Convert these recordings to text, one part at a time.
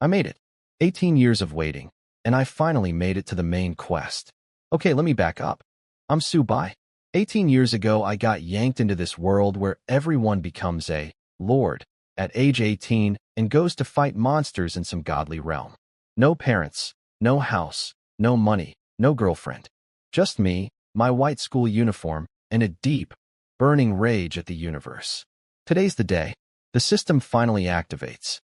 I made it. 18 years of waiting, and I finally made it to the main quest. Okay, let me back up. I'm Subai. 18 years ago, I got yanked into this world where everyone becomes a lord at age 18 and goes to fight monsters in some godly realm. No parents, no house, no money, no girlfriend. Just me, my white school uniform, and a deep, burning rage at the universe. Today's the day. The system finally activates.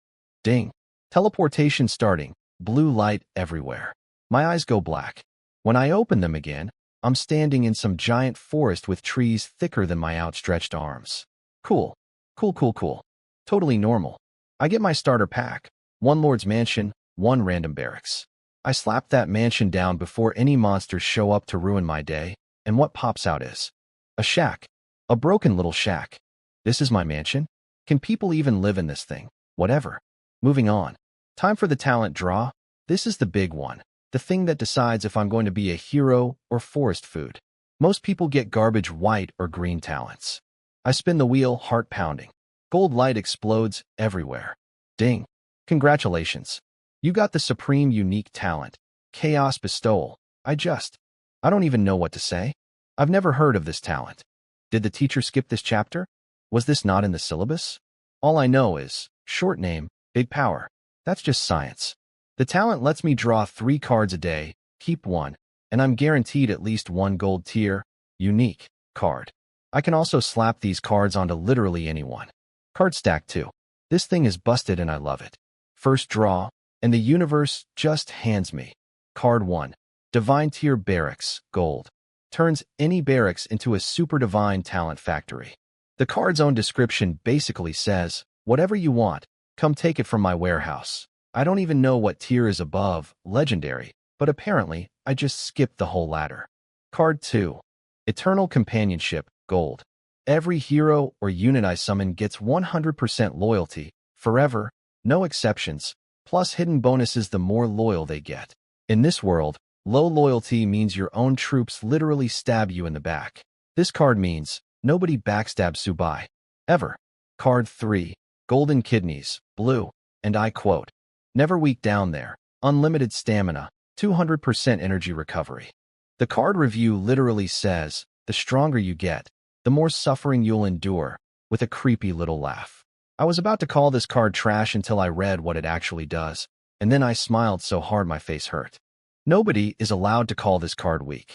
Ding. Teleportation starting. Blue light everywhere. My eyes go black. When I open them again, I'm standing in some giant forest with trees thicker than my outstretched arms. Cool. Cool. Totally normal. I get my starter pack. 1 lord's mansion, 1 random barracks. I slap that mansion down before any monsters show up to ruin my day, and what pops out is a shack. A broken little shack. This is my mansion? Can people even live in this thing? Whatever. Moving on. Time for the talent draw. This is the big one. The thing that decides if I'm going to be a hero or forest food. Most people get garbage white or green talents. I spin the wheel, heart pounding. Gold light explodes everywhere. Ding. Congratulations. You got the supreme unique talent. Chaos bestowal. I don't even know what to say. I've never heard of this talent. Did the teacher skip this chapter? Was this not in the syllabus? All I know is, short name, big power. That's just science. The talent lets me draw 3 cards a day, keep 1, and I'm guaranteed at least 1 gold tier, unique, card. I can also slap these cards onto literally anyone. Card stack 2. This thing is busted and I love it. First draw, and the universe just hands me. Card 1. Divine tier barracks, gold. Turns any barracks into a super divine talent factory. The card's own description basically says, whatever you want, come take it from my warehouse. I don't even know what tier is above, legendary, but apparently, I just skipped the whole ladder. Card 2. Eternal companionship, gold. Every hero or unit I summon gets 100% loyalty, forever, no exceptions, plus hidden bonuses the more loyal they get. In this world, low loyalty means your own troops literally stab you in the back. This card means, nobody backstabs Subai. Ever. Card 3. Golden kidneys, blue, and I quote, never weak down there, unlimited stamina, 200% energy recovery. The card review literally says, the stronger you get, the more suffering you'll endure, with a creepy little laugh. I was about to call this card trash until I read what it actually does, and then I smiled so hard my face hurt. Nobody is allowed to call this card weak.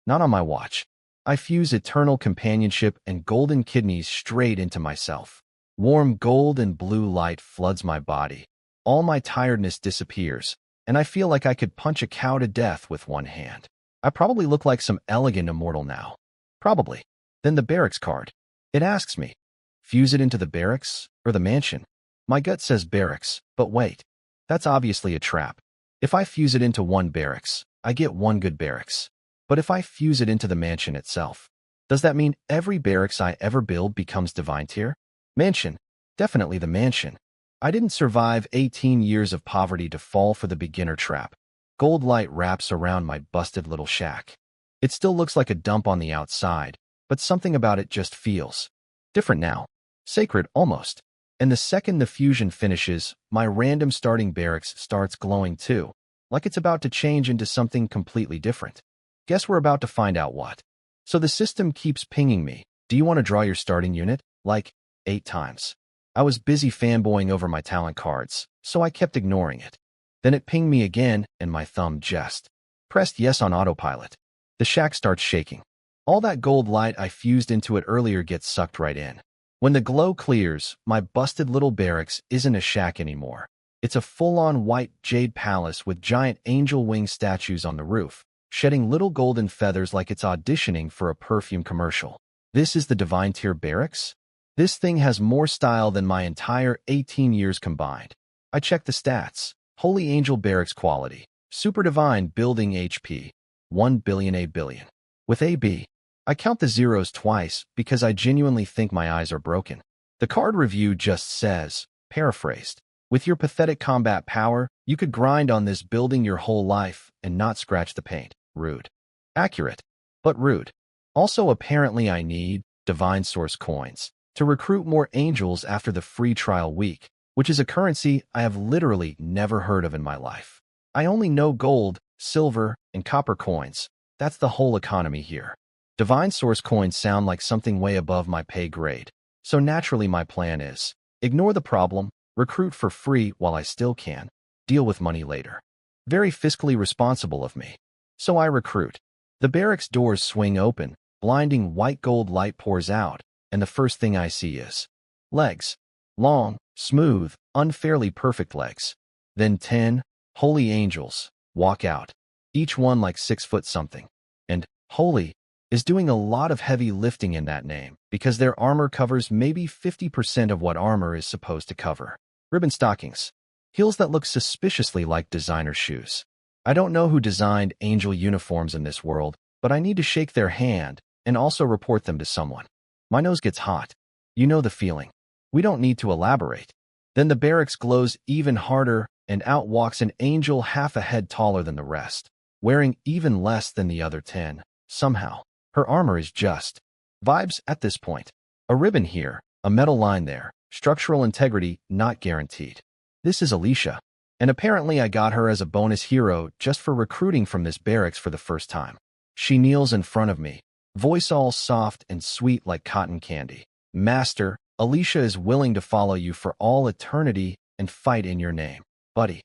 Not on my watch. I fuse eternal companionship and golden kidneys straight into myself. Warm gold and blue light floods my body. All my tiredness disappears, and I feel like I could punch a cow to death with 1 hand. I probably look like some elegant immortal now. Probably. Then the barracks card. It asks me, fuse it into the barracks or the mansion? My gut says barracks, but wait. That's obviously a trap. If I fuse it into 1 barracks, I get 1 good barracks. But if I fuse it into the mansion itself, does that mean every barracks I ever build becomes divine tier? Mansion. Definitely the mansion. I didn't survive 18 years of poverty to fall for the beginner trap. Gold light wraps around my busted little shack. It still looks like a dump on the outside, but something about it just feels different now. Sacred, almost. And the second the fusion finishes, my random starting barracks starts glowing too, like it's about to change into something completely different. Guess we're about to find out what. So the system keeps pinging me. Do you want to draw your starting unit? Like, 8 times. I was busy fanboying over my talent cards, so I kept ignoring it. Then it pinged me again, and my thumb just pressed yes on autopilot. The shack starts shaking. All that gold light I fused into it earlier gets sucked right in. When the glow clears, my busted little barracks isn't a shack anymore. It's a full-on white jade palace with giant angel wing statues on the roof, shedding little golden feathers like it's auditioning for a perfume commercial. This is the divine tier barracks? This thing has more style than my entire 18 years combined. I check the stats. Holy Angel Barracks quality. Super Divine Building HP. 1 billion A billion. With AB, I count the zeros twice because I genuinely think my eyes are broken. The card review just says, paraphrased, with your pathetic combat power, you could grind on this building your whole life and not scratch the paint. Rude. Accurate, but rude. Also, apparently I need Divine Source coins to recruit more angels after the free trial week, which is a currency I have literally never heard of in my life. I only know gold, silver, and copper coins. That's the whole economy here. Divine source coins sound like something way above my pay grade. So naturally my plan is, ignore the problem, recruit for free while I still can, deal with money later. Very fiscally responsible of me. So I recruit. The barracks doors swing open, blinding white gold light pours out, and the first thing I see is legs. Long, smooth, unfairly perfect legs. Then 10 holy angels walk out, each one like 6 foot something. And holy is doing a lot of heavy lifting in that name because their armor covers maybe 50% of what armor is supposed to cover. Ribbon stockings. Heels that look suspiciously like designer shoes. I don't know who designed angel uniforms in this world, but I need to shake their hand and also report them to someone. My nose gets hot. You know the feeling. We don't need to elaborate. Then the barracks glows even harder, and out walks an angel half a head taller than the rest, wearing even less than the other 10. Somehow, her armor is just vibes at this point. A ribbon here, a metal line there, structural integrity not guaranteed. This is Alicia, and apparently I got her as a bonus hero just for recruiting from this barracks for the first time. She kneels in front of me, voice all soft and sweet like cotton candy. Master, Alicia is willing to follow you for all eternity and fight in your name. Buddy.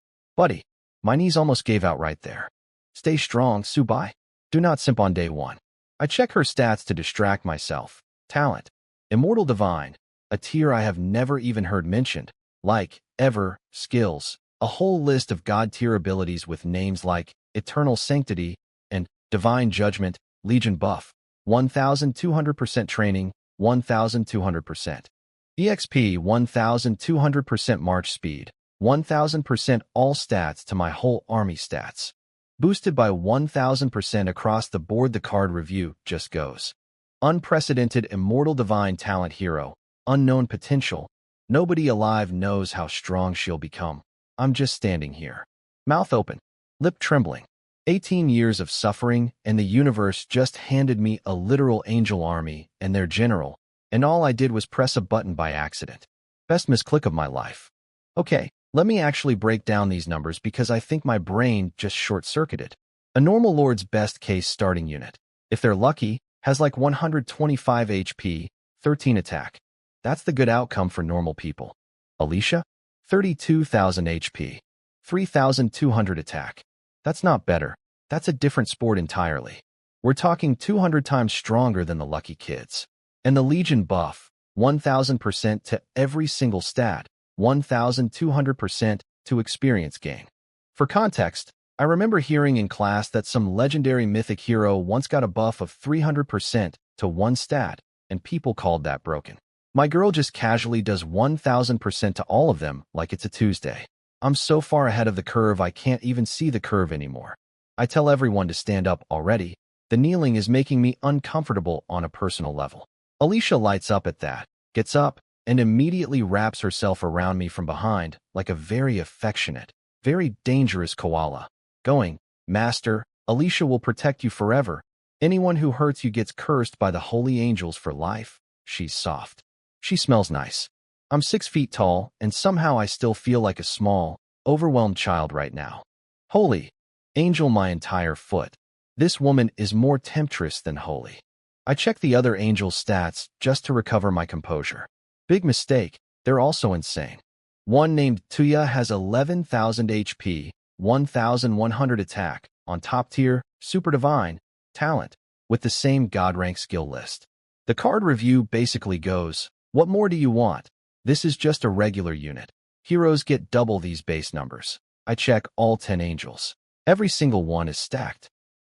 My knees almost gave out right there. Stay strong, Subai. Do not simp on day one. I check her stats to distract myself. Talent. Immortal Divine. A tier I have never even heard mentioned. Like, ever, skills. A whole list of God-tier abilities with names like Eternal Sanctity and Divine Judgment, Legion Buff. 1,200% training, 1,200%. EXP 1,200% march speed, 1,000% all stats to my whole army stats. Boosted by 1,000% across the board. The card review just goes. Unprecedented Immortal Divine Talent Hero, unknown potential. Nobody alive knows how strong she'll become. I'm just standing here. Mouth open, lip trembling. 18 years of suffering, and the universe just handed me a literal angel army and their general, and all I did was press a button by accident. Best misclick of my life. Okay, let me actually break down these numbers because I think my brain just short-circuited. A normal Lord's best case starting unit, if they're lucky, has like 125 HP, 13 attack. That's the good outcome for normal people. Alicia? 32,000 HP, 3,200 attack. That's not better. That's a different sport entirely. We're talking 200 times stronger than the lucky kids. And the Legion buff, 1,000% to every single stat, 1,200% to experience gain. For context, I remember hearing in class that some legendary mythic hero once got a buff of 300% to one stat, and people called that broken. My girl just casually does 1,000% to all of them like it's a Tuesday. I'm so far ahead of the curve I can't even see the curve anymore. I tell everyone to stand up already. The kneeling is making me uncomfortable on a personal level. Alicia lights up at that, gets up, and immediately wraps herself around me from behind like a very affectionate, very dangerous koala. Going, Master, Alicia will protect you forever. Anyone who hurts you gets cursed by the holy angels for life. She's soft. She smells nice. I'm 6 feet tall, and somehow I still feel like a small, overwhelmed child right now. Holy angel, my entire foot. This woman is more temptress than holy. I check the other angels' stats just to recover my composure. Big mistake, they're also insane. One named Tuya has 11,000 HP, 1,100 attack, on top tier, super divine, talent, with the same god rank skill list. The card review basically goes, what more do you want? This is just a regular unit. Heroes get double these base numbers. I check all 10 angels. Every single one is stacked.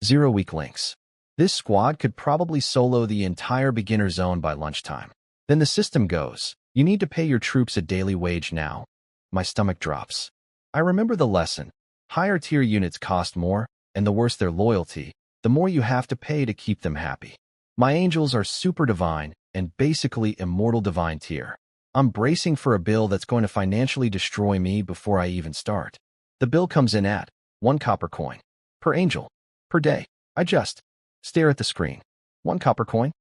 0 weak links. This squad could probably solo the entire beginner zone by lunchtime. Then the system goes, you need to pay your troops a daily wage now. My stomach drops. I remember the lesson. Higher tier units cost more, and the worse their loyalty, the more you have to pay to keep them happy. My angels are super divine and basically immortal divine tier. I'm bracing for a bill that's going to financially destroy me before I even start. The bill comes in at 1 copper coin per angel per day. I just stare at the screen. 1 copper coin?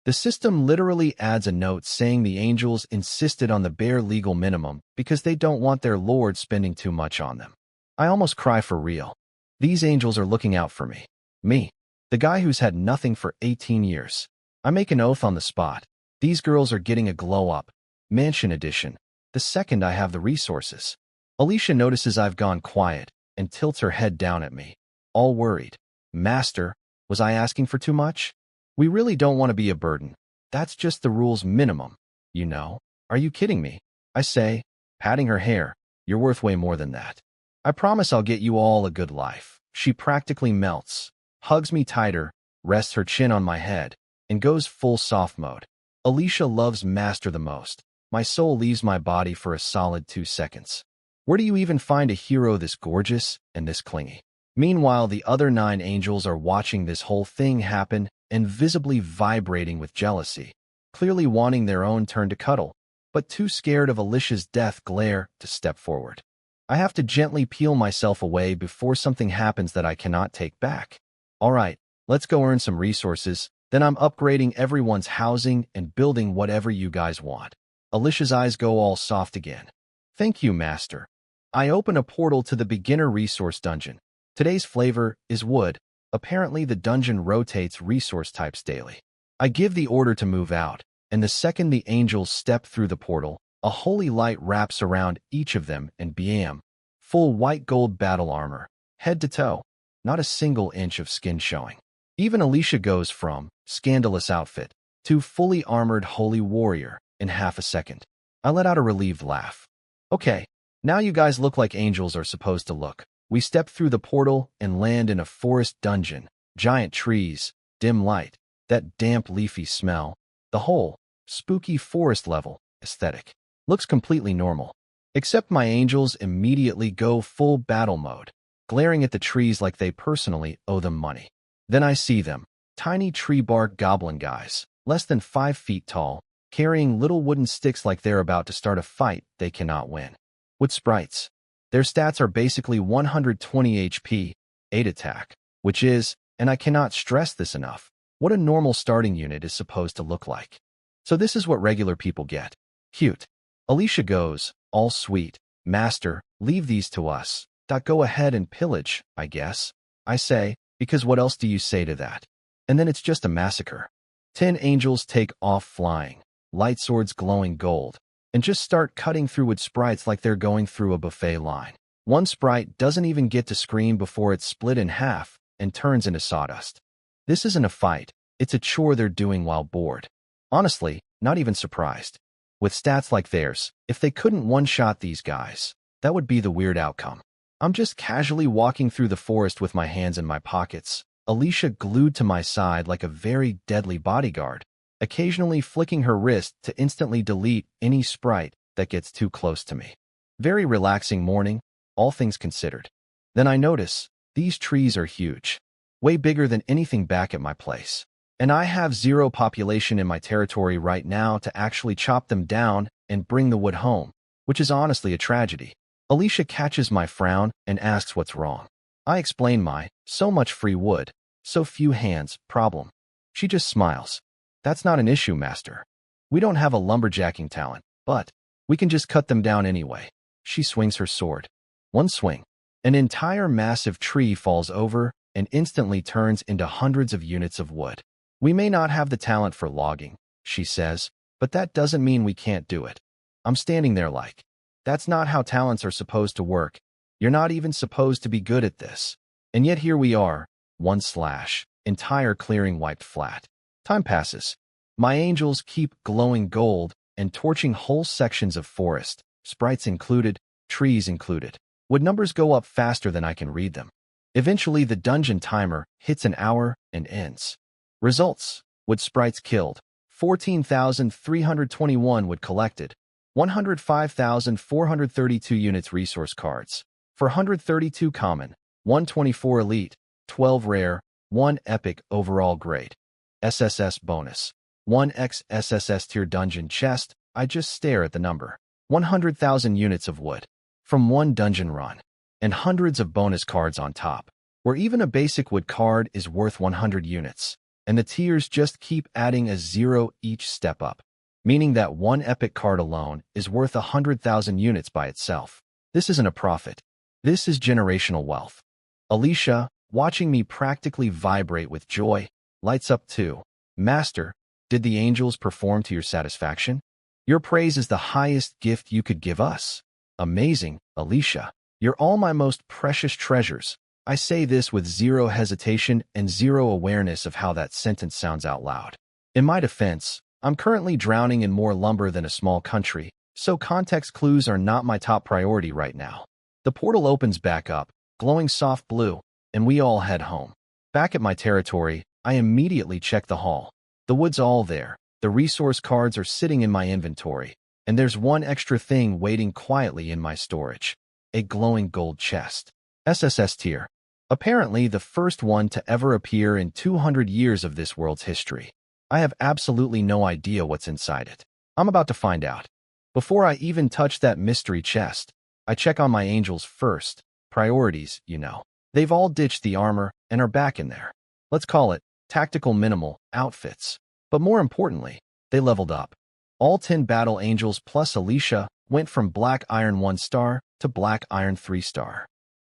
The system literally adds a note saying the angels insisted on the bare legal minimum because they don't want their lord spending too much on them. I almost cry for real. These angels are looking out for me. Me, the guy who's had nothing for 18 years. I make an oath on the spot. These girls are getting a glow-up, mansion edition, the second I have the resources. Alicia notices I've gone quiet and tilts her head down at me, all worried. Master, was I asking for too much? We really don't want to be a burden. That's just the rule's minimum, you know. Are you kidding me? I say, patting her hair. You're worth way more than that. I promise I'll get you all a good life. She practically melts, hugs me tighter, rests her chin on my head, and goes full soft mode. Alicia loves Master the most. My soul leaves my body for a solid 2 seconds. Where do you even find a hero this gorgeous and this clingy? Meanwhile, the other 9 angels are watching this whole thing happen and visibly vibrating with jealousy, clearly wanting their own turn to cuddle, but too scared of Alicia's death glare to step forward. I have to gently peel myself away before something happens that I cannot take back. All right, let's go earn some resources, then I'm upgrading everyone's housing and building whatever you guys want. Alicia's eyes go all soft again. Thank you, Master. I open a portal to the beginner resource dungeon. Today's flavor is wood. Apparently, the dungeon rotates resource types daily. I give the order to move out, and the second the angels step through the portal, a holy light wraps around each of them and bam, full white gold battle armor, head to toe, not a single inch of skin showing. Even Alicia goes from scandalous outfit to fully armored holy warrior in half a second. I let out a relieved laugh. Okay, now you guys look like angels are supposed to look. We step through the portal and land in a forest dungeon. Giant trees, dim light, that damp leafy smell. The whole spooky forest level aesthetic looks completely normal. Except my angels immediately go full battle mode, glaring at the trees like they personally owe them money. Then I see them, tiny tree bark goblin guys, less than 5 feet tall, carrying little wooden sticks like they're about to start a fight they cannot win. With sprites. Their stats are basically 120 HP, 8 attack, which is, and I cannot stress this enough, what a normal starting unit is supposed to look like. So this is what regular people get. Cute. Alicia goes, all sweet. Master, leave these to us. Go ahead and pillage, I guess. I say, because what else do you say to that? And then it's just a massacre. 10 angels take off flying, light swords glowing gold, and just start cutting through with sprites like they're going through a buffet line. One sprite doesn't even get to scream before it's split in half and turns into sawdust. This isn't a fight, it's a chore they're doing while bored. Honestly, not even surprised. With stats like theirs, if they couldn't one-shot these guys, that would be the weird outcome. I'm just casually walking through the forest with my hands in my pockets, Alicia glued to my side like a very deadly bodyguard, occasionally flicking her wrist to instantly delete any sprite that gets too close to me. Very relaxing morning, all things considered. Then I notice, these trees are huge, way bigger than anything back at my place. And I have 0 population in my territory right now to actually chop them down and bring the wood home, which is honestly a tragedy. Alicia catches my frown and asks what's wrong. I explain my, so much free wood, so few hands, problem. She just smiles. That's not an issue, Master. We don't have a lumberjacking talent, but we can just cut them down anyway. She swings her sword. One swing. An entire massive tree falls over and instantly turns into hundreds of units of wood. We may not have the talent for logging, she says, but that doesn't mean we can't do it. I'm standing there like, that's not how talents are supposed to work. You're not even supposed to be good at this. And yet here we are, one slash, entire clearing wiped flat. Time passes. My angels keep glowing gold and torching whole sections of forest, sprites included, trees included. Wood numbers go up faster than I can read them. Eventually, the dungeon timer hits an hour and ends. Results: wood sprites killed, 14,321 wood collected, 105,432 units resource cards, 432 common, 124 elite, 12 rare, 1 epic overall grade. SSS bonus. 1x SSS tier dungeon chest. I just stare at the number. 100,000 units of wood from one dungeon run, and hundreds of bonus cards on top, where even a basic wood card is worth 100 units. and the tiers just keep adding a zero each step up, meaning that one epic card alone is worth 100,000 units by itself. This isn't a profit. This is generational wealth. Alicia, watching me practically vibrate with joy, lights up too. Master, did the angels perform to your satisfaction? Your praise is the highest gift you could give us. Amazing, Alicia. You're all my most precious treasures. I say this with zero hesitation and zero awareness of how that sentence sounds out loud. In my defense, I'm currently drowning in more lumber than a small country, so context clues are not my top priority right now. The portal opens back up, glowing soft blue, and we all head home. Back at my territory, I immediately check the hall. The wood's all there. The resource cards are sitting in my inventory, and there's one extra thing waiting quietly in my storage. A glowing gold chest. SSS tier. Apparently the first one to ever appear in 200 years of this world's history. I have absolutely no idea what's inside it. I'm about to find out. Before I even touch that mystery chest, I check on my angels first. Priorities, you know. They've all ditched the armor and are back in there. Let's call it tactical minimal outfits. But more importantly, they leveled up. All 10 battle angels plus Alicia went from Black Iron 1-star to Black Iron 3-star.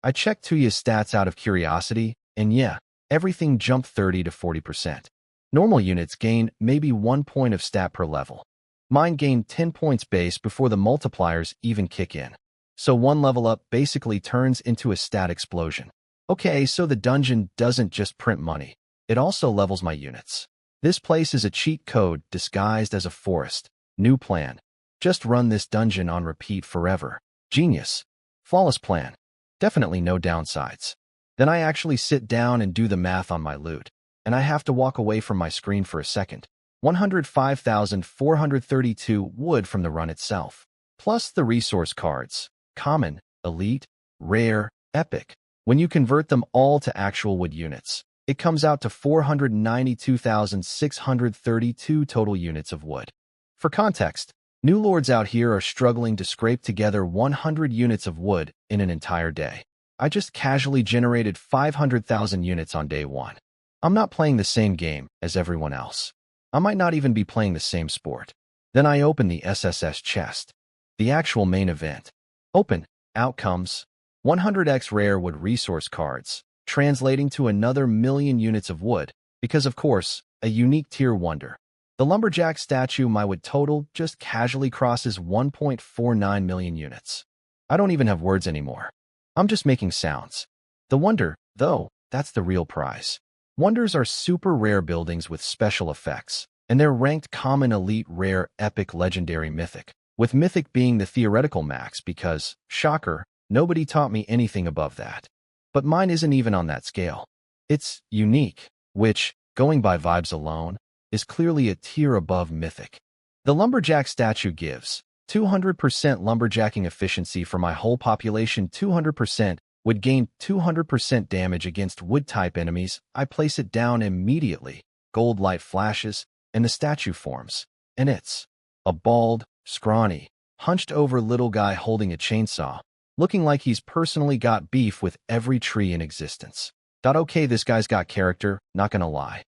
I checked Tuya's stats out of curiosity, and yeah, everything jumped 30 to 40%. Normal units gain maybe 1 point of stat per level. Mine gained 10 points base before the multipliers even kick in. So one level up basically turns into a stat explosion. Okay, so the dungeon doesn't just print money. It also levels my units. This place is a cheat code disguised as a forest. New plan. Just run this dungeon on repeat forever. Genius. Flawless plan. Definitely no downsides. Then I actually sit down and do the math on my loot, and I have to walk away from my screen for a second. 105,432 wood from the run itself, plus the resource cards, common, elite, rare, epic. When you convert them all to actual wood units, it comes out to 492,632 total units of wood. For context, new lords out here are struggling to scrape together 100 units of wood in an entire day. I just casually generated 500,000 units on day one. I'm not playing the same game as everyone else. I might not even be playing the same sport. Then I open the SSS chest. The actual main event. Open. Out comes 100x rare wood resource cards, translating to another million units of wood, because of course, a unique tier wonder. The lumberjack statue my wood total just casually crosses 1.49 million units. I don't even have words anymore. I'm just making sounds. The wonder, though, that's the real prize. Wonders are super rare buildings with special effects, and they're ranked common, elite, rare, epic, legendary, mythic, with mythic being the theoretical max because, shocker, nobody taught me anything above that. But mine isn't even on that scale. It's unique, which, going by vibes alone, is clearly a tier above mythic. The lumberjack statue gives 200% lumberjacking efficiency for my whole population. 200% would gain 200% damage against wood-type enemies. I place it down immediately. Gold light flashes, and the statue forms. And it's a bald, scrawny, hunched-over little guy holding a chainsaw, looking like he's personally got beef with every tree in existence. Okay, this guy's got character, not gonna lie.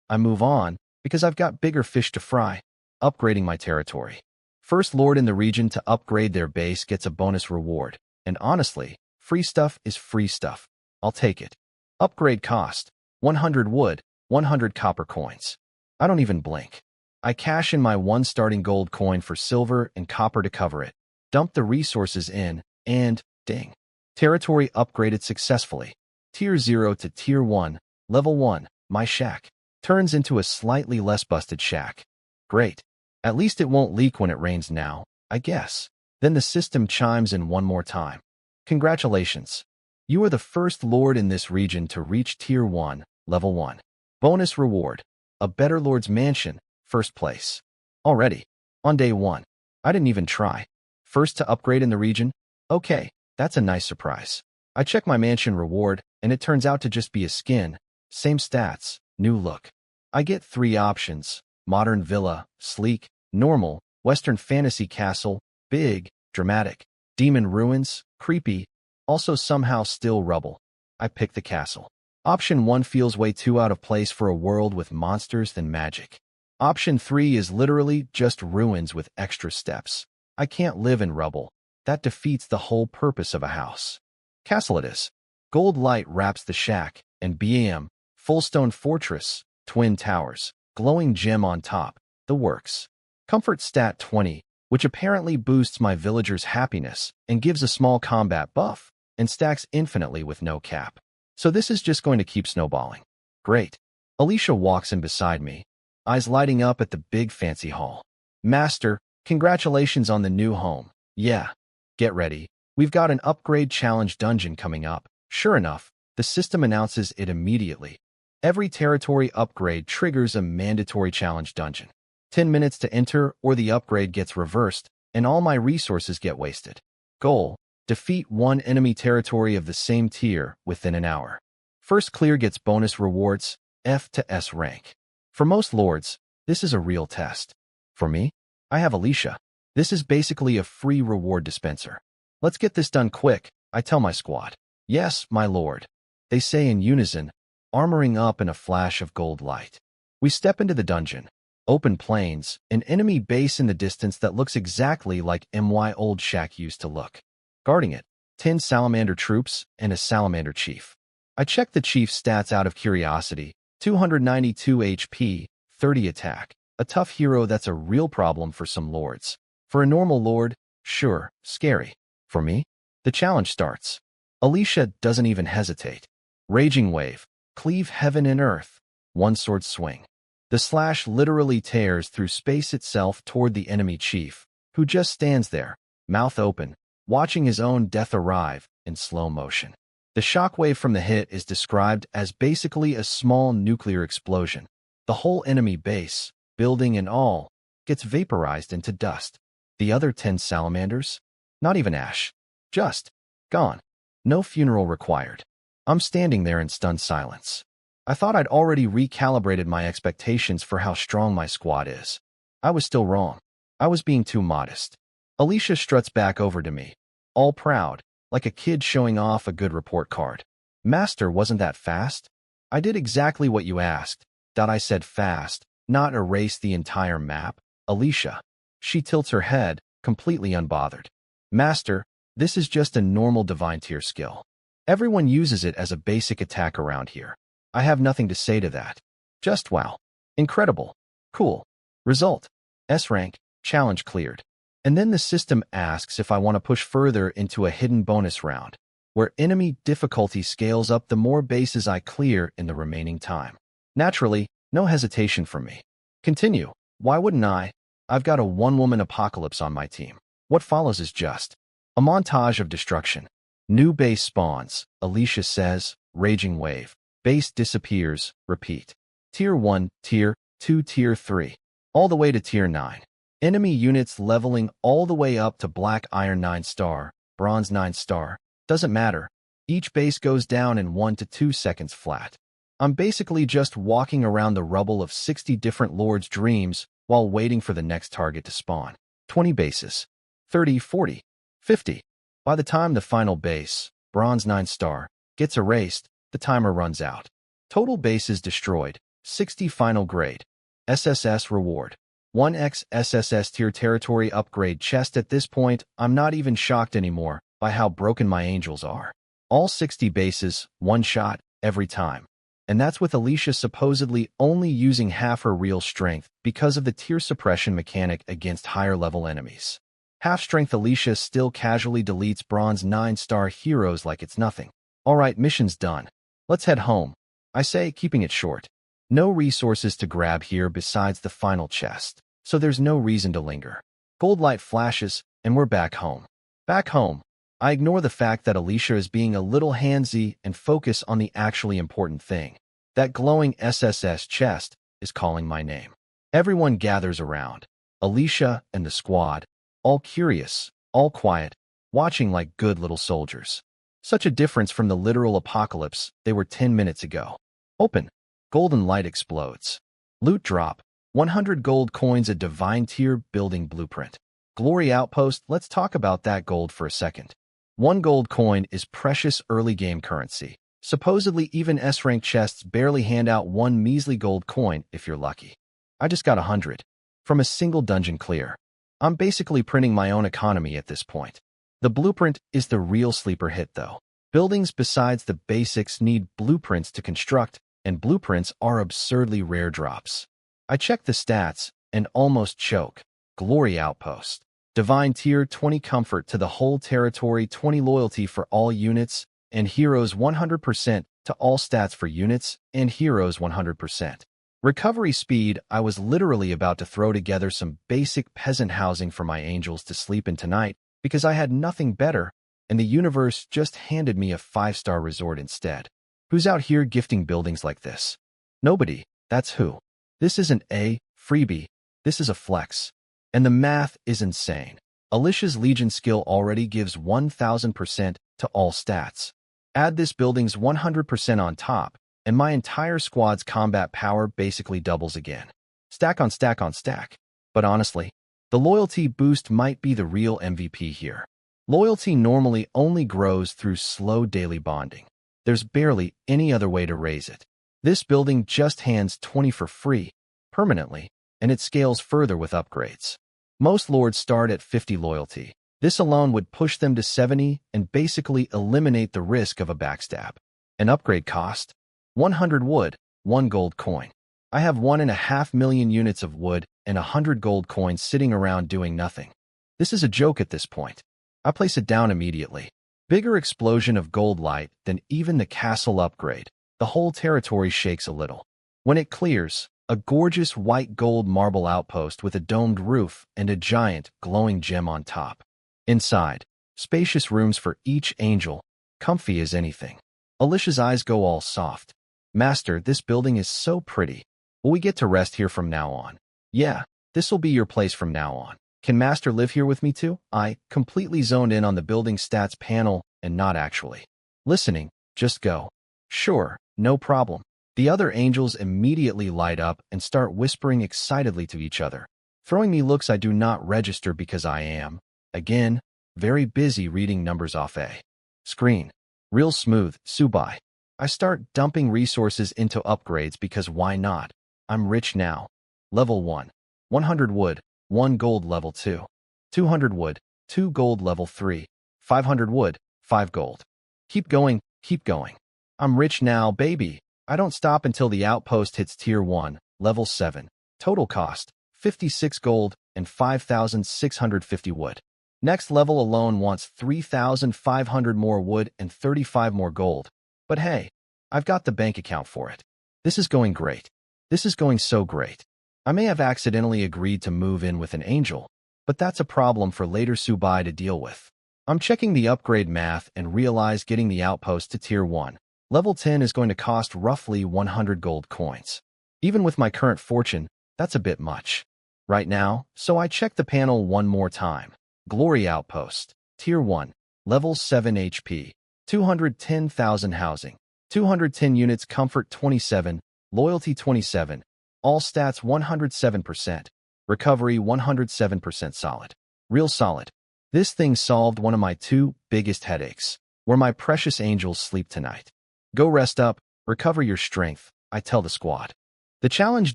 I move on, because I've got bigger fish to fry. Upgrading my territory. First lord in the region to upgrade their base gets a bonus reward, and honestly, free stuff is free stuff. I'll take it. Upgrade cost, 100 wood, 100 copper coins. I don't even blink. I cash in my one starting gold coin for silver and copper to cover it, dump the resources in, and, ding. Territory upgraded successfully. Tier 0 to Tier 1, Level 1, my shack, turns into a slightly less busted shack. Great. At least it won't leak when it rains now, I guess. Then the system chimes in one more time. Congratulations. You are the first lord in this region to reach Tier 1, Level 1. Bonus reward. A better lord's mansion, first place. Already. On day 1. I didn't even try. First to upgrade in the region? Okay, that's a nice surprise. I check my mansion reward, and it turns out to just be a skin. Same stats, new look. I get 3 options. Modern villa, sleek, normal, Western fantasy castle, big, dramatic, demon ruins, creepy, also somehow still rubble. I pick the castle. Option 1 feels way too out of place for a world with monsters than magic. Option 3 is literally just ruins with extra steps. I can't live in rubble. That defeats the whole purpose of a house. Castle it is. Gold light wraps the shack, and BAM, full stone fortress, twin towers, glowing gem on top, the works. Comfort stat 20, which apparently boosts my villagers' happiness and gives a small combat buff, and stacks infinitely with no cap. So this is just going to keep snowballing. Great. Alicia walks in beside me, eyes lighting up at the big fancy hall. Master, congratulations on the new home. Yeah. Get ready. We've got an upgrade challenge dungeon coming up. Sure enough, the system announces it immediately. Every territory upgrade triggers a mandatory challenge dungeon. 10 minutes to enter or the upgrade gets reversed, and all my resources get wasted. Goal: defeat one enemy territory of the same tier within an hour. First clear gets bonus rewards, F to S rank. For most lords, this is a real test. For me, I have Alicia. This is basically a free reward dispenser. Let's get this done quick, I tell my squad. Yes, my lord. They say in unison, armoring up in a flash of gold light. We step into the dungeon. Open plains, an enemy base in the distance that looks exactly like my old shack used to look. Guarding it, 10 salamander troops and a salamander chief. I check the chief's stats out of curiosity. 292 HP, 30 attack. A tough hero that's a real problem for some lords. For a normal lord, sure, scary. For me, the challenge starts. Alicia doesn't even hesitate. Raging wave, cleave heaven and earth, one sword swing. The slash literally tears through space itself toward the enemy chief, who just stands there, mouth open, watching his own death arrive in slow motion. The shockwave from the hit is described as basically a small nuclear explosion. The whole enemy base, building and all, gets vaporized into dust. The other 10 salamanders? Not even ash. Just gone. No funeral required. I'm standing there in stunned silence. I thought I'd already recalibrated my expectations for how strong my squad is. I was still wrong. I was being too modest. Alicia struts back over to me, all proud, like a kid showing off a good report card. Master, wasn't that fast? I did exactly what you asked. I said fast, not erase the entire map. Alicia. She tilts her head, completely unbothered. Master, this is just a normal divine tier skill. Everyone uses it as a basic attack around here. I have nothing to say to that. Just wow. Incredible. Cool. Result: S rank, challenge cleared. And then the system asks if I want to push further into a hidden bonus round, where enemy difficulty scales up the more bases I clear in the remaining time. Naturally, no hesitation from me. Continue. Why wouldn't I? I've got a one-woman apocalypse on my team. What follows is just a montage of destruction. New base spawns, Alicia says, raging wave. Base disappears, repeat. Tier 1, Tier 2, Tier 3. All the way to Tier 9. Enemy units leveling all the way up to Black Iron 9-star, Bronze 9-star. Doesn't matter. Each base goes down in 1 to 2 seconds flat. I'm basically just walking around the rubble of 60 different lords' dreams while waiting for the next target to spawn. 20 bases. 30, 40, 50. By the time the final base, Bronze 9-star, gets erased, the timer runs out. Total bases destroyed. 60 final grade. SSS reward. 1x SSS tier territory upgrade chest. At this point, I'm not even shocked anymore by how broken my angels are. All 60 bases, one shot, every time. And that's with Alicia supposedly only using half her real strength because of the tier suppression mechanic against higher level enemies. Half-strength Alicia still casually deletes Bronze 9-star heroes like it's nothing. Alright, mission's done. Let's head home. I say, keeping it short. No resources to grab here besides the final chest, so there's no reason to linger. Gold light flashes, and we're back home. Back home. I ignore the fact that Alicia is being a little handsy and focus on the actually important thing. That glowing SSS chest is calling my name. Everyone gathers around. Alicia and the squad, all curious, all quiet, watching like good little soldiers. Such a difference from the literal apocalypse they were 10 minutes ago. Open. Golden light explodes. Loot drop. 100 gold coins, a divine tier building blueprint. Glory outpost. Let's talk about that gold for a second. 1 gold coin is precious early game currency. Supposedly, even S-rank chests barely hand out one measly gold coin if you're lucky. I just got 100 from a single dungeon clear. I'm basically printing my own economy at this point. The blueprint is the real sleeper hit, though. Buildings besides the basics need blueprints to construct, and blueprints are absurdly rare drops. I check the stats and almost choke. Glory Outpost. Divine Tier 20 Comfort to the whole territory, 20 Loyalty for all units, and Heroes 100% to all stats for units, and Heroes 100%. Recovery Speed. I was literally about to throw together some basic peasant housing for my angels to sleep in tonight because I had nothing better, and the universe just handed me a 5-star resort instead. Who's out here gifting buildings like this? Nobody. That's who. This isn't a freebie. This is a flex. And the math is insane. Alicia's Legion skill already gives 1000% to all stats. Add this building's 100% on top, and my entire squad's combat power basically doubles again. Stack on stack on stack. But honestly, the loyalty boost might be the real MVP here. Loyalty normally only grows through slow daily bonding. There's barely any other way to raise it. This building just hands 20 for free, permanently, and it scales further with upgrades. Most lords start at 50 loyalty. This alone would push them to 70 and basically eliminate the risk of a backstab. An upgrade cost? 100 wood, 1 gold coin. I have 1.5 million units of wood and 100 gold coins sitting around doing nothing. This is a joke at this point. I place it down immediately. Bigger explosion of gold light than even the castle upgrade. The whole territory shakes a little. When it clears, a gorgeous white gold marble outpost with a domed roof and a giant, glowing gem on top. Inside, spacious rooms for each angel, comfy as anything. Alicia's eyes go all soft. Master, this building is so pretty. Will we get to rest here from now on? Yeah, this'll be your place from now on. Can Master live here with me too? I completely zoned in on the building stats panel and not actually listening. Just go. Sure, no problem. The other angels immediately light up and start whispering excitedly to each other, throwing me looks I do not register because I am, again, very busy reading numbers off a screen. Real smooth, Subai. I start dumping resources into upgrades because why not? I'm rich now. Level 1. 100 wood, 1 gold. Level 2. 200 wood, 2 gold. Level 3. 500 wood, 5 gold. Keep going, keep going. I'm rich now, baby. I don't stop until the outpost hits Tier 1, Level 7. Total cost, 56 gold and 5,650 wood. Next level alone wants 3,500 more wood and 35 more gold. But hey, I've got the bank account for it. This is going great. This is going so great. I may have accidentally agreed to move in with an angel, but that's a problem for later Subai to deal with. I'm checking the upgrade math and realize getting the outpost to Tier 1. Level 10 is going to cost roughly 100 gold coins. Even with my current fortune, that's a bit much right now, so I check the panel one more time. Glory Outpost, Tier 1, Level 7 HP, 210,000 housing, 210 units, Comfort 27, Loyalty 27, all stats 107%, Recovery 107% solid. Real solid. This thing solved one of my 2 biggest headaches, where my precious angels sleep tonight. Go rest up, recover your strength, I tell the squad. The challenge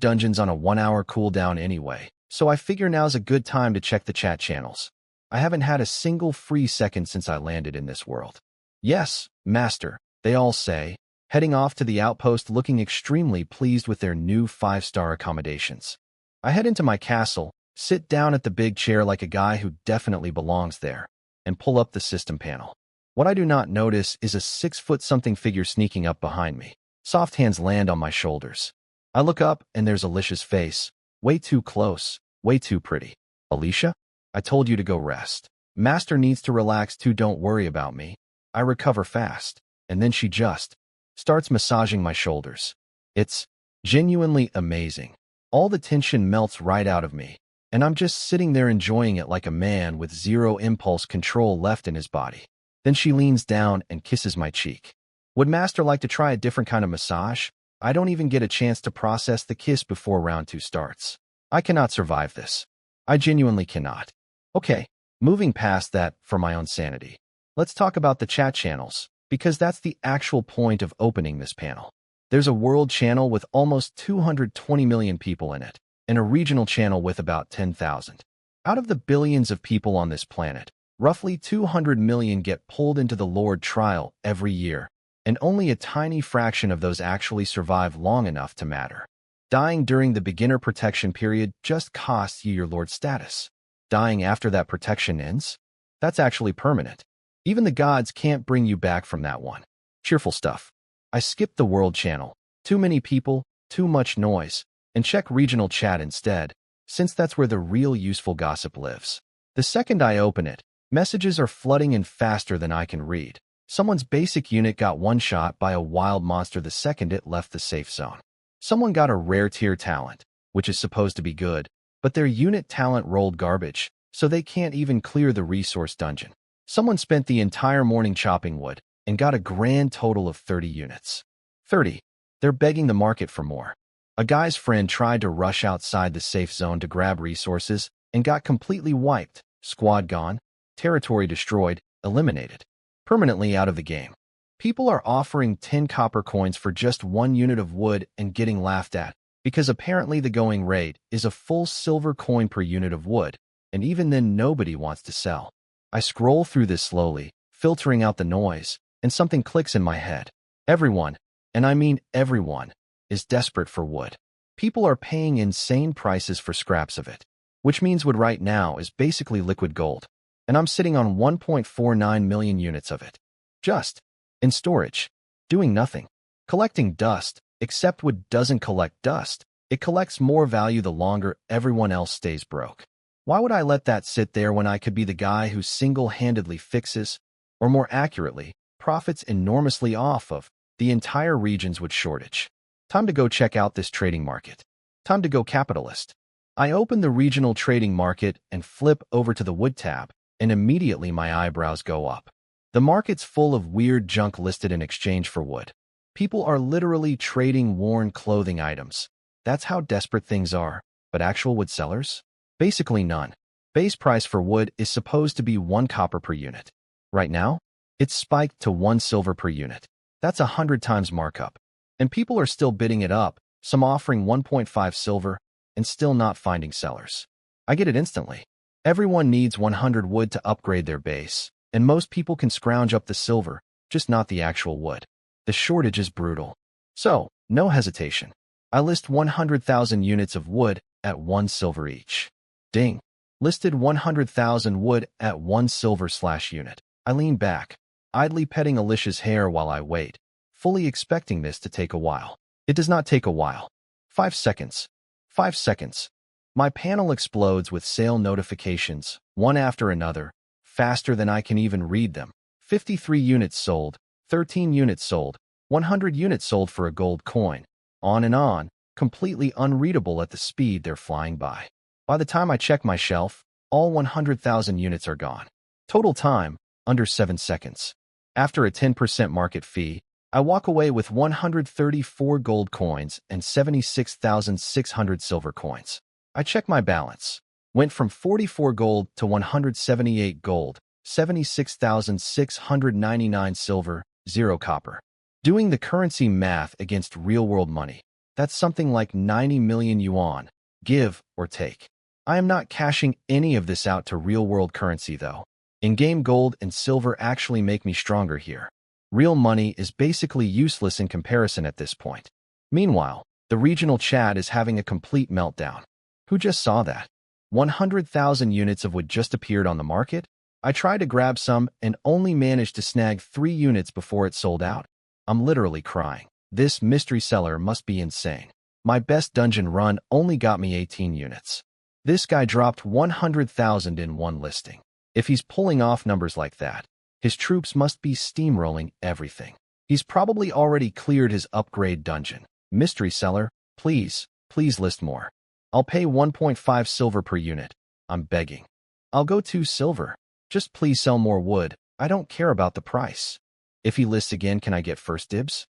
dungeon's on a 1-hour cooldown anyway, so I figure now's a good time to check the chat channels. I haven't had a single free second since I landed in this world. Yes, Master, they all say, heading off to the outpost looking extremely pleased with their new 5-star accommodations. I head into my castle, sit down at the big chair like a guy who definitely belongs there, and pull up the system panel. What I do not notice is a 6-foot-something figure sneaking up behind me. Soft hands land on my shoulders. I look up, and there's Alicia's face. Way too close, way too pretty. Alicia? I told you to go rest. Master needs to relax too, don't worry about me. I recover fast, and then she just starts massaging my shoulders. It's genuinely amazing. All the tension melts right out of me, and I'm just sitting there enjoying it like a man with zero impulse control left in his body. Then she leans down and kisses my cheek. Would Master like to try a different kind of massage? I don't even get a chance to process the kiss before round 2 starts. I cannot survive this. I genuinely cannot. Okay, moving past that for my own sanity. Let's talk about the chat channels. because that's the actual point of opening this panel. There's a world channel with almost 220 million people in it, and a regional channel with about 10,000. Out of the billions of people on this planet, roughly 200 million get pulled into the Lord trial every year, and only a tiny fraction of those actually survive long enough to matter. Dying during the beginner protection period just costs you your Lord status. Dying after that protection ends? That's actually permanent. Even the gods can't bring you back from that one. Cheerful stuff. I skipped the world channel. Too many people, too much noise, and check regional chat instead, since that's where the real useful gossip lives. The second I open it, messages are flooding in faster than I can read. Someone's basic unit got one-shot by a wild monster the second it left the safe zone. Someone got a rare tier talent, which is supposed to be good, but their unit talent rolled garbage, so they can't even clear the resource dungeon. Someone spent the entire morning chopping wood and got a grand total of 30 units. 30. They're begging the market for more. A guy's friend tried to rush outside the safe zone to grab resources and got completely wiped, squad gone, territory destroyed, eliminated. Permanently out of the game. People are offering 10 copper coins for just 1 unit of wood and getting laughed at, because apparently the going rate is a full silver coin per unit of wood, and even then nobody wants to sell. I scroll through this slowly, filtering out the noise, and something clicks in my head. Everyone, and I mean everyone, is desperate for wood. People are paying insane prices for scraps of it, which means wood right now is basically liquid gold, and I'm sitting on 1.49 million units of it. Just in storage, doing nothing, collecting dust, except wood doesn't collect dust. It collects more value the longer everyone else stays broke. Why would I let that sit there when I could be the guy who single-handedly fixes, or more accurately, profits enormously off of, the entire region's wood shortage? Time to go check out this trading market. Time to go capitalist. I open the regional trading market and flip over to the wood tab, and immediately my eyebrows go up. The market's full of weird junk listed in exchange for wood. People are literally trading worn clothing items. That's how desperate things are. But actual wood sellers? Basically none. Base price for wood is supposed to be 1 copper per unit. Right now, it's spiked to 1 silver per unit. That's 100 times markup. And people are still bidding it up, some offering 1.5 silver, and still not finding sellers. I get it instantly. Everyone needs 100 wood to upgrade their base, and most people can scrounge up the silver, just not the actual wood. The shortage is brutal. So, no hesitation. I list 100,000 units of wood at 1 silver each. Ding. Listed 100,000 wood at 1 silver/unit. I lean back, idly petting Alicia's hair while I wait, fully expecting this to take a while. It does not take a while. 5 seconds. 5 seconds. My panel explodes with sale notifications, one after another, faster than I can even read them. 53 units sold, 13 units sold, 100 units sold for a gold coin. On and on, completely unreadable at the speed they're flying by. By the time I check my shelf, all 100,000 units are gone. Total time, under 7 seconds. After a 10% market fee, I walk away with 134 gold coins and 76,600 silver coins. I check my balance. Went from 44 gold to 178 gold, 76,699 silver, 0 copper. Doing the currency math against real-world money, that's something like 90 million yuan, give or take. I am not cashing any of this out to real-world currency though. In-game gold and silver actually make me stronger here. Real money is basically useless in comparison at this point. Meanwhile, the regional chat is having a complete meltdown. Who just saw that? 100,000 units of wood just appeared on the market? I tried to grab some and only managed to snag 3 units before it sold out. I'm literally crying. This mystery seller must be insane. My best dungeon run only got me 18 units. This guy dropped 100,000 in one listing. If he's pulling off numbers like that, his troops must be steamrolling everything. He's probably already cleared his upgrade dungeon. Mystery seller, please list more. I'll pay 1.5 silver per unit. I'm begging. I'll go 2 silver. Just please sell more wood. I don't care about the price. If he lists again, can I get first dibs?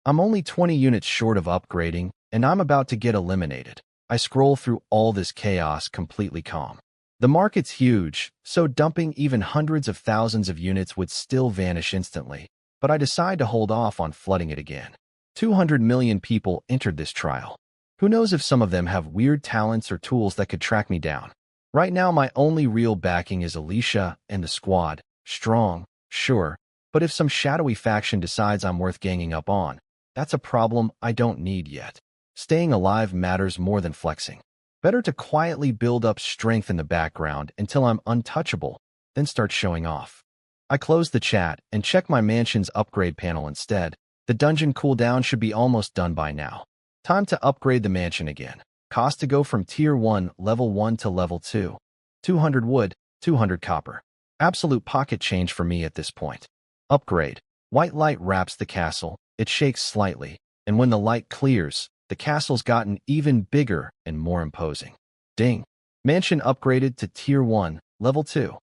I'm only 20 units short of upgrading, and I'm about to get eliminated. I scroll through all this chaos completely calm. The market's huge, so dumping even hundreds of thousands of units would still vanish instantly. but I decide to hold off on flooding it again. 200 million people entered this trial. Who knows if some of them have weird talents or tools that could track me down. Right now, my only real backing is Alicia and the squad. Strong, sure, but if some shadowy faction decides I'm worth ganging up on, that's a problem I don't need yet. Staying alive matters more than flexing. Better to quietly build up strength in the background until I'm untouchable, then start showing off. I close the chat and check my mansion's upgrade panel instead. The dungeon cooldown should be almost done by now. Time to upgrade the mansion again. Cost to go from Tier 1, Level 1 to Level 2. 200 wood, 200 copper. Absolute pocket change for me at this point. Upgrade. White light wraps the castle. It shakes slightly, and when the light clears, the castle's gotten even bigger and more imposing. Ding. Mansion upgraded to Tier 1, Level 2.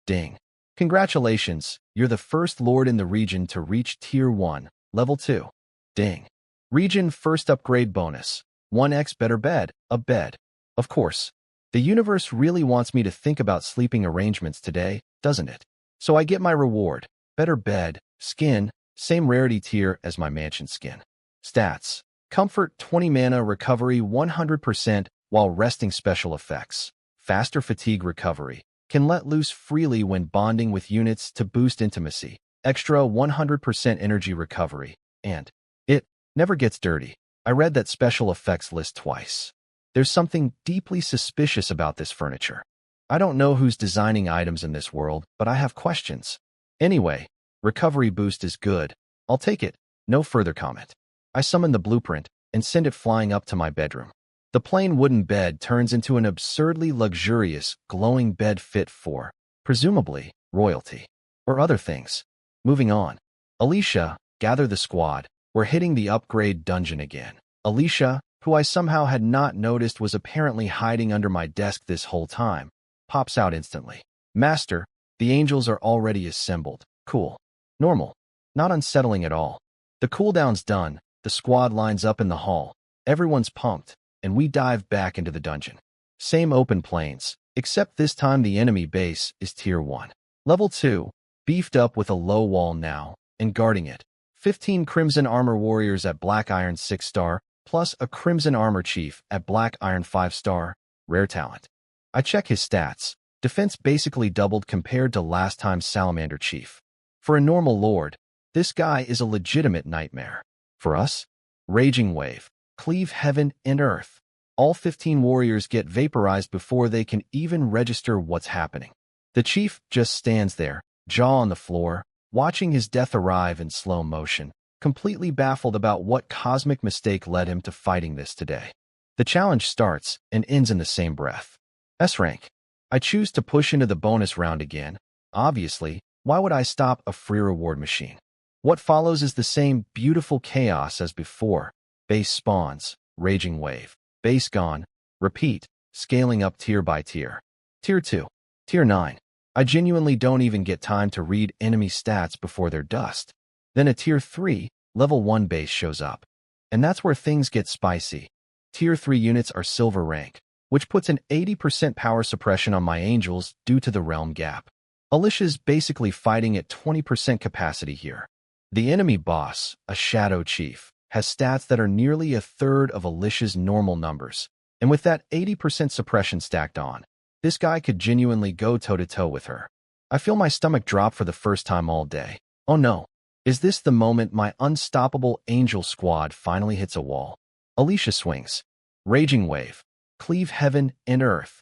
Ding. Congratulations, you're the first lord in the region to reach Tier 1, Level 2. Ding. Region first upgrade bonus. 1x better bed, a bed. Of course. The universe really wants me to think about sleeping arrangements today, doesn't it? So I get my reward. Better bed, skin, same rarity tier as my mansion skin. Stats. Comfort 20 mana, recovery 100% while resting, special effects. Faster fatigue recovery. Can let loose freely when bonding with units to boost intimacy. Extra 100% energy recovery. And it never gets dirty. I read that special effects list twice. There's something deeply suspicious about this furniture. I don't know who's designing items in this world, but I have questions. Anyway, recovery boost is good. I'll take it. No further comment. I summon the blueprint and send it flying up to my bedroom. The plain wooden bed turns into an absurdly luxurious, glowing bed fit for, presumably, royalty. Or other things. Moving on. Alicia, gather the squad. We're hitting the upgrade dungeon again. Alicia, who I somehow had not noticed was apparently hiding under my desk this whole time, pops out instantly. Master, the angels are already assembled. Cool. Normal. Not unsettling at all. The cooldown's done. The squad lines up in the hall. Everyone's pumped, and we dive back into the dungeon. Same open plains, except this time the enemy base is Tier 1. Level 2, beefed up with a low wall now, and guarding it. 15 Crimson Armor Warriors at Black Iron 6-star, plus a Crimson Armor Chief at Black Iron 5-star, rare talent. I check his stats. Defense basically doubled compared to last time's Salamander Chief. For a normal lord, this guy is a legitimate nightmare. For us, Raging Wave, cleave heaven and earth. All 15 warriors get vaporized before they can even register what's happening. The chief just stands there, jaw on the floor, watching his death arrive in slow motion, completely baffled about what cosmic mistake led him to fighting this today. The challenge starts and ends in the same breath. S rank. I choose to push into the bonus round again. Obviously, why would I stop a free reward machine? What follows is the same beautiful chaos as before. Base spawns, Raging Wave, base gone, repeat, scaling up tier by tier. Tier 2, Tier 9. I genuinely don't even get time to read enemy stats before they're dust. Then a Tier 3, Level 1 base shows up. And that's where things get spicy. Tier 3 units are silver rank, which puts an 80% power suppression on my angels due to the realm gap. Alicia's basically fighting at 20% capacity here. The enemy boss, a Shadow Chief, has stats that are nearly a third of Alicia's normal numbers. And with that 80% suppression stacked on, this guy could genuinely go toe-to-toe with her. I feel my stomach drop for the first time all day. Oh no. Is this the moment my unstoppable angel squad finally hits a wall? Alicia swings. Raging Wave. Cleave heaven and earth.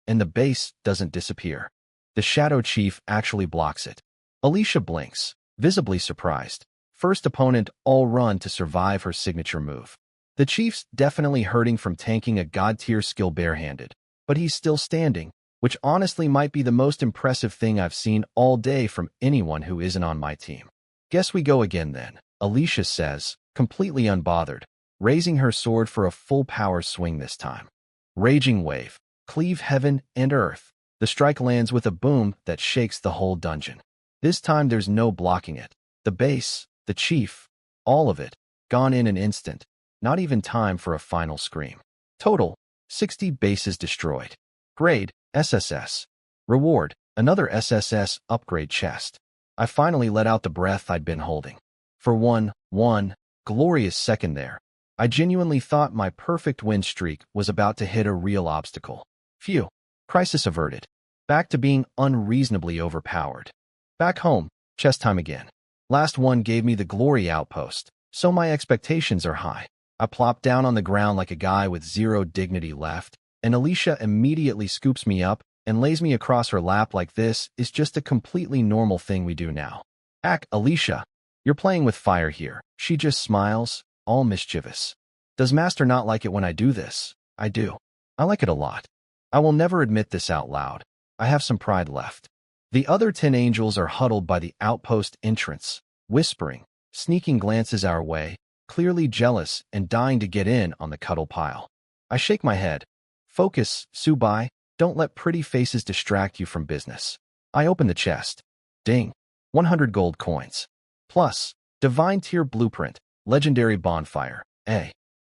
And the base doesn't disappear. The Shadow Chief actually blocks it. Alicia blinks, visibly surprised. First opponent all run to survive her signature move. The Chief's definitely hurting from tanking a god-tier skill barehanded, but he's still standing, which honestly might be the most impressive thing I've seen all day from anyone who isn't on my team. Guess we go again then, Alicia says, completely unbothered, raising her sword for a full power swing this time. Raging Wave. Cleave heaven and earth. The strike lands with a boom that shakes the whole dungeon. This time there's no blocking it. The base, the chief, all of it, gone in an instant. Not even time for a final scream. Total, 60 bases destroyed. Grade, SSS. Reward, another SSS upgrade chest. I finally let out the breath I'd been holding. For one glorious second there, I genuinely thought my perfect win streak was about to hit a real obstacle. Phew. Crisis averted. Back to being unreasonably overpowered. Back home, chess time again. Last one gave me the glory outpost, so my expectations are high. I plop down on the ground like a guy with zero dignity left, and Alicia immediately scoops me up and lays me across her lap like this is just a completely normal thing we do now. Alicia, you're playing with fire here. She just smiles, all mischievous. Does Master not like it when I do this? I do. I like it a lot. I will never admit this out loud. I have some pride left. The other 10 angels are huddled by the outpost entrance, whispering, sneaking glances our way, clearly jealous and dying to get in on the cuddle pile. I shake my head. Focus, Subai. Don't let pretty faces distract you from business. I open the chest. Ding. 100 gold coins. Plus, Divine Tier Blueprint, Legendary Bonfire.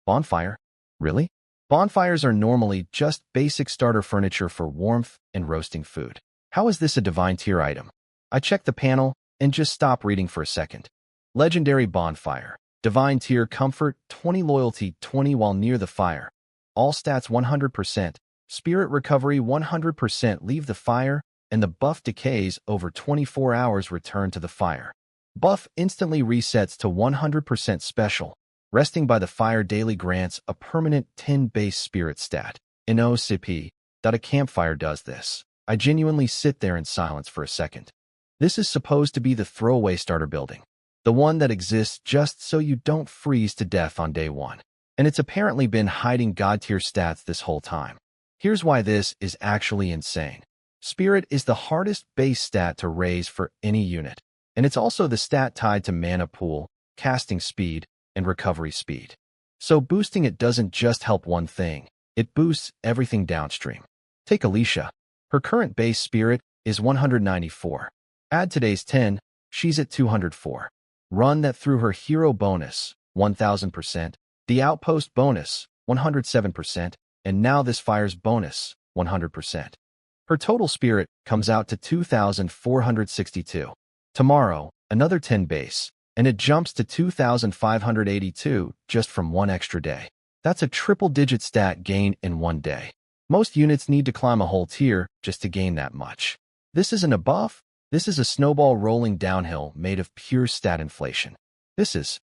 Bonfire? Really? Bonfires are normally just basic starter furniture for warmth and roasting food. How is this a Divine Tier item? I check the panel and just stop reading for a second. Legendary Bonfire. Divine Tier Comfort, 20 Loyalty, 20 while near the fire. All stats 100%. Spirit Recovery 100%. Leave the fire, and the buff decays over 24 hours. Return to the fire. Buff instantly resets to 100% special. Resting by the fire daily grants a permanent 10 base spirit stat. In OCP, a campfire does this. I genuinely sit there in silence for a second. This is supposed to be the throwaway starter building. The one that exists just so you don't freeze to death on day one. And it's apparently been hiding god tier stats this whole time. Here's why this is actually insane. Spirit is the hardest base stat to raise for any unit. And it's also the stat tied to mana pool, casting speed, and recovery speed. So boosting it doesn't just help one thing, it boosts everything downstream. Take Alicia. Her current base spirit is 194. Add today's 10, she's at 204. Run that through her hero bonus, 1000%, the outpost bonus, 107%, and now this fire's bonus, 100%. Her total spirit comes out to 2,462. Tomorrow, another 10 base, and it jumps to 2,582 just from one extra day. That's a triple-digit stat gain in one day. Most units need to climb a whole tier just to gain that much. This isn't a buff, this is a snowball rolling downhill made of pure stat inflation. This is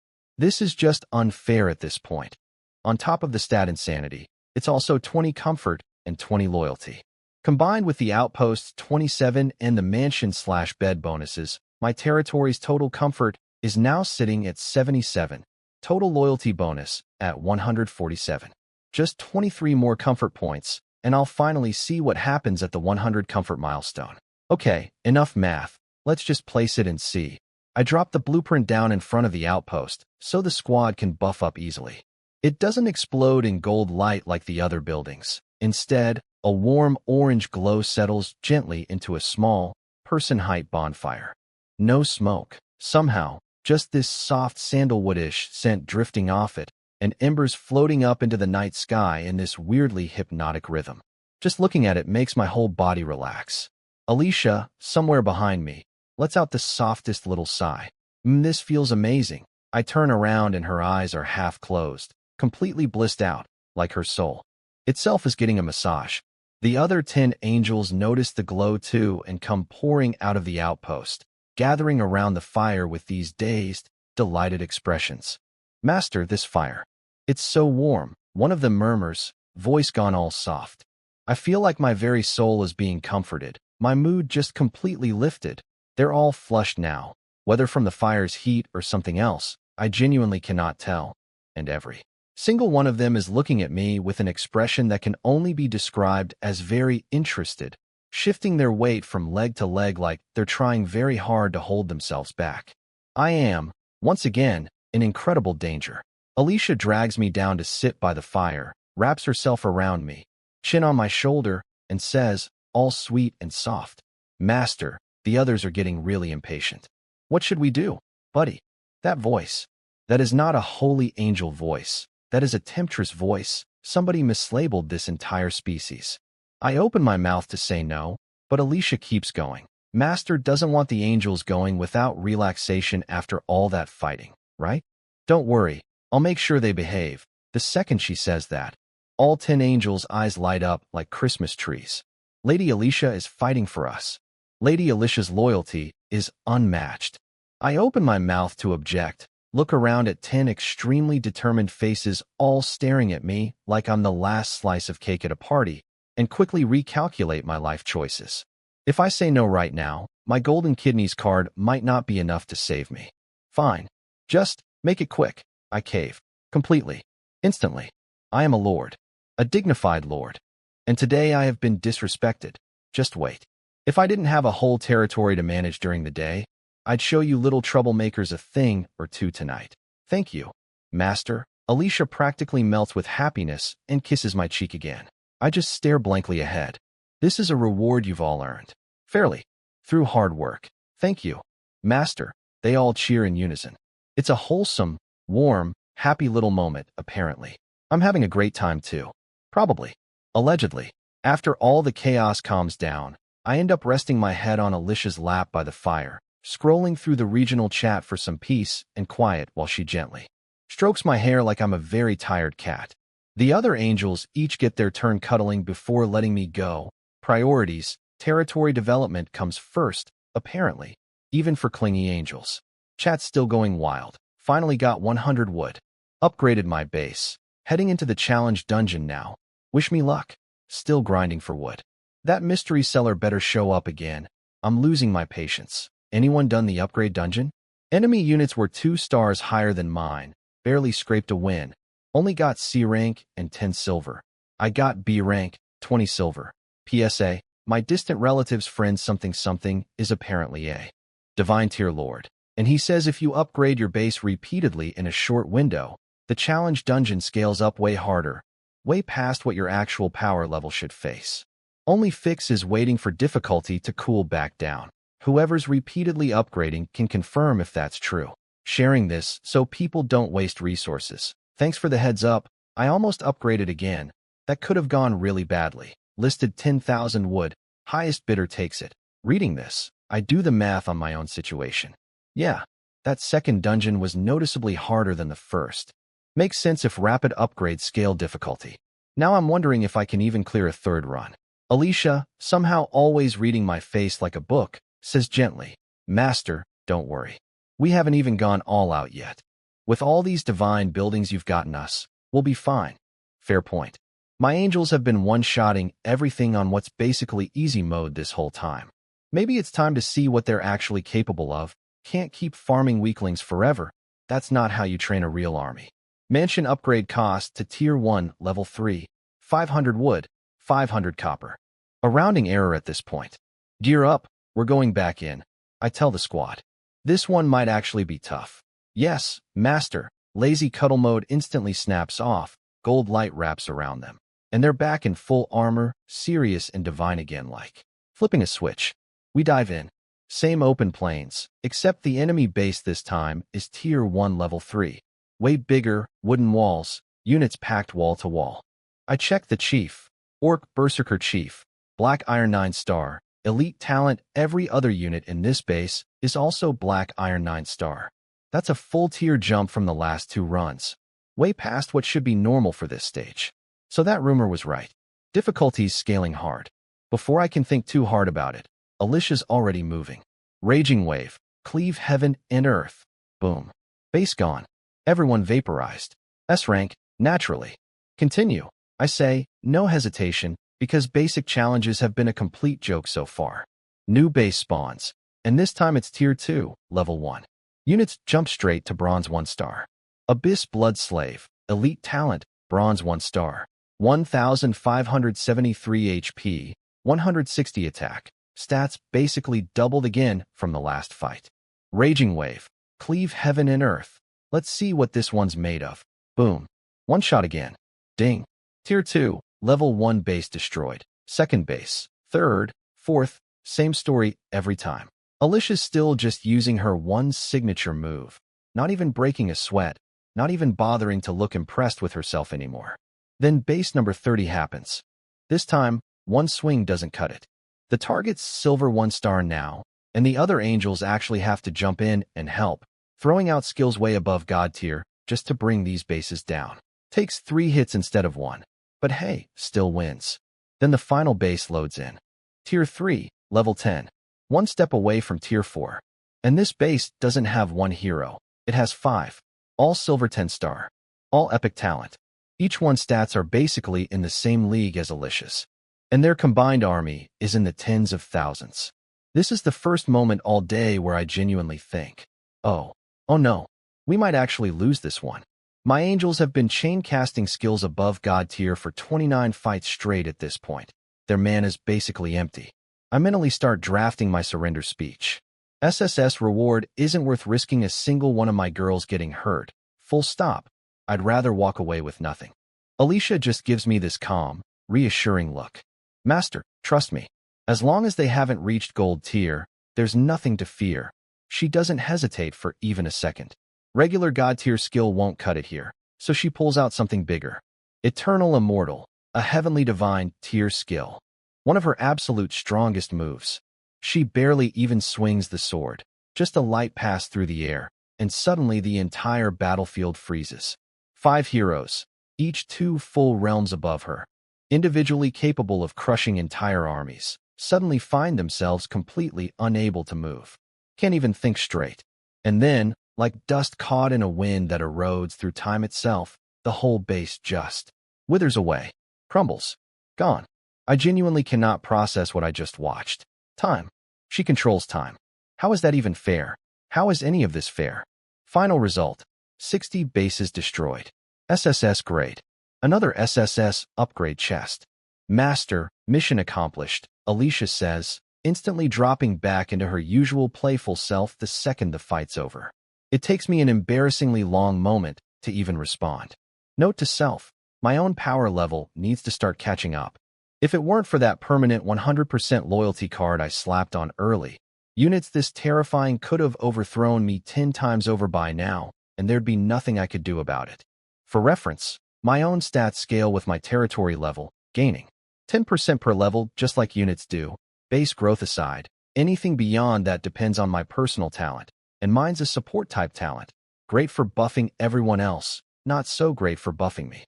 just unfair at this point. On top of the stat insanity, it's also 20 comfort and 20 loyalty. Combined with the outposts 27 and the mansion/bed bonuses, my territory's total comfort is now sitting at 77. Total loyalty bonus at 147. Just 23 more comfort points, and I'll finally see what happens at the 100 comfort milestone. Okay, enough math. Let's just place it and see. I drop the blueprint down in front of the outpost, so the squad can buff up easily. It doesn't explode in gold light like the other buildings. Instead, a warm orange glow settles gently into a small, person-height bonfire. No smoke. Somehow, just this soft sandalwoodish scent drifting off it, and embers floating up into the night sky in this weirdly hypnotic rhythm. Just looking at it makes my whole body relax. Alicia, somewhere behind me, lets out the softest little sigh. This feels amazing. I turn around and her eyes are half closed, completely blissed out, like her soul itself is getting a massage. The other 10 angels notice the glow too and come pouring out of the outpost, gathering around the fire with these dazed, delighted expressions. Master, this fire. It's so warm, one of them murmurs, voice gone all soft. I feel like my very soul is being comforted, my mood just completely lifted. They're all flushed now, whether from the fire's heat or something else, I genuinely cannot tell. And every single one of them is looking at me with an expression that can only be described as very interested, shifting their weight from leg to leg like they're trying very hard to hold themselves back. I am, once again, in incredible danger. Alicia drags me down to sit by the fire, wraps herself around me, chin on my shoulder, and says, all sweet and soft, Master, the others are getting really impatient. What should we do, buddy? That voice. That is not a holy angel voice. That is a temptress voice. Somebody mislabeled this entire species. I open my mouth to say no, but Alicia keeps going. Master doesn't want the angels going without relaxation after all that fighting, right? Don't worry, I'll make sure they behave. The second she says that, all 10 angels' eyes light up like Christmas trees. Lady Alicia is fighting for us. Lady Alicia's loyalty is unmatched. I open my mouth to object, look around at 10 extremely determined faces all staring at me like I'm the last slice of cake at a party, and quickly recalculate my life choices. If I say no right now, my golden kidneys card might not be enough to save me. Fine. Just make it quick. I cave. Completely. Instantly. I am a lord. A dignified lord. And today I have been disrespected. Just wait. If I didn't have a whole territory to manage during the day, I'd show you little troublemakers a thing or two tonight. Thank you, Master. Alicia practically melts with happiness and kisses my cheek again. I just stare blankly ahead. This is a reward you've all earned. Fairly. Through hard work. Thank you, Master. They all cheer in unison. It's a wholesome, warm, happy little moment, apparently. I'm having a great time too. Probably. Allegedly. After all the chaos calms down, I end up resting my head on Alicia's lap by the fire, scrolling through the regional chat for some peace and quiet while she gently strokes my hair like I'm a very tired cat. The other angels each get their turn cuddling before letting me go. Priorities, territory development comes first, apparently, even for clingy angels. Chat's still going wild. Finally got 100 wood. Upgraded my base. Heading into the challenge dungeon now. Wish me luck. Still grinding for wood. That mystery seller better show up again. I'm losing my patience. Anyone done the upgrade dungeon? Enemy units were 2 stars higher than mine. Barely scraped a win. Only got C rank and 10 silver. I got B rank, 20 silver. PSA, my distant relative's friend something is apparently a divine tier lord. And he says if you upgrade your base repeatedly in a short window, the challenge dungeon scales up way harder, way past what your actual power level should face. Only fix is waiting for difficulty to cool back down. Whoever's repeatedly upgrading can confirm if that's true. Sharing this so people don't waste resources. Thanks for the heads up. I almost upgraded again. That could have gone really badly. Listed 10,000 wood. Highest bidder takes it. Reading this, I do the math on my own situation. Yeah, that second dungeon was noticeably harder than the first. Makes sense if rapid upgrades scale difficulty. Now I'm wondering if I can even clear a third run. Alicia, somehow always reading my face like a book, says gently, Master, don't worry. We haven't even gone all out yet. With all these divine buildings you've gotten us, we'll be fine. Fair point. My angels have been one-shotting everything on what's basically easy mode this whole time. Maybe it's time to see what they're actually capable of. Can't keep farming weaklings forever. That's not how you train a real army. Mansion upgrade cost to Tier 1, Level 3, 500 wood, 500 copper. A rounding error at this point. Gear up, we're going back in. I tell the squad. This one might actually be tough. Yes, Master. Lazy cuddle mode instantly snaps off, gold light wraps around them. And they're back in full armor, serious and divine again like. Flipping a switch. We dive in. Same open plains, except the enemy base this time is Tier 1 Level 3. Way bigger, wooden walls, units packed wall to wall. I check the chief. Orc Berserker Chief. Black Iron 9 star. Elite talent. Every other unit in this base is also Black Iron 9 star. That's a full tier jump from the last 2 runs. Way past what should be normal for this stage. So that rumor was right. Difficulties scaling hard. Before I can think too hard about it, Alicia's already moving. Raging wave. Cleave heaven and earth. Boom. Base gone. Everyone vaporized. S rank, naturally. Continue. I say, no hesitation, because basic challenges have been a complete joke so far. New base spawns. And this time it's Tier 2, Level 1. Units jump straight to Bronze 1 star. Abyss Blood Slave. Elite talent, Bronze 1 star. 1,573 HP, 160 attack. Stats basically doubled again from the last fight. Raging wave. Cleave heaven and earth. Let's see what this one's made of. Boom. One shot again. Ding. Tier 2, Level 1 base destroyed. Second base. Third, fourth, same story every time. Alicia's still just using her one signature move. Not even breaking a sweat. Not even bothering to look impressed with herself anymore. Then base number 30 happens. This time, one swing doesn't cut it. The target's silver 1-star now, and the other angels actually have to jump in and help, throwing out skills way above God tier just to bring these bases down. Takes 3 hits instead of 1. But hey, still wins. Then the final base loads in. Tier 3, level 10. 1 step away from Tier 4. And this base doesn't have 1 hero. It has 5. All silver 10-star. All epic talent. Each one's stats are basically in the same league as Alicia's. And their combined army is in the tens of thousands. This is the first moment all day where I genuinely think, oh no, we might actually lose this one. My angels have been chain-casting skills above God tier for 29 fights straight at this point. Their mana is basically empty. I mentally start drafting my surrender speech. SSS reward isn't worth risking a single one of my girls getting hurt. Full stop. I'd rather walk away with nothing. Alicia just gives me this calm, reassuring look. Master, trust me. As long as they haven't reached gold tier, there's nothing to fear. She doesn't hesitate for even a second. Regular God tier skill won't cut it here, so she pulls out something bigger. Eternal Immortal, a heavenly divine tier skill. One of her absolute strongest moves. She barely even swings the sword. Just a light pass through the air, and suddenly the entire battlefield freezes. 5 heroes, each 2 full realms above her, individually capable of crushing entire armies, suddenly find themselves completely unable to move. Can't even think straight. And then, like dust caught in a wind that erodes through time itself, the whole base just withers away, crumbles, gone. I genuinely cannot process what I just watched. Time. She controls time. How is that even fair? How is any of this fair? Final result. 60 bases destroyed. SSS grade. Another SSS upgrade chest. Master, mission accomplished, Alicia says, instantly dropping back into her usual playful self the second the fight's over. It takes me an embarrassingly long moment to even respond. Note to self, my own power level needs to start catching up. If it weren't for that permanent 100% loyalty card I slapped on early, units this terrifying could have overthrown me 10 times over by now, and there'd be nothing I could do about it. For reference, my own stats scale with my territory level, gaining 10% per level just like units do. Base growth aside, anything beyond that depends on my personal talent, and mine's a support-type talent. Great for buffing everyone else, not so great for buffing me.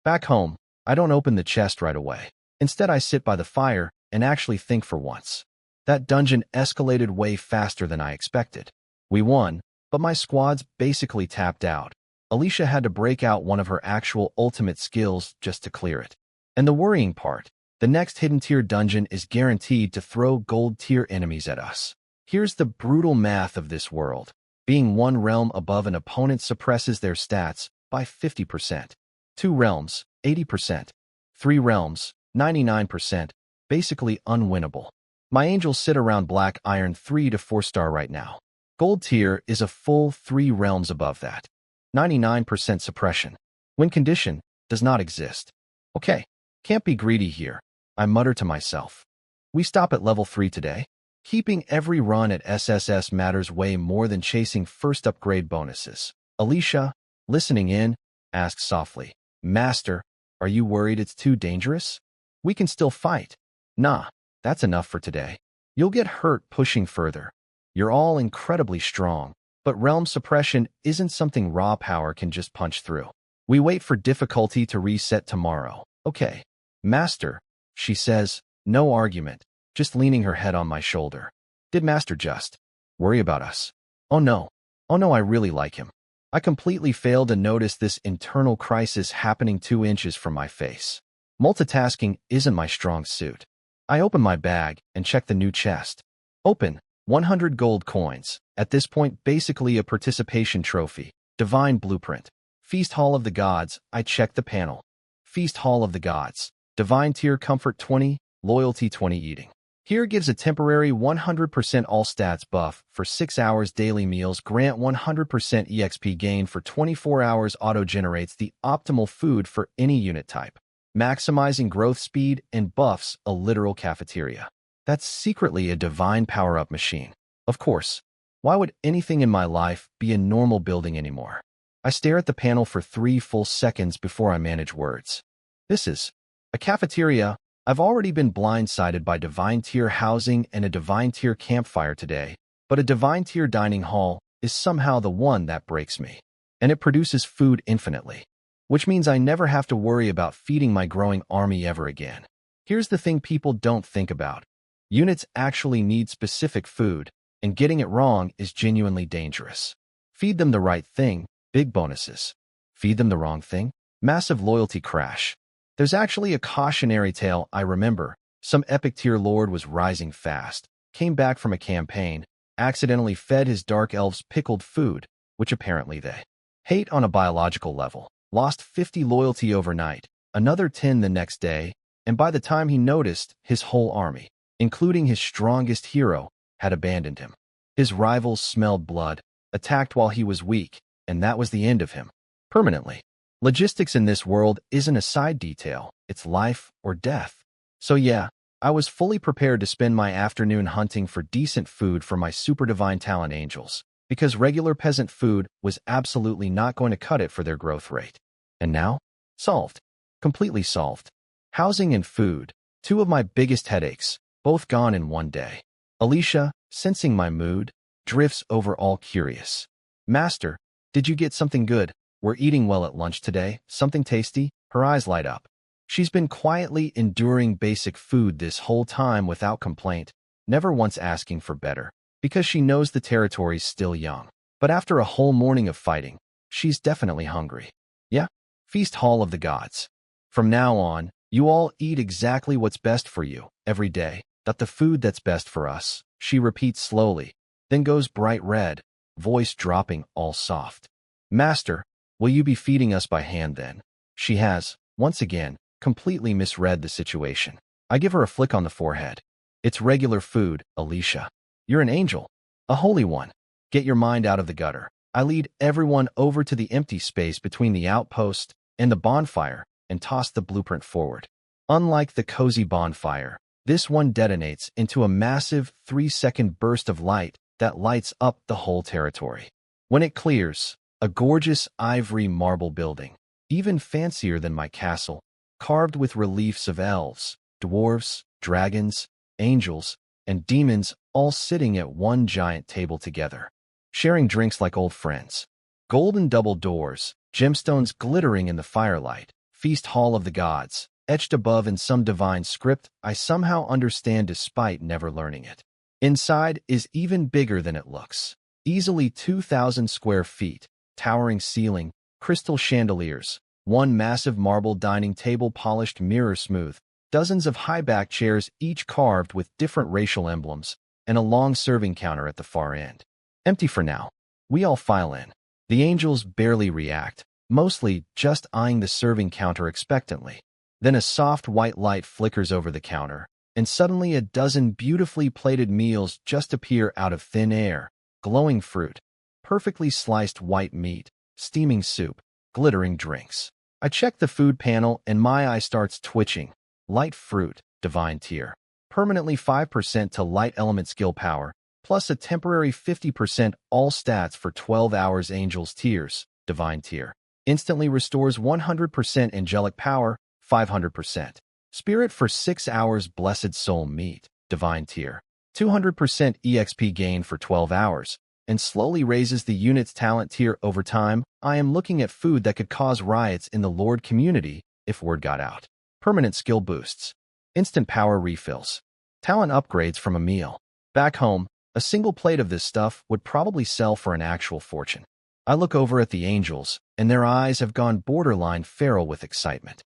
Back home, I don't open the chest right away. Instead, I sit by the fire and actually think for once. That dungeon escalated way faster than I expected. We won, but my squad's basically tapped out. Alicia had to break out one of her actual ultimate skills just to clear it. And the worrying part, the next hidden tier dungeon is guaranteed to throw gold tier enemies at us. Here's the brutal math of this world. Being 1 realm above an opponent suppresses their stats by 50%. 2 realms, 80%. 3 realms, 99%. Basically unwinnable. My angels sit around black iron 3 to 4 star right now. Gold tier is a full 3 realms above that. 99% suppression. Win condition does not exist. Okay, can't be greedy here. I mutter to myself. We stop at level 3 today. Keeping every run at SSS matters way more than chasing first upgrade bonuses. Alicia, listening in, asks softly, Master, are you worried it's too dangerous? We can still fight. Nah, that's enough for today. You'll get hurt pushing further. You're all incredibly strong, but realm suppression isn't something raw power can just punch through. We wait for difficulty to reset tomorrow. Okay. Master, she says, no argument, just leaning her head on my shoulder. Did Master just worry about us? Oh no, I really like him. I completely failed to notice this internal crisis happening 2 inches from my face. Multitasking isn't my strong suit. I open my bag and check the new chest. Open, 100 gold coins, at this point basically a participation trophy, divine blueprint. Feast Hall of the Gods, I check the panel. Feast Hall of the Gods, divine tier comfort 20, loyalty 20 eating. Here gives a temporary 100% all stats buff for 6 hours daily meals, grant 100% EXP gain for 24 hours, auto-generates the optimal food for any unit type. Maximizing growth speed and buffs a literal cafeteria. That's secretly a divine power-up machine. Of course, why would anything in my life be a normal building anymore? I stare at the panel for 3 full seconds before I manage words. This is a cafeteria, I've already been blindsided by divine tier housing and a divine tier campfire today, but a divine tier dining hall is somehow the one that breaks me. And it produces food infinitely, which means I never have to worry about feeding my growing army ever again. Here's the thing people don't think about. Units actually need specific food, and getting it wrong is genuinely dangerous. Feed them the right thing, big bonuses. Feed them the wrong thing, massive loyalty crash. There's actually a cautionary tale I remember. Some epic tier lord was rising fast, came back from a campaign, accidentally fed his dark elves pickled food, which apparently they hate on a biological level, lost 50 loyalty overnight, another 10 the next day, and by the time he noticed, his whole army, including his strongest hero, had abandoned him. His rivals smelled blood, attacked while he was weak, and that was the end of him. Permanently. Logistics in this world isn't a side detail, it's life or death. So yeah, I was fully prepared to spend my afternoon hunting for decent food for my super divine talent angels, because regular peasant food was absolutely not going to cut it for their growth rate. And now? Solved. Completely solved. Housing and food, two of my biggest headaches, both gone in one day. Alicia, sensing my mood, drifts over all curious. Master, did you get something good? We're eating well at lunch today, something tasty? Her eyes light up. She's been quietly enduring basic food this whole time without complaint, never once asking for better, because she knows the territory's still young. But after a whole morning of fighting, she's definitely hungry. Yeah, feast hall of the gods. From now on, you all eat exactly what's best for you, every day. That the food that's best for us, she repeats slowly, then goes bright red, voice dropping all soft. Master, will you be feeding us by hand then? She has, once again, completely misread the situation. I give her a flick on the forehead. It's regular food, Alicia. You're an angel, a holy one. Get your mind out of the gutter. I lead everyone over to the empty space between the outpost and the bonfire and toss the blueprint forward. Unlike the cozy bonfire, this one detonates into a massive 3-second burst of light that lights up the whole territory. When it clears, a gorgeous ivory marble building, even fancier than my castle, carved with reliefs of elves, dwarves, dragons, angels, and demons all sitting at one giant table together, sharing drinks like old friends. Golden double doors, gemstones glittering in the firelight, feast hall of the gods, etched above in some divine script I somehow understand despite never learning it. Inside is even bigger than it looks. Easily 2,000 square feet, towering ceiling, crystal chandeliers, one massive marble dining table polished mirror smooth, dozens of high-back chairs each carved with different racial emblems, and a long serving counter at the far end. Empty for now. We all file in. The angels barely react, mostly just eyeing the serving counter expectantly. Then a soft white light flickers over the counter, and suddenly a dozen beautifully plated meals just appear out of thin air. Glowing fruit, perfectly sliced white meat, steaming soup, glittering drinks. I check the food panel and my eye starts twitching. Light fruit, divine tier. Permanently 5% to light element skill power, plus a temporary 50% all stats for 12 hours angels tiers, divine tier. Instantly restores 100% angelic power, 500%. Spirit for 6 hours blessed soul meat, divine tier. 200% EXP gain for 12 hours, and slowly raises the unit's talent tier over time. I am looking at food that could cause riots in the Lord community if word got out. Permanent skill boosts. Instant power refills. Talent upgrades from a meal. Back home, a single plate of this stuff would probably sell for an actual fortune. I look over at the angels, and their eyes have gone borderline feral with excitement.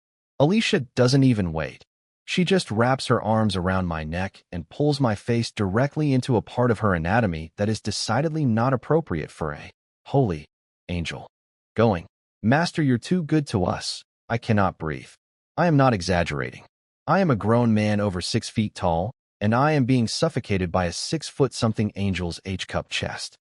Alicia doesn't even wait. She just wraps her arms around my neck and pulls my face directly into a part of her anatomy that is decidedly not appropriate for a holy angel. Going, Master, you're too good to us. I cannot breathe. I am not exaggerating. I am a grown man over 6 feet tall, and I am being suffocated by a 6-foot-something angel's H-cup chest.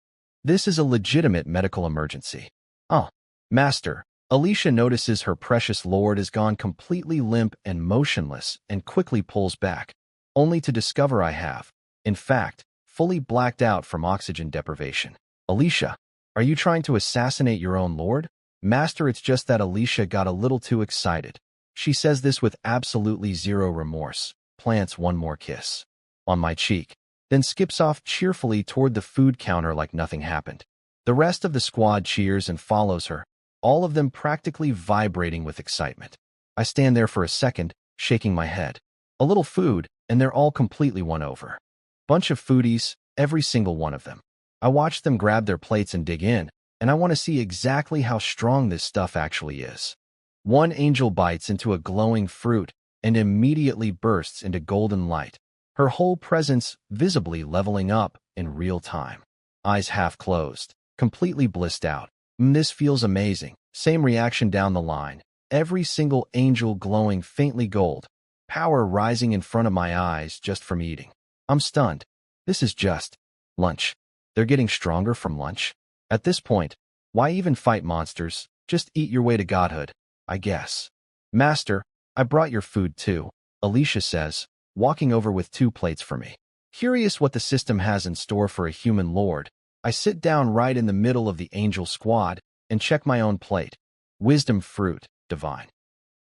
This is a legitimate medical emergency. Oh, Master. Alicia notices her precious lord has gone completely limp and motionless and quickly pulls back, only to discover I have, in fact, fully blacked out from oxygen deprivation. Alicia, are you trying to assassinate your own lord? Master, it's just that Alicia got a little too excited. She says this with absolutely zero remorse, plants one more kiss on my cheek, then skips off cheerfully toward the food counter like nothing happened. The rest of the squad cheers and follows her, all of them practically vibrating with excitement. I stand there for a second, shaking my head. A little food, and they're all completely won over. Bunch of foodies, every single one of them. I watch them grab their plates and dig in, and I want to see exactly how strong this stuff actually is. One angel bites into a glowing fruit and immediately bursts into golden light, her whole presence visibly leveling up in real time. Eyes half closed, completely blissed out. This feels amazing. Same reaction down the line. Every single angel glowing faintly gold. Power rising in front of my eyes just from eating. I'm stunned. This is just lunch. They're getting stronger from lunch. At this point, why even fight monsters? Just eat your way to godhood, I guess. Master, I brought your food too, Alicia says, walking over with 2 plates for me. Curious what the system has in store for a human lord, I sit down right in the middle of the angel squad and check my own plate. Wisdom fruit, divine.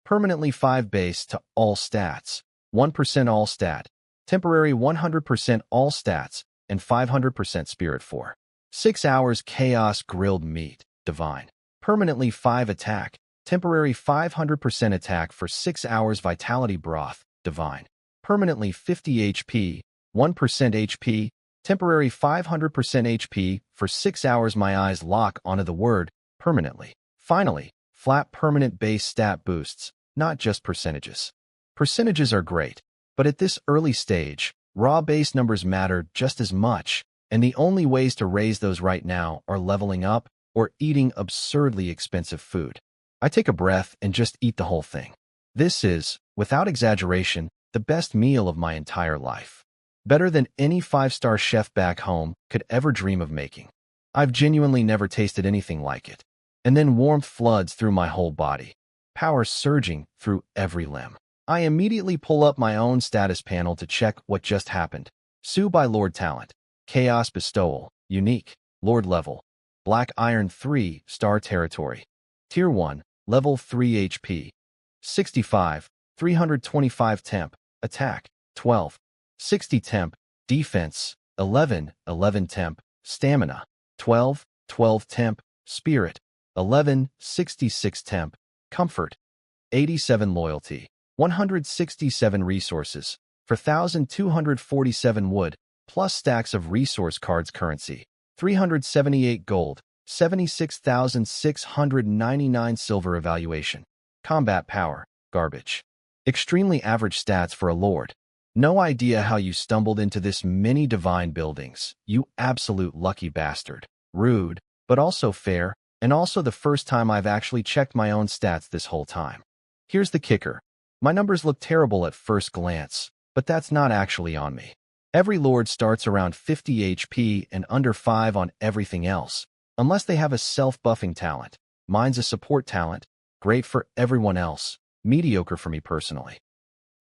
Permanently 5 base to all stats, 1% all stat, temporary 100% all stats, and 500% spirit for 6 hours chaos grilled meat, divine. Permanently 5 attack, temporary 500% attack for 6 hours vitality broth, divine. Permanently 50 HP, 1% HP, temporary 500% HP for 6 hours. My eyes lock onto the word permanently. Finally, flat permanent base stat boosts, not just percentages. Percentages are great, but at this early stage, raw base numbers matter just as much, and the only ways to raise those right now are leveling up or eating absurdly expensive food. I take a breath and just eat the whole thing. This is, without exaggeration, the best meal of my entire life. Better than any 5-star chef back home could ever dream of making. I've genuinely never tasted anything like it. And then warmth floods through my whole body, power surging through every limb. I immediately pull up my own status panel to check what just happened. Sue by Lord Talent. Chaos Bestowal. Unique. Lord Level. Black Iron 3 Star Territory. Tier 1. Level 3 HP. 65. 325 Temp. Attack. 12. 60 Temp. Defense. 11. 11 Temp. Stamina. 12. 12 Temp. Spirit. 11. 66 Temp. Comfort. 87 Loyalty. 167 Resources. For 1,247 wood, plus stacks of resource cards currency. 378 gold. 76,699 silver evaluation. Combat power. Garbage. Extremely average stats for a lord. No idea how you stumbled into this many divine buildings, you absolute lucky bastard. Rude, but also fair, and also the first time I've actually checked my own stats this whole time. Here's the kicker. My numbers look terrible at first glance, but that's not actually on me. Every lord starts around 50 HP and under 5 on everything else, unless they have a self-buffing talent. Mine's a support talent, great for everyone else, mediocre for me personally.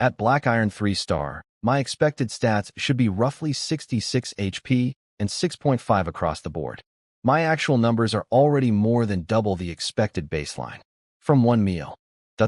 At Black Iron 3 star, my expected stats should be roughly 66 HP and 6.5 across the board. My actual numbers are already more than double the expected baseline. From one meal.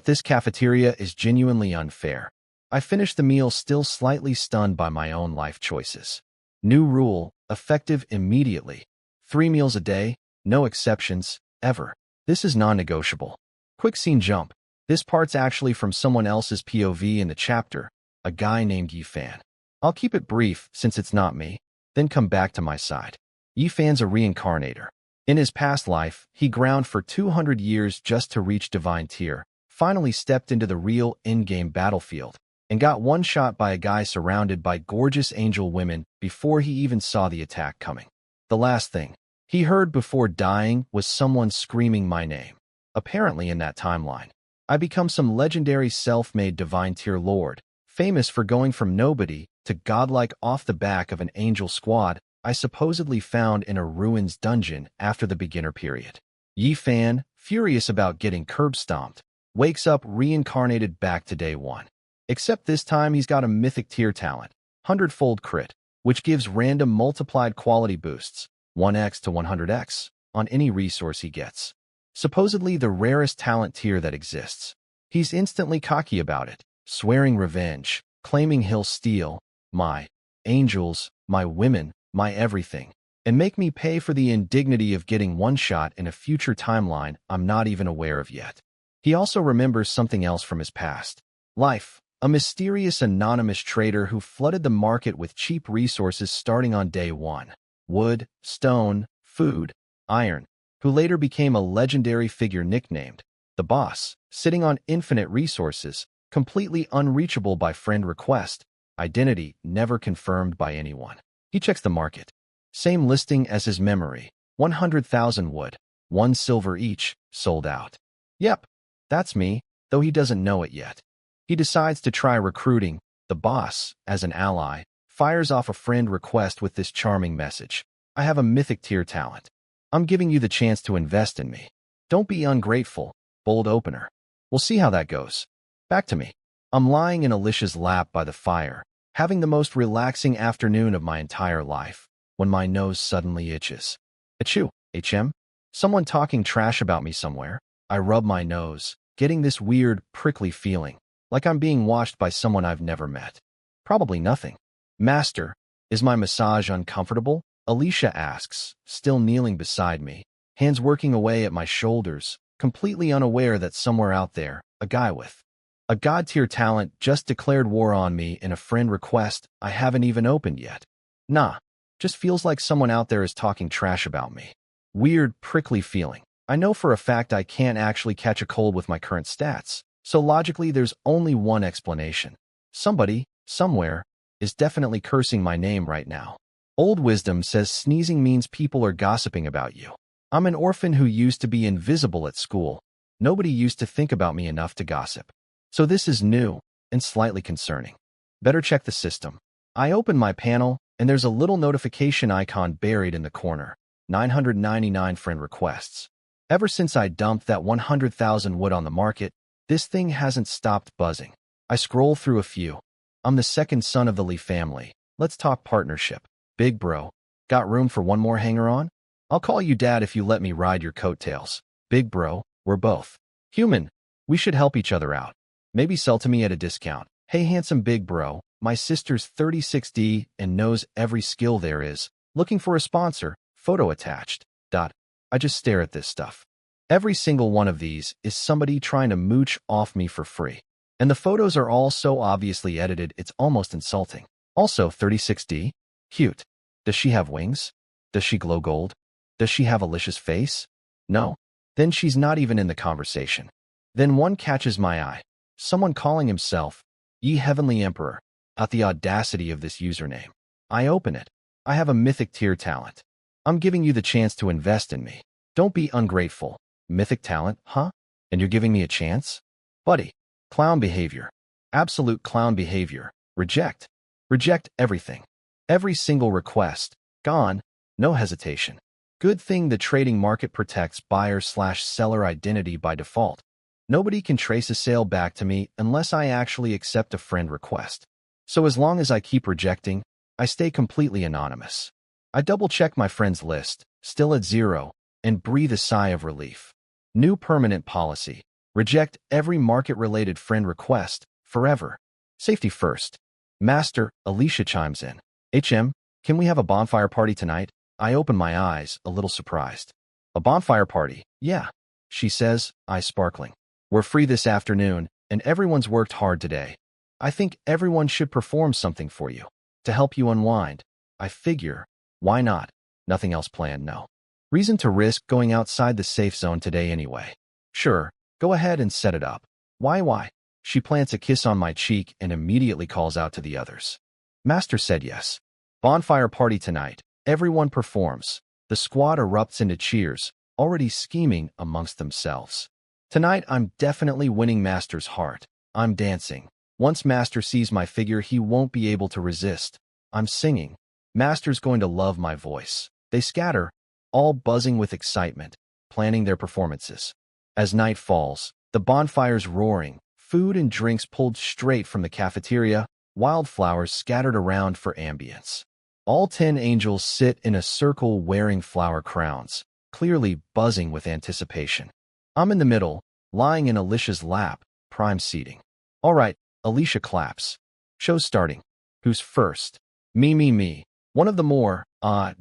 This cafeteria is genuinely unfair. I finished the meal still slightly stunned by my own life choices. New rule, effective immediately. 3 meals a day, no exceptions, ever. This is non-negotiable. Quick scene jump. This part's actually from someone else's POV in the chapter, a guy named Yifan. I'll keep it brief since it's not me, then come back to my side. Yifan's a reincarnator. In his past life, he ground for 200 years just to reach divine tier, finally stepped into the real in-game battlefield, and got one shot by a guy surrounded by gorgeous angel women before he even saw the attack coming. The last thing he heard before dying was someone screaming my name. Apparently in that timeline, I become some legendary self-made divine tier lord, famous for going from nobody to godlike off the back of an angel squad I supposedly found in a ruins dungeon after the beginner period. Yifan, furious about getting curb-stomped, wakes up reincarnated back to day 1. Except this time he's got a mythic tier talent, 100-fold crit, which gives random multiplied quality boosts, 1x to 100x, on any resource he gets. Supposedly the rarest talent tier that exists. He's instantly cocky about it, swearing revenge, claiming he'll steal my angels, my women, my everything, and make me pay for the indignity of getting one shot in a future timeline I'm not even aware of yet. He also remembers something else from his past life, a mysterious anonymous trader who flooded the market with cheap resources starting on day one: wood, stone, food, iron, who later became a legendary figure nicknamed the Boss, sitting on infinite resources, completely unreachable by friend request, identity never confirmed by anyone. He checks the market. Same listing as his memory: 100,000 wood, 1 silver each, sold out. Yep, that's me, though he doesn't know it yet. He decides to try recruiting the Boss as an ally, fires off a friend request with this charming message: I have a mythic tier talent. I'm giving you the chance to invest in me. Don't be ungrateful. Bold opener. We'll see how that goes. Back to me. I'm lying in Alicia's lap by the fire, having the most relaxing afternoon of my entire life, when my nose suddenly itches. Achoo, HM? Someone talking trash about me somewhere. I rub my nose, getting this weird, prickly feeling, like I'm being watched by someone I've never met. Probably nothing. Master, is my massage uncomfortable? Alicia asks, still kneeling beside me, hands working away at my shoulders, completely unaware that somewhere out there, a guy with a god-tier talent just declared war on me in a friend request I haven't even opened yet. Nah, just feels like someone out there is talking trash about me. Weird, prickly feeling. I know for a fact I can't actually catch a cold with my current stats, so logically there's only one explanation. Somebody, somewhere, is definitely cursing my name right now. Old wisdom says sneezing means people are gossiping about you. I'm an orphan who used to be invisible at school. Nobody used to think about me enough to gossip. So this is new and slightly concerning. Better check the system. I open my panel, and there's a little notification icon buried in the corner: 999 friend requests. Ever since I dumped that 100,000 wood on the market, this thing hasn't stopped buzzing. I scroll through a few. I'm the second son of the Lee family. Let's talk partnership. Big bro, got room for one more hanger-on? I'll call you dad if you let me ride your coattails. Big bro, we're both human. We should help each other out. Maybe sell to me at a discount. Hey handsome big bro, my sister's 36D and knows every skill there is. Looking for a sponsor. Photo attached. I just stare at this stuff. Every single one of these is somebody trying to mooch off me for free. And the photos are all so obviously edited it's almost insulting. Also 36D? Cute. Does she have wings? Does she glow gold? Does she have Alicia's face? No. Then she's not even in the conversation. Then one catches my eye. Someone calling himself, Ye Heavenly Emperor, at the audacity of this username. I open it. I have a mythic tier talent. I'm giving you the chance to invest in me. Don't be ungrateful. Mythic talent, huh? And you're giving me a chance? Buddy. Clown behavior. Absolute clown behavior. Reject. Reject everything. Every single request. Gone. No hesitation. Good thing the trading market protects buyer/seller identity by default. Nobody can trace a sale back to me unless I actually accept a friend request. So as long as I keep rejecting, I stay completely anonymous. I double-check my friends list, still at 0, and breathe a sigh of relief. New permanent policy. Reject every market-related friend request, forever. Safety first. Master, Alicia chimes in. HM, can we have a bonfire party tonight? I open my eyes, a little surprised. A bonfire party? Yeah, she says, eyes sparkling. We're free this afternoon, and everyone's worked hard today. I think everyone should perform something for you. To help you unwind. I figure, why not? Nothing else planned, no. Reason to risk going outside the safe zone today anyway. Sure, go ahead and set it up. Why? She plants a kiss on my cheek and immediately calls out to the others. Master said yes. Bonfire party tonight. Everyone performs. The squad erupts into cheers, already scheming amongst themselves. Tonight I'm definitely winning Master's heart. I'm dancing. Once Master sees my figure, he won't be able to resist. I'm singing. Master's going to love my voice. They scatter, all buzzing with excitement, planning their performances. As night falls, the bonfire's roaring, food and drinks pulled straight from the cafeteria, wildflowers scattered around for ambience. All 10 angels sit in a circle wearing flower crowns, clearly buzzing with anticipation. I'm in the middle, lying in Alicia's lap, prime seating. All right, Alicia claps. Show's starting. Who's first? Me. One of the more,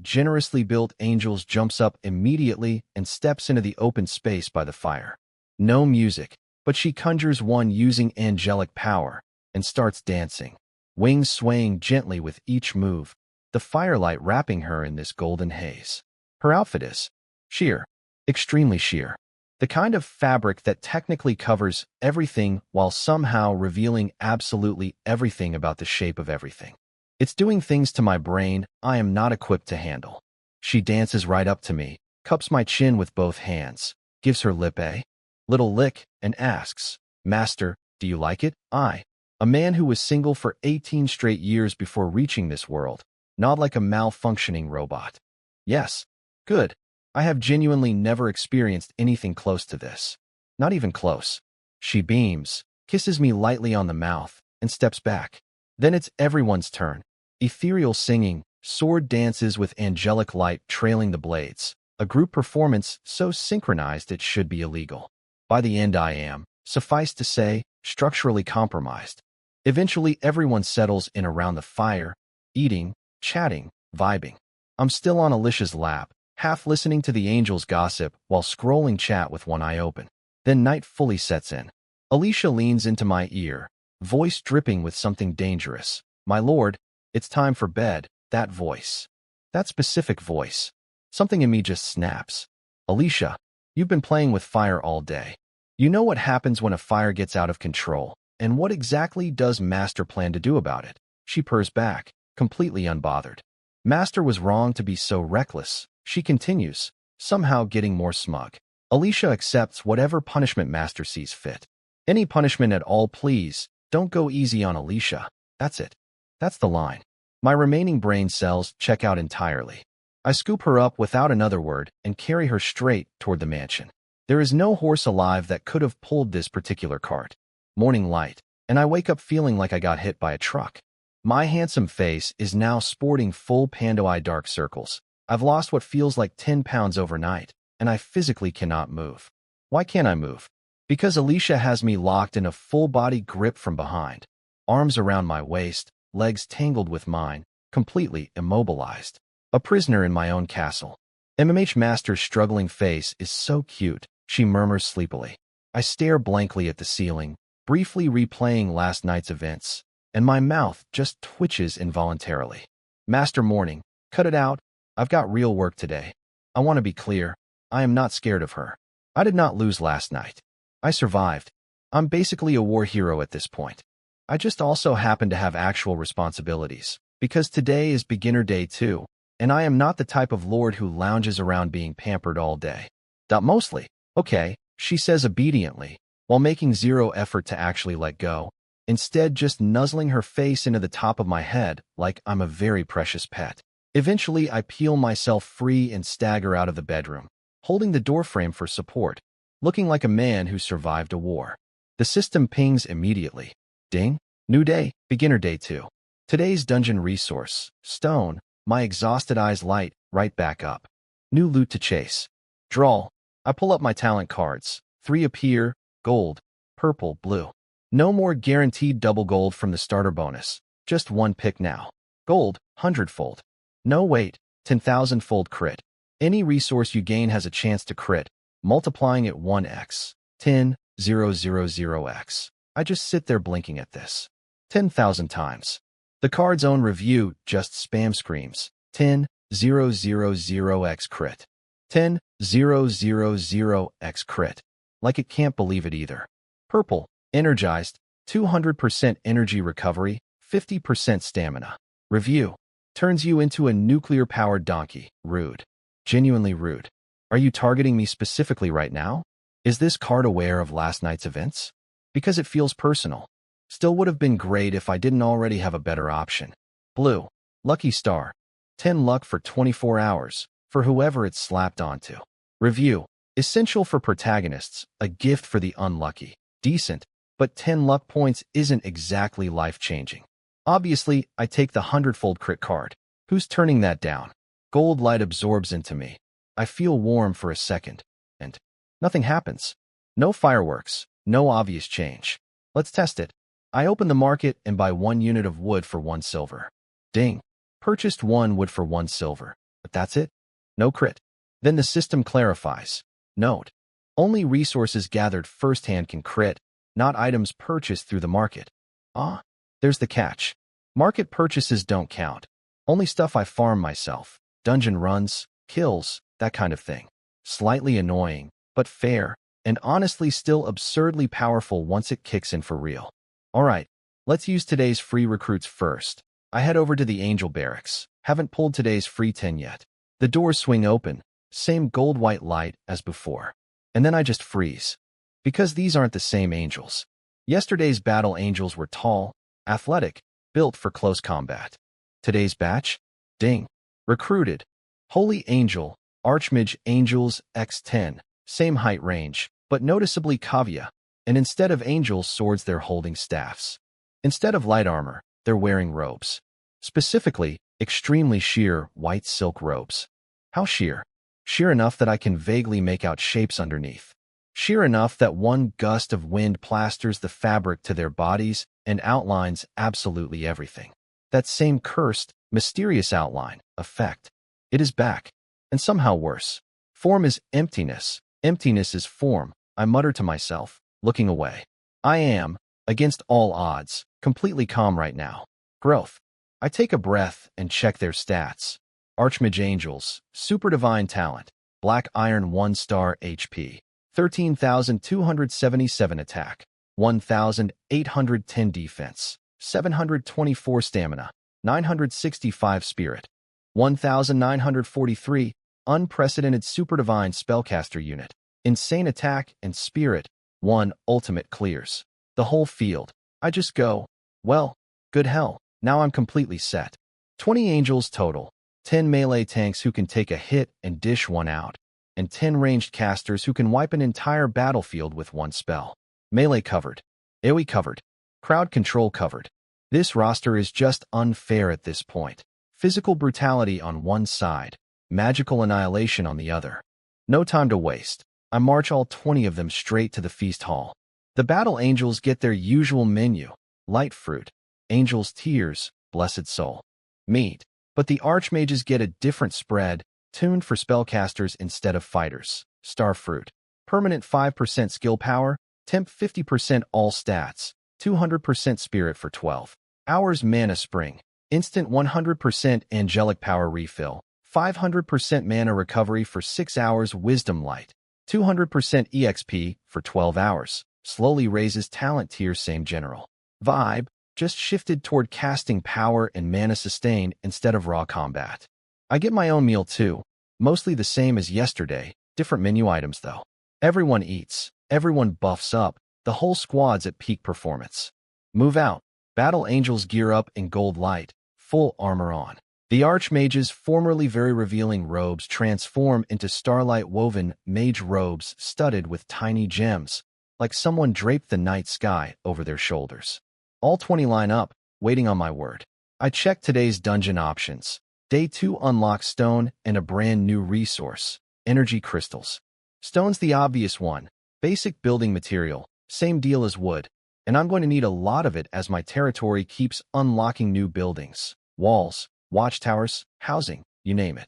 generously built angels jumps up immediately and steps into the open space by the fire. No music, but she conjures one using angelic power and starts dancing, wings swaying gently with each move, the firelight wrapping her in this golden haze. Her outfit is sheer, extremely sheer. The kind of fabric that technically covers everything while somehow revealing absolutely everything about the shape of everything. It's doing things to my brain I am not equipped to handle. She dances right up to me, cups my chin with both hands, gives her lip a little lick, and asks, "Master, do you like it?" I, a man who was single for 18 straight years before reaching this world, nod like a malfunctioning robot. Yes. Good. I have genuinely never experienced anything close to this. Not even close. She beams, kisses me lightly on the mouth, and steps back. Then it's everyone's turn. Ethereal singing, sword dances with angelic light trailing the blades, a group performance so synchronized it should be illegal. By the end I am, suffice to say, structurally compromised. Eventually everyone settles in around the fire, eating, chatting, vibing. I'm still on Alicia's lap, half listening to the angels gossip while scrolling chat with one eye open. Then night fully sets in. Alicia leans into my ear, voice dripping with something dangerous. "My lord, it's time for bed." That voice. That specific voice. Something in me just snaps. "Alicia, you've been playing with fire all day. You know what happens when a fire gets out of control, and what exactly does Master plan to do about it?" She purrs back, completely unbothered. "Master was wrong to be so reckless," she continues, somehow getting more smug. Alicia accepts whatever punishment Master sees fit. "Any punishment at all, please. Don't go easy on Alicia." That's it. That's the line. My remaining brain cells check out entirely. I scoop her up without another word and carry her straight toward the mansion. There is no horse alive that could have pulled this particular cart. Morning light, and I wake up feeling like I got hit by a truck. My handsome face is now sporting full pando-eye dark circles. I've lost what feels like 10 pounds overnight, and I physically cannot move. Why can't I move? Because Alicia has me locked in a full-body grip from behind. Arms around my waist, legs tangled with mine, completely immobilized. A prisoner in my own castle. MMH Master's struggling face is so cute, she murmurs sleepily. I stare blankly at the ceiling, briefly replaying last night's events, and my mouth just twitches involuntarily. "Master Morning, cut it out. I've got real work today. I want to be clear. I am not scared of her. I did not lose last night. I survived. I'm basically a war hero at this point. I just also happen to have actual responsibilities, because today is beginner day too, and I am not the type of lord who lounges around being pampered all day." Mostly. "Okay," she says obediently, while making zero effort to actually let go, instead just nuzzling her face into the top of my head like I'm a very precious pet. Eventually, I peel myself free and stagger out of the bedroom, holding the doorframe for support, looking like a man who survived a war. The system pings immediately. Ding. New day, beginner day 2. Today's dungeon resource, stone. My exhausted eyes light right back up. New loot to chase. Draw. I pull up my talent cards. 3 appear, gold, purple, blue. No more guaranteed double gold from the starter bonus. Just one pick now. Gold, 100-fold. No wait, 10,000-fold crit. Any resource you gain has a chance to crit, multiplying it 1x. 10,000x. I just sit there blinking at this. 10,000 times. The card's own review just spam screams. 10,000x crit. 10,000x crit. Like it can't believe it either. Purple, energized, 200% energy recovery, 50% stamina. Review. Turns you into a nuclear-powered donkey. Rude. Genuinely rude. Are you targeting me specifically right now? Is this card aware of last night's events? Because it feels personal. Still would have been great if I didn't already have a better option. Blue. Lucky star. 10 luck for 24 hours, for whoever it's slapped onto. Review. Essential for protagonists, a gift for the unlucky. Decent, but 10 luck points isn't exactly life-changing. Obviously, I take the 100-fold crit card. Who's turning that down? Gold light absorbs into me. I feel warm for a second, and nothing happens. No fireworks, no obvious change. Let's test it. I open the market and buy 1 unit of wood for 1 silver. Ding. Purchased 1 wood for 1 silver. But that's it? No crit. Then the system clarifies. Note. Only resources gathered firsthand can crit, not items purchased through the market. Ah, there's the catch. Market purchases don't count. Only stuff I farm myself. Dungeon runs, kills, that kind of thing. Slightly annoying, but fair, and honestly still absurdly powerful once it kicks in for real. Alright, let's use today's free recruits first. I head over to the Angel Barracks. Haven't pulled today's free 10 yet. The doors swing open, same gold-white light as before. And then I just freeze. Because these aren't the same angels. Yesterday's battle angels were tall, athletic, built for close combat. Today's batch? Ding. Recruited. Holy Angel, Archmage Angels X10, same height range, but noticeably cavia, and instead of angels' swords they're holding staffs. Instead of light armor, they're wearing robes. Specifically, extremely sheer white silk robes. How sheer? Sheer enough that I can vaguely make out shapes underneath. Sheer enough that one gust of wind plasters the fabric to their bodies and outlines absolutely everything. That same cursed, mysterious outline, effect. It is back. And somehow worse. Form is emptiness. Emptiness is form, I mutter to myself, looking away. I am, against all odds, completely calm right now. Growth. I take a breath and check their stats. Archmage Angels, Super Divine Talent, Black Iron 1-star HP, 13,277 attack, 1,810 defense, 724 stamina, 965 spirit, 1,943 unprecedented Super Divine Spellcaster unit, insane attack and spirit, 1 ultimate clears. The whole field. I just go, well, good hell, now I'm completely set. 20 angels total, 10 melee tanks who can take a hit and dish one out, and 10 ranged casters who can wipe an entire battlefield with one spell. Melee covered. AoE covered. Crowd control covered. This roster is just unfair at this point. Physical brutality on one side, magical annihilation on the other. No time to waste. I march all 20 of them straight to the feast hall. The battle angels get their usual menu. Light fruit. Angels tears, blessed soul. Meat. But the archmages get a different spread, tuned for spellcasters instead of fighters. Star fruit. Permanent 5% skill power, temp 50% all stats, 200% spirit for 12 hours mana spring, instant 100% angelic power refill, 500% mana recovery for 6 hours wisdom light, 200% EXP for 12 hours, slowly raises talent tier same general. Vibe, just shifted toward casting power and mana sustain instead of raw combat. I get my own meal too, mostly the same as yesterday, different menu items though. Everyone eats, everyone buffs up, the whole squad's at peak performance. Move out. Battle angels gear up in gold light, full armor on. The archmages' formerly very revealing robes transform into starlight woven mage robes studded with tiny gems, like someone draped the night sky over their shoulders. All 20 line up, waiting on my word. I check today's dungeon options. Day 2 unlocks stone and a brand new resource, energy crystals. Stone's the obvious one, basic building material, same deal as wood, and I'm going to need a lot of it as my territory keeps unlocking new buildings, walls, watchtowers, housing, you name it.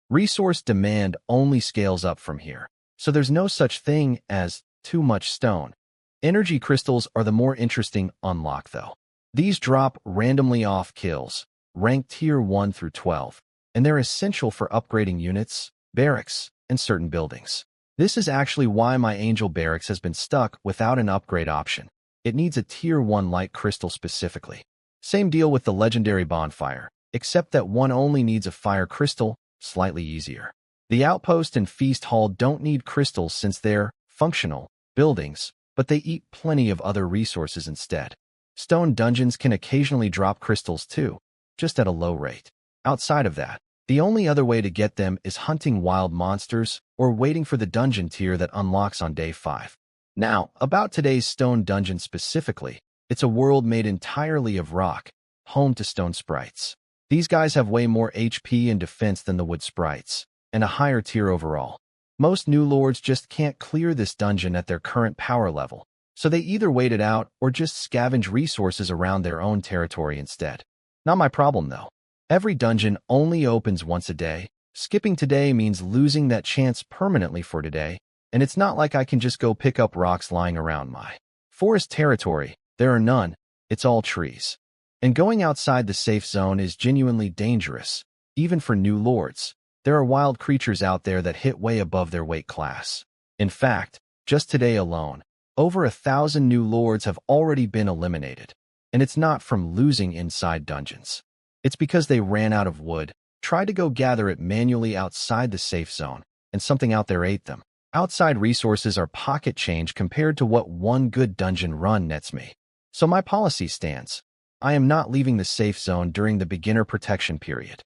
Resource demand only scales up from here, so there's no such thing as too much stone. Energy crystals are the more interesting unlock though. These drop randomly off kills, ranked tier 1 through 12, and they're essential for upgrading units, barracks, and certain buildings. This is actually why my Angel Barracks has been stuck without an upgrade option. It needs a tier 1 light crystal specifically. Same deal with the legendary bonfire, except that one only needs a fire crystal, slightly easier. The outpost and feast hall don't need crystals since they're functional buildings, but they eat plenty of other resources instead. Stone dungeons can occasionally drop crystals too, just at a low rate. Outside of that, the only other way to get them is hunting wild monsters or waiting for the dungeon tier that unlocks on day 5. Now, about today's stone dungeon specifically, it's a world made entirely of rock, home to stone sprites. These guys have way more HP and defense than the wood sprites, and a higher tier overall. Most new lords just can't clear this dungeon at their current power level, So they either wait it out or just scavenge resources around their own territory instead. Not my problem, though. Every dungeon only opens once a day. Skipping today means losing that chance permanently for today, and it's not like I can just go pick up rocks lying around my forest territory. There are none. It's all trees. And going outside the safe zone is genuinely dangerous, even for new lords. There are wild creatures out there that hit way above their weight class. In fact, just today alone, over 1,000 new lords have already been eliminated. And it's not from losing inside dungeons. It's because they ran out of wood, tried to go gather it manually outside the safe zone, and something out there ate them. Outside resources are pocket change compared to what one good dungeon run nets me. So my policy stands. I am not leaving the safe zone during the beginner protection period.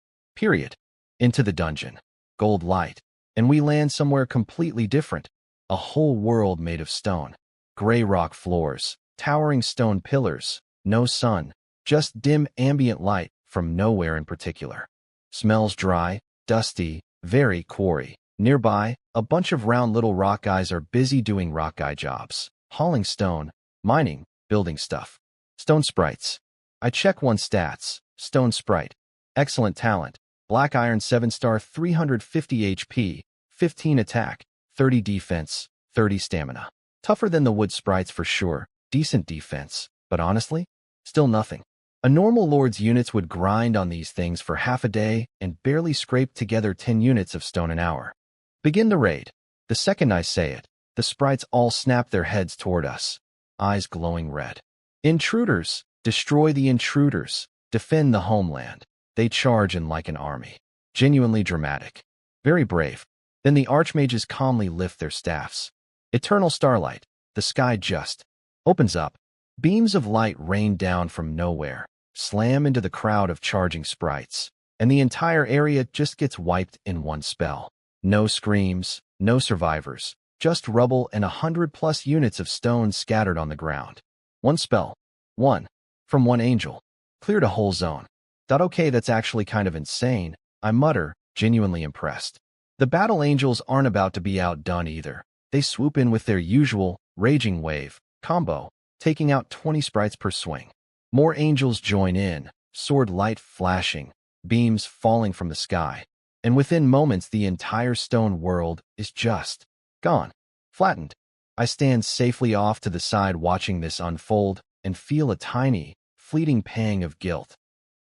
Into the dungeon. Gold light. And we land somewhere completely different. A whole world made of stone. Gray rock floors. Towering stone pillars. No sun. Just dim ambient light from nowhere in particular. Smells dry, dusty, very quarry. Nearby, a bunch of round little rock guys are busy doing rock guy jobs. Hauling stone, mining, building stuff. Stone sprites. I check one stats. Stone sprite. Excellent talent. Black iron 7-star 350 HP, 15 attack, 30 defense, 30 stamina. Tougher than the wood sprites for sure. Decent defense. But honestly, still nothing. A normal lord's units would grind on these things for half a day and barely scrape together 10 units of stone an hour. Begin the raid. The second I say it, the sprites all snap their heads toward us, eyes glowing red. Intruders, destroy the intruders, defend the homeland. They charge in like an army. Genuinely dramatic. Very brave. Then the archmages calmly lift their staffs. Eternal starlight. The sky just opens up. Beams of light rain down from nowhere, slam into the crowd of charging sprites, and the entire area just gets wiped in one spell. No screams, no survivors, just rubble and 100+ units of stone scattered on the ground. One spell. One. From one angel. Cleared a whole zone. Thought, okay, that's actually kind of insane, I mutter, genuinely impressed. The battle angels aren't about to be outdone either. They swoop in with their usual raging wave combo, taking out 20 sprites per swing. More angels join in, sword light flashing, beams falling from the sky. And within moments the entire stone world is just gone. Flattened. I stand safely off to the side watching this unfold and feel a tiny, fleeting pang of guilt.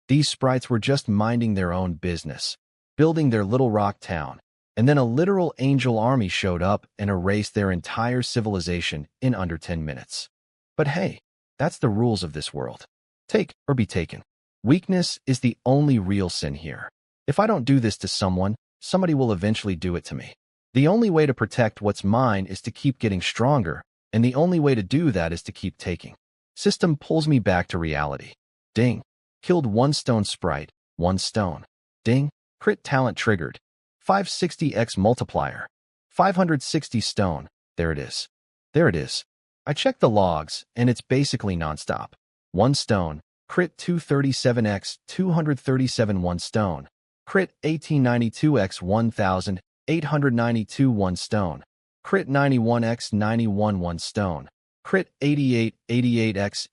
These sprites were just minding their own business, building their little rock town, and then a literal angel army showed up and erased their entire civilization in under 10 minutes. But hey, that's the rules of this world. Take or be taken. Weakness is the only real sin here. If I don't do this to someone, somebody will eventually do it to me. The only way to protect what's mine is to keep getting stronger, and the only way to do that is to keep taking. System pulls me back to reality. Ding. Killed one stone sprite, one stone. Ding. Crit talent triggered. 560x multiplier. 560 stone. There it is. There it is. I check the logs, and it's basically nonstop. One stone. Crit 237x 237 one stone. Crit 1892x 1892 one stone. Crit 91x 91 one stone. Crit 8888x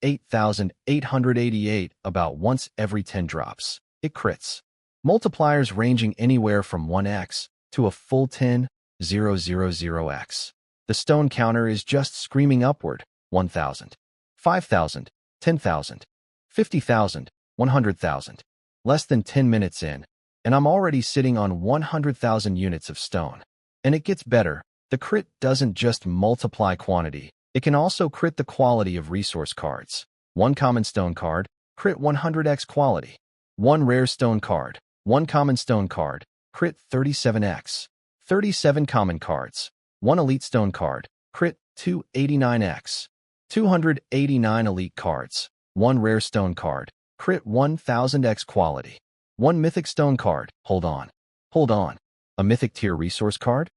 8888 about once every 10 drops. It crits. Multipliers ranging anywhere from 1x to a full 10,000x. The stone counter is just screaming upward. 1,000. 5,000. 10,000. 50,000. 100,000. Less than 10 minutes in, and I'm already sitting on 100,000 units of stone. And it gets better. The crit doesn't just multiply quantity. It can also crit the quality of resource cards. One common stone card, crit 100x quality. One rare stone card, one common stone card, crit 37x. 37 common cards. One elite stone card, crit 289x. 289 elite cards. One rare stone card, crit 1000x quality. One mythic stone card. Hold on. A mythic tier resource card?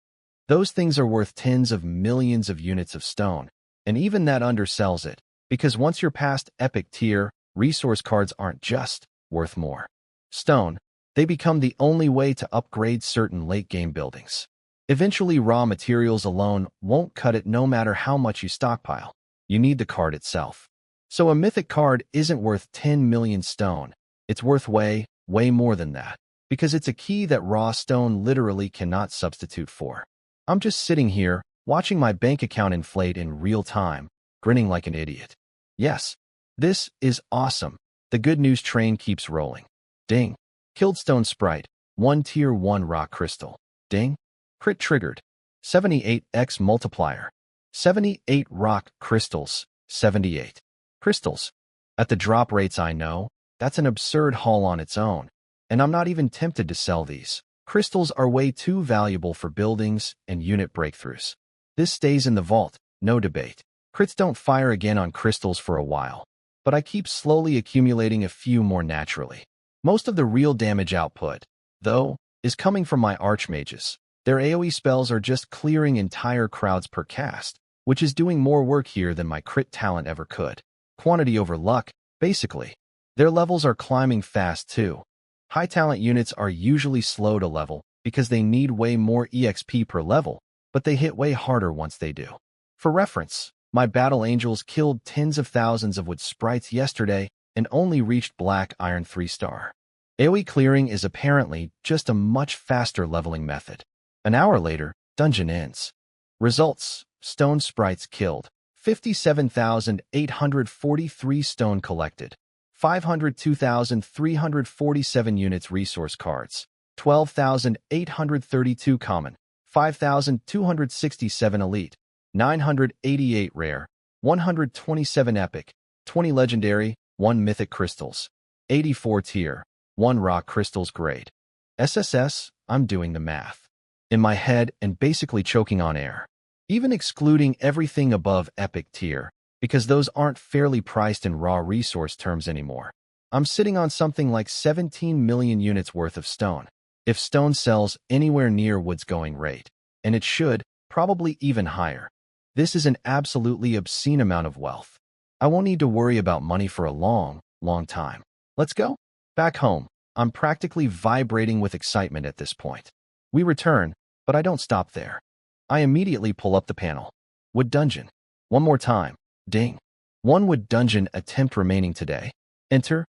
Those things are worth tens of millions of units of stone, and even that undersells it, because once you're past epic tier, resource cards aren't just worth more stone, they become the only way to upgrade certain late-game buildings. Eventually, raw materials alone won't cut it no matter how much you stockpile. you need the card itself. So a mythic card isn't worth 10 million stone. It's worth way more than that, because it's a key that raw stone literally cannot substitute for. I'm just sitting here, watching my bank account inflate in real time, grinning like an idiot. Yes, this is awesome. The good news train keeps rolling. Ding. Killed stone sprite. 1 tier 1 rock crystal. Ding. Crit triggered. 78x multiplier. 78 rock crystals. 78 crystals. At the drop rates I know, that's an absurd haul on its own. And I'm not even tempted to sell these. Crystals are way too valuable for buildings and unit breakthroughs. This stays in the vault, no debate. Crits don't fire again on crystals for a while, but I keep slowly accumulating a few more naturally. Most of the real damage output, though, is coming from my archmages. Their AoE spells are just clearing entire crowds per cast, which is doing more work here than my crit talent ever could. Quantity over luck, basically. Their levels are climbing fast too. High talent units are usually slow to level because they need way more EXP per level, but they hit way harder once they do. For reference, my battle angels killed tens of thousands of wood sprites yesterday and only reached black iron 3-star. AoE clearing is apparently just a much faster leveling method. An hour later, dungeon ends. Results: stone sprites killed, 57,843 stone collected, 502,347 units resource cards, 12,832 common, 5,267 elite, 988 rare, 127 epic, 20 legendary, 1 mythic crystals, 84 tier, 1 rock crystals grade. SSS, I'm doing the math in my head and basically choking on air. Even excluding everything above epic tier, because those aren't fairly priced in raw resource terms anymore. I'm sitting on something like 17 million units worth of stone. If stone sells anywhere near wood's going rate, and it should, probably even higher. This is an absolutely obscene amount of wealth. I won't need to worry about money for a long time. Let's go. Back home, I'm practically vibrating with excitement at this point. We return, but I don't stop there. I immediately pull up the panel. Wood dungeon. One more time. Ding. 1 wood dungeon attempt remaining today. Enter.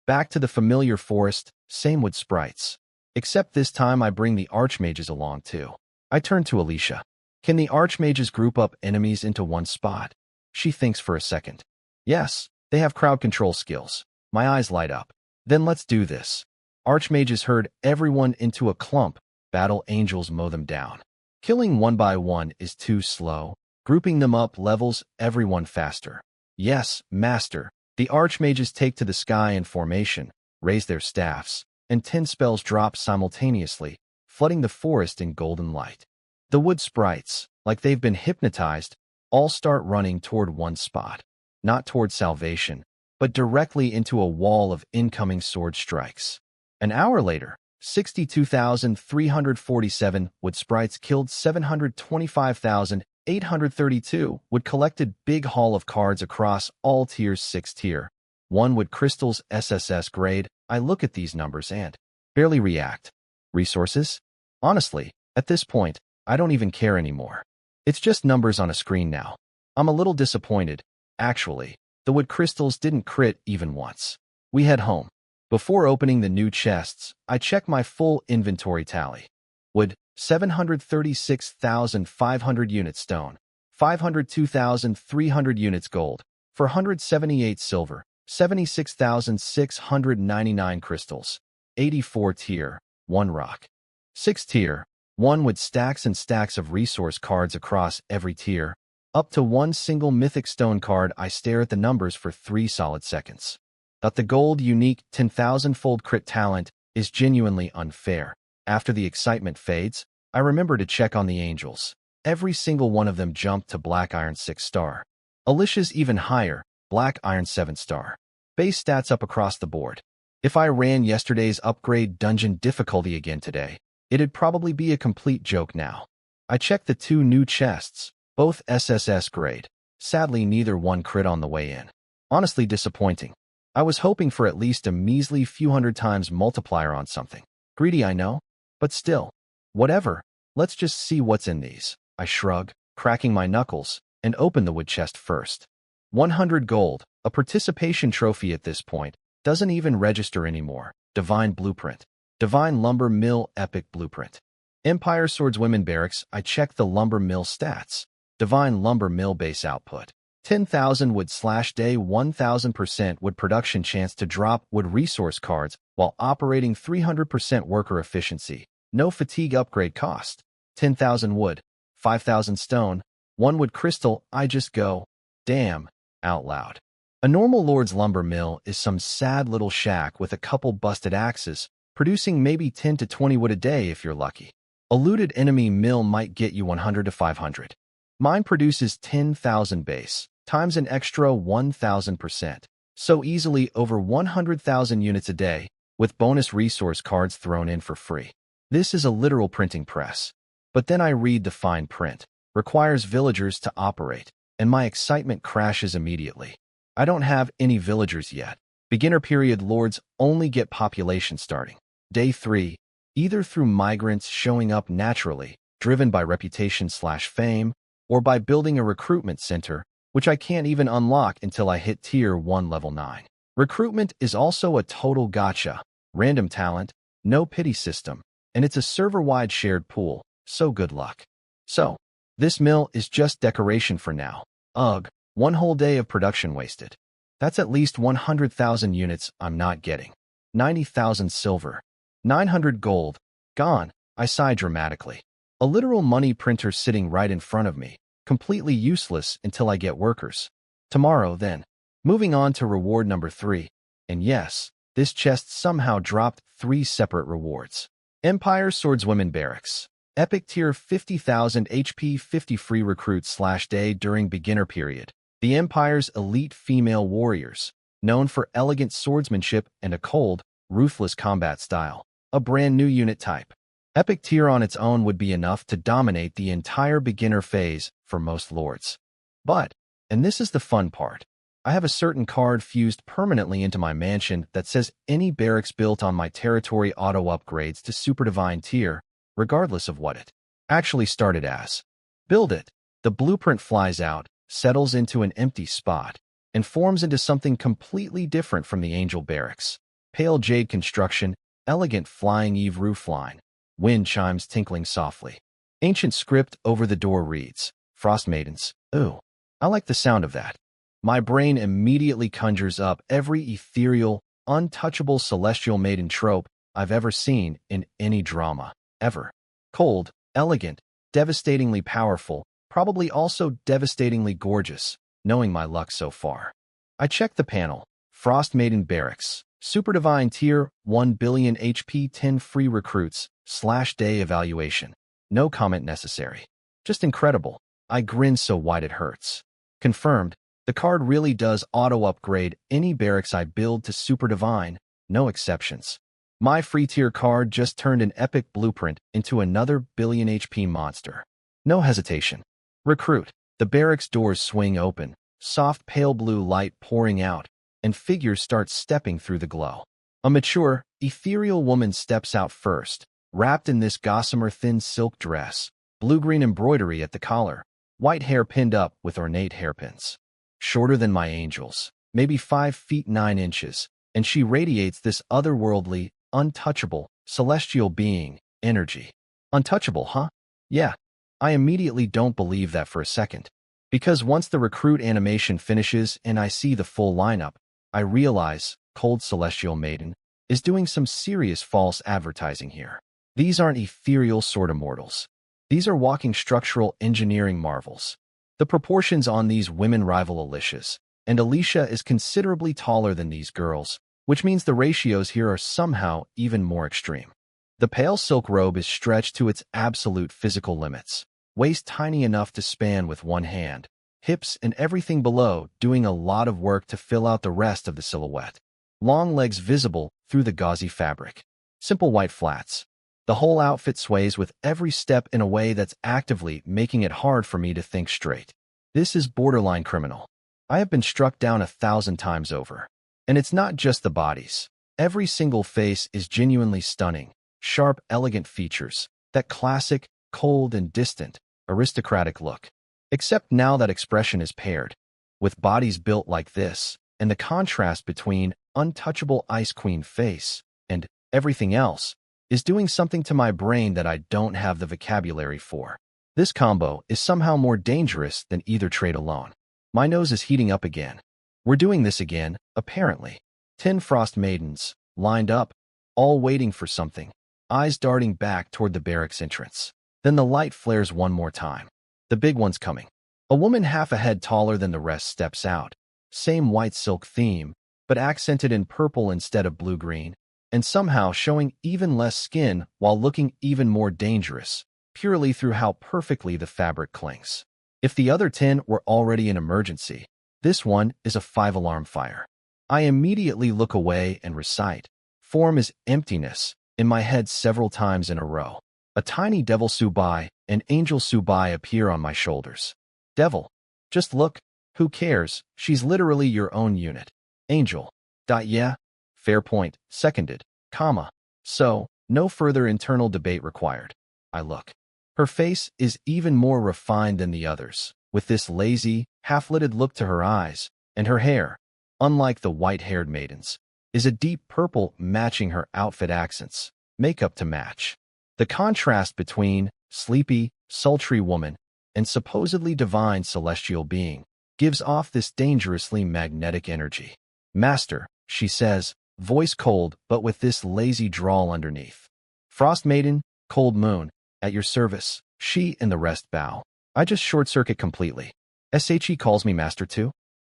Back to the familiar forest, same wood sprites. Except this time I bring the archmages along too. I turn to Alicia. Can the archmages group up enemies into one spot? She thinks for a second. Yes, they have crowd control skills. My eyes light up. Then let's do this. Archmages herd everyone into a clump. Battle angels mow them down. Killing one by one is too slow. Grouping them up levels everyone faster. Yes, master. The archmages take to the sky in formation, raise their staffs, and 10 spells drop simultaneously, flooding the forest in golden light. The wood sprites, like they've been hypnotized, all start running toward one spot. Not toward salvation, but directly into a wall of incoming sword strikes. An hour later, 62,347 wood sprites killed 725,832 wood collected big haul of cards across all tiers 6 tier. 1 wood crystals SSS grade. I look at these numbers and barely react. Resources? Honestly, at this point, I don't even care anymore. It's just numbers on a screen now. I'm a little disappointed. Actually, the wood crystals didn't crit even once. We head home. Before opening the new chests, I check my full inventory tally. Wood, 736,500 units stone, 502,300 units gold, 478 silver, 76,699 crystals, 84 tier, 1 rock. 6 tier, 1 with stacks and stacks of resource cards across every tier. Up to 1 single mythic stone card. I stare at the numbers for 3 solid seconds. But the gold unique 10,000-fold crit talent is genuinely unfair. After the excitement fades, I remember to check on the angels. Every single one of them jumped to black iron 6-star. Alicia's even higher, black iron 7-star. Base stats up across the board. If I ran yesterday's upgrade dungeon difficulty again today, it'd probably be a complete joke now. I checked the 2 new chests, both SSS grade. Sadly, neither one crit on the way in. Honestly disappointing. I was hoping for at least a measly few hundred times multiplier on something. Greedy, I know, but still. Whatever, let's just see what's in these. I shrug, cracking my knuckles. and open the wood chest first. 100 gold, a participation trophy at this point, doesn't even register anymore. Divine Blueprint. Divine Lumber Mill Epic Blueprint. Empire Swordswomen Barracks, I checked the lumber mill stats. Divine Lumber Mill base output. 10,000 wood / day 1,000% wood production chance to drop wood resource cards while operating 300% worker efficiency. No fatigue upgrade cost. 10,000 wood, 5,000 stone, 1 wood crystal. I just go, damn, out loud. A normal Lord's lumber mill is some sad little shack with a couple busted axes, producing maybe 10 to 20 wood a day if you're lucky. A looted enemy mill might get you 100 to 500. Mine produces 10,000 base, times an extra 1,000%, so easily over 100,000 units a day, with bonus resource cards thrown in for free. This is a literal printing press. But then I read the fine print. Requires villagers to operate, and my excitement crashes immediately. I don't have any villagers yet. Beginner period lords only get population starting. Day 3, either through migrants showing up naturally, driven by reputation/fame, or by building a recruitment center, which I can't even unlock until I hit Tier 1 level 9. Recruitment is also a total gotcha. Random talent, no pity system, and it's a server-wide shared pool, so good luck. So, this mill is just decoration for now. Ugh, 1 whole day of production wasted. That's at least 100,000 units I'm not getting. 90,000 silver. 900 gold. Gone. I sigh dramatically. A literal money printer sitting right in front of me, completely useless until I get workers. Tomorrow, then. Moving on to reward number 3. And yes, this chest somehow dropped 3 separate rewards. Empire Swordswomen Barracks. Epic tier 50,000 HP 50 free recruits / day during beginner period. The Empire's elite female warriors, known for elegant swordsmanship and a cold, ruthless combat style. A brand new unit type. Epic tier on its own would be enough to dominate the entire beginner phase for most lords. But, and this is the fun part, I have a certain card fused permanently into my mansion that says any barracks built on my territory auto-upgrades to Super Divine tier, regardless of what it actually started as. Build it. The blueprint flies out, settles into an empty spot, and forms into something completely different from the Angel Barracks. Pale jade construction, elegant flying eve roofline. Wind chimes tinkling softly. Ancient script over the door reads, Frost Maidens. Ooh, I like the sound of that. My brain immediately conjures up every ethereal, untouchable celestial maiden trope I've ever seen in any drama, ever. Cold, elegant, devastatingly powerful, probably also devastatingly gorgeous, knowing my luck so far. I check the panel. Frost Maiden Barracks. Super Divine tier, 1 billion HP 10 free recruits, / day evaluation. No comment necessary. Just incredible. I grin so wide it hurts. Confirmed, the card really does auto-upgrade any barracks I build to Super Divine, no exceptions. My free tier card just turned an epic blueprint into another billion HP monster. No hesitation. Recruit. The barracks doors swing open, soft pale blue light pouring out, and figures start stepping through the glow. A mature, ethereal woman steps out first, wrapped in this gossamer thin silk dress, blue-green embroidery at the collar, white hair pinned up with ornate hairpins. Shorter than my angels, maybe 5 feet 9 inches, and she radiates this otherworldly, untouchable, celestial being, energy. Untouchable, huh? Yeah. I immediately don't believe that for a second. Because once the recruit animation finishes and I see the full lineup, I realize Cold Celestial Maiden is doing some serious false advertising here. These aren't ethereal sort of mortals. These are walking structural engineering marvels. The proportions on these women rival Alicia's, and Alicia is considerably taller than these girls, which means the ratios here are somehow even more extreme. The pale silk robe is stretched to its absolute physical limits, waist tiny enough to span with one hand, hips and everything below doing a lot of work to fill out the rest of the silhouette. Long legs visible through the gauzy fabric. Simple white flats. The whole outfit sways with every step in a way that's actively making it hard for me to think straight. This is borderline criminal. I have been struck down 1,000 times over. And it's not just the bodies. Every single face is genuinely stunning. Sharp, elegant features. That classic, cold and distant, aristocratic look. Except now that expression is paired with bodies built like this, and the contrast between untouchable Ice Queen face and everything else is doing something to my brain that I don't have the vocabulary for. This combo is somehow more dangerous than either trait alone. My nose is heating up again. We're doing this again, apparently. 10 Frost Maidens, lined up, all waiting for something, eyes darting back toward the barracks entrance. Then the light flares one more time. The big one's coming. A woman half a head taller than the rest steps out. Same white silk theme, but accented in purple instead of blue-green, and somehow showing even less skin while looking even more dangerous, purely through how perfectly the fabric clings. If the other 10 were already an emergency, this one is a 5-alarm fire. I immediately look away and recite, "Form is emptiness," in my head several times in a row. A tiny devil Subai and angel Subai appear on my shoulders. Devil, just look. Who cares? She's literally your own unit. Angel. Yeah. Fair point. Seconded. Comma. So, no further internal debate required. I look. Her face is even more refined than the others, with this lazy, half-lidded look to her eyes, and her hair, unlike the white-haired maidens, is a deep purple matching her outfit accents, makeup to match. The contrast between sleepy, sultry woman and supposedly divine celestial being gives off this dangerously magnetic energy. "Master," she says, voice cold but with this lazy drawl underneath. "Frost Maiden, Cold Moon, at your service." She and the rest bow. I just short-circuit completely. "She calls me master too?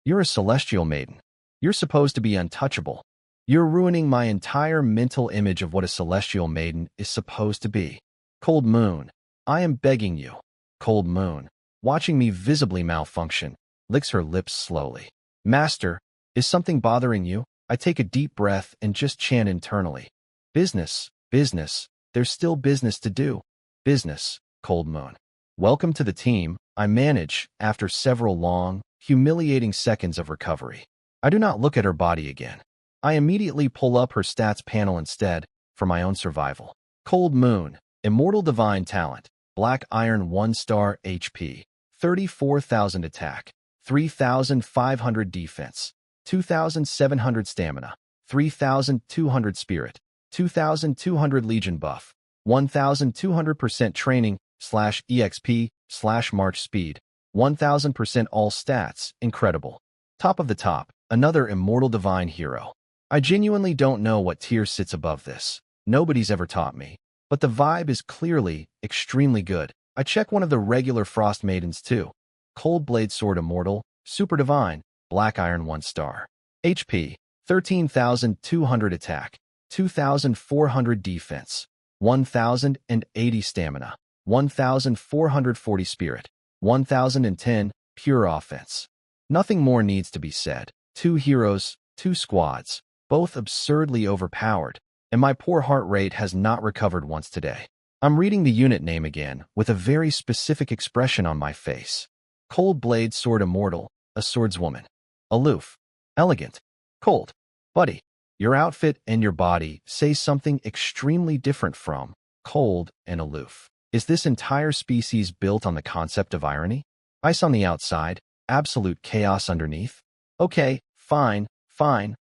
You're a celestial maiden. You're supposed to be untouchable. You're ruining my entire mental image of what a celestial maiden is supposed to be. Cold Moon, I am begging you." Cold Moon, watching me visibly malfunction, licks her lips slowly. "Master, is something bothering you?" I take a deep breath and just chant internally. "Business, business, there's still business to do. Business, Cold Moon." "Welcome to the team," I manage after several long, humiliating seconds of recovery. I do not look at her body again. I immediately pull up her stats panel instead, for my own survival. Cold Moon, Immortal Divine Talent, Black Iron 1-star HP, 34,000 attack, 3,500 defense, 2,700 stamina, 3,200 spirit, 2,200 legion buff, 1,200% training /EXP /march speed, 1,000% all stats, incredible. Top of the top, another Immortal Divine hero. I genuinely don't know what tier sits above this. Nobody's ever taught me. But the vibe is clearly extremely good. I check one of the regular Frost Maidens too. Cold Blade Sword Immortal, Super Divine, Black Iron 1-star. HP, 13,200 attack, 2,400 defense, 1,080 stamina, 1,440 spirit, 1,010 pure offense. Nothing more needs to be said. 2 heroes, 2 squads, both absurdly overpowered, and my poor heart rate has not recovered once today. I'm reading the unit name again, with a very specific expression on my face. Cold Blade Sword Immortal, a swordswoman. Aloof. Elegant. Cold. Buddy, your outfit and your body say something extremely different from cold and aloof. Is this entire species built on the concept of irony? Ice on the outside, absolute chaos underneath? Okay, fine.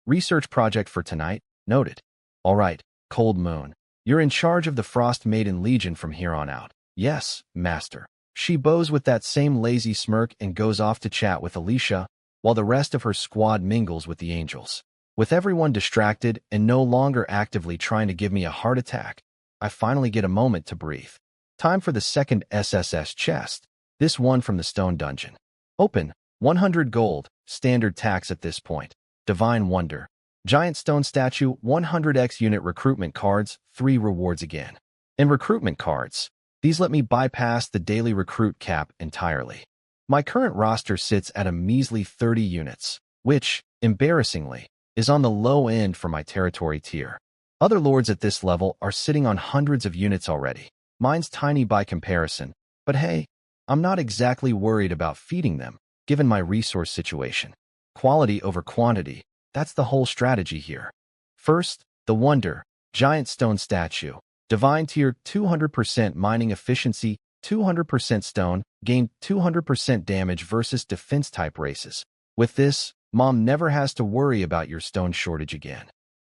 Research project for tonight, noted. All right, Cold Moon, you're in charge of the Frost Maiden Legion from here on out. Yes, master. She bows with that same lazy smirk and goes off to chat with Militia, while the rest of her squad mingles with the angels. With everyone distracted and no longer actively trying to give me a heart attack, I finally get a moment to breathe. Time for the second SSS chest, this one from the Stone Dungeon. Open, 100 gold, standard tax at this point. Divine Wonder. Giant Stone Statue, 100x unit recruitment cards, 3 rewards again. And recruitment cards. These let me bypass the daily recruit cap entirely. My current roster sits at a measly 30 units, which, embarrassingly, is on the low end for my territory tier. Other lords at this level are sitting on hundreds of units already. Mine's tiny by comparison, but hey, I'm not exactly worried about feeding them, given my resource situation. Quality over quantity, that's the whole strategy here. First, the Wonder, Giant Stone Statue. Divine tier 200% mining efficiency, 200% stone, gain 200% damage versus defense-type races. With this, Mom never has to worry about your stone shortage again.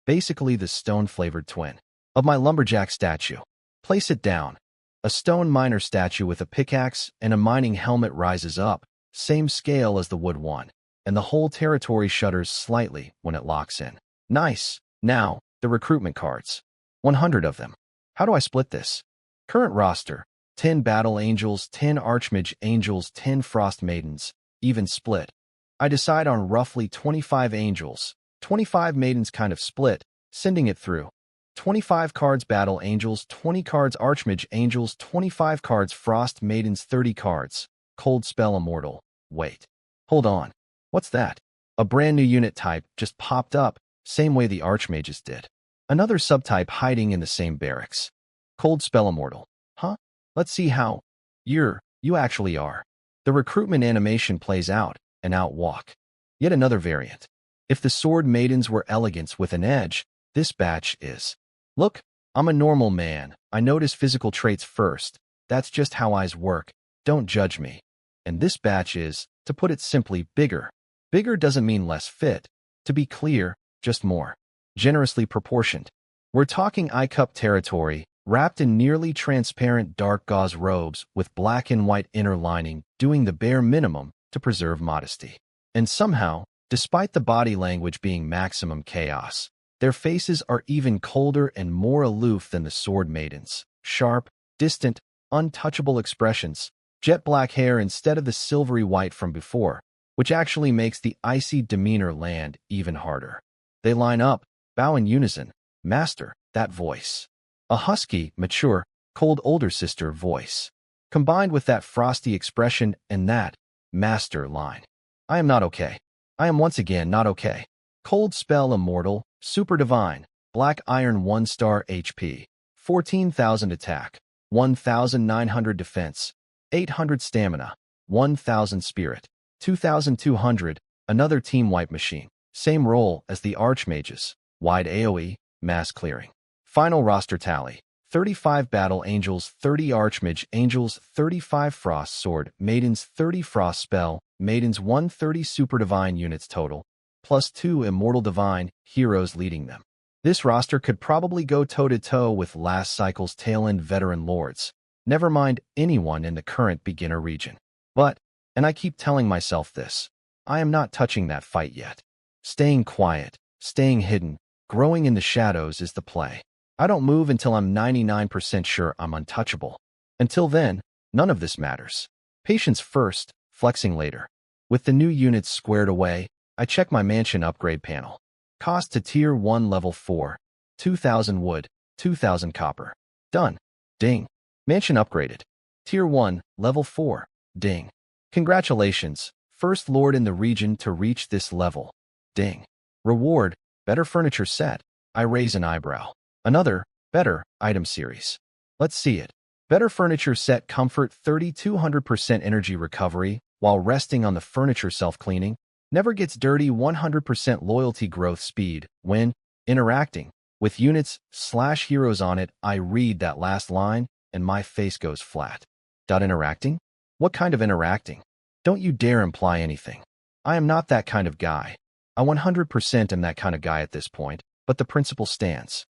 Basically the stone-flavored twin of my lumberjack statue. Place it down. A stone miner statue with a pickaxe and a mining helmet rises up, same scale as the wood one, and the whole territory shudders slightly when it locks in. Nice. Now, the recruitment cards. 100 of them. How do I split this? Current roster: 10 Battle Angels, 10 Archmage Angels, 10 Frost Maidens. Even split. I decide on roughly 25 Angels, 25 Maidens, kind of split, sending it through. 25 cards Battle Angels, 20 cards Archmage Angels, 25 cards Frost Maidens, 30 cards Cold Spell Immortal. Wait. Hold on. What's that? A brand new unit type just popped up, same way the Archmages did. Another subtype hiding in the same barracks. Cold Spell Immortal. Huh? Let's see how you actually are. The recruitment animation plays out, and out walk. Yet another variant. If the Sword Maidens were elegance with an edge, this batch is. Look, I'm a normal man. I notice physical traits first. That's just how eyes work. Don't judge me. And this batch is, to put it simply, bigger. Bigger doesn't mean less fit. To be clear, just more. Generously proportioned. We're talking I-cup territory, wrapped in nearly transparent dark gauze robes with black and white inner lining, doing the bare minimum to preserve modesty. And somehow, despite the body language being maximum chaos, their faces are even colder and more aloof than the Sword Maidens. Sharp, distant, untouchable expressions, jet black hair instead of the silvery white from before, which actually makes the icy demeanor land even harder. They line up, bow in unison. Master, that voice. A husky, mature, cold older sister voice, combined with that frosty expression and that master line. I am not okay. I am once again not okay. Cold Spell Immortal, Super Divine, Black Iron 1-star HP, 14,000 attack, 1,900 defense, 800 stamina, 1,000 spirit, 2,200, another team wipe machine. Same role as the Archmages, wide AoE, mass clearing. Final roster tally: 35 Battle Angels, 30 Archmage Angels, 35 Frost Sword Maidens, 30 Frost Spell Maidens, 130 Super Divine units total, plus 2 Immortal Divine heroes leading them. This roster could probably go toe-to-toe with last cycle's tail-end veteran lords, never mind anyone in the current beginner region. But, and I keep telling myself this, I am not touching that fight yet. Staying quiet, staying hidden, growing in the shadows is the play. I don't move until I'm 99% sure I'm untouchable. Until then, none of this matters. Patience first, flexing later. With the new units squared away, I check my mansion upgrade panel. Cost to Tier 1 Level 4, 2,000 wood, 2,000 copper. Done. Ding. Mansion upgraded. Tier 1, Level 4. Ding. Congratulations, first lord in the region to reach this level. Ding. Reward, better furniture set. I raise an eyebrow. Another, better, item series. Let's see it. Better furniture set comfort 3,200% energy recovery while resting on the furniture self-cleaning. Never gets dirty 100% loyalty growth speed when interacting with units/heroes on it. I read that last line and my face goes flat. Interacting? What kind of interacting? Don't you dare imply anything. I am not that kind of guy. I 100% am that kind of guy at this point, but the principle stands.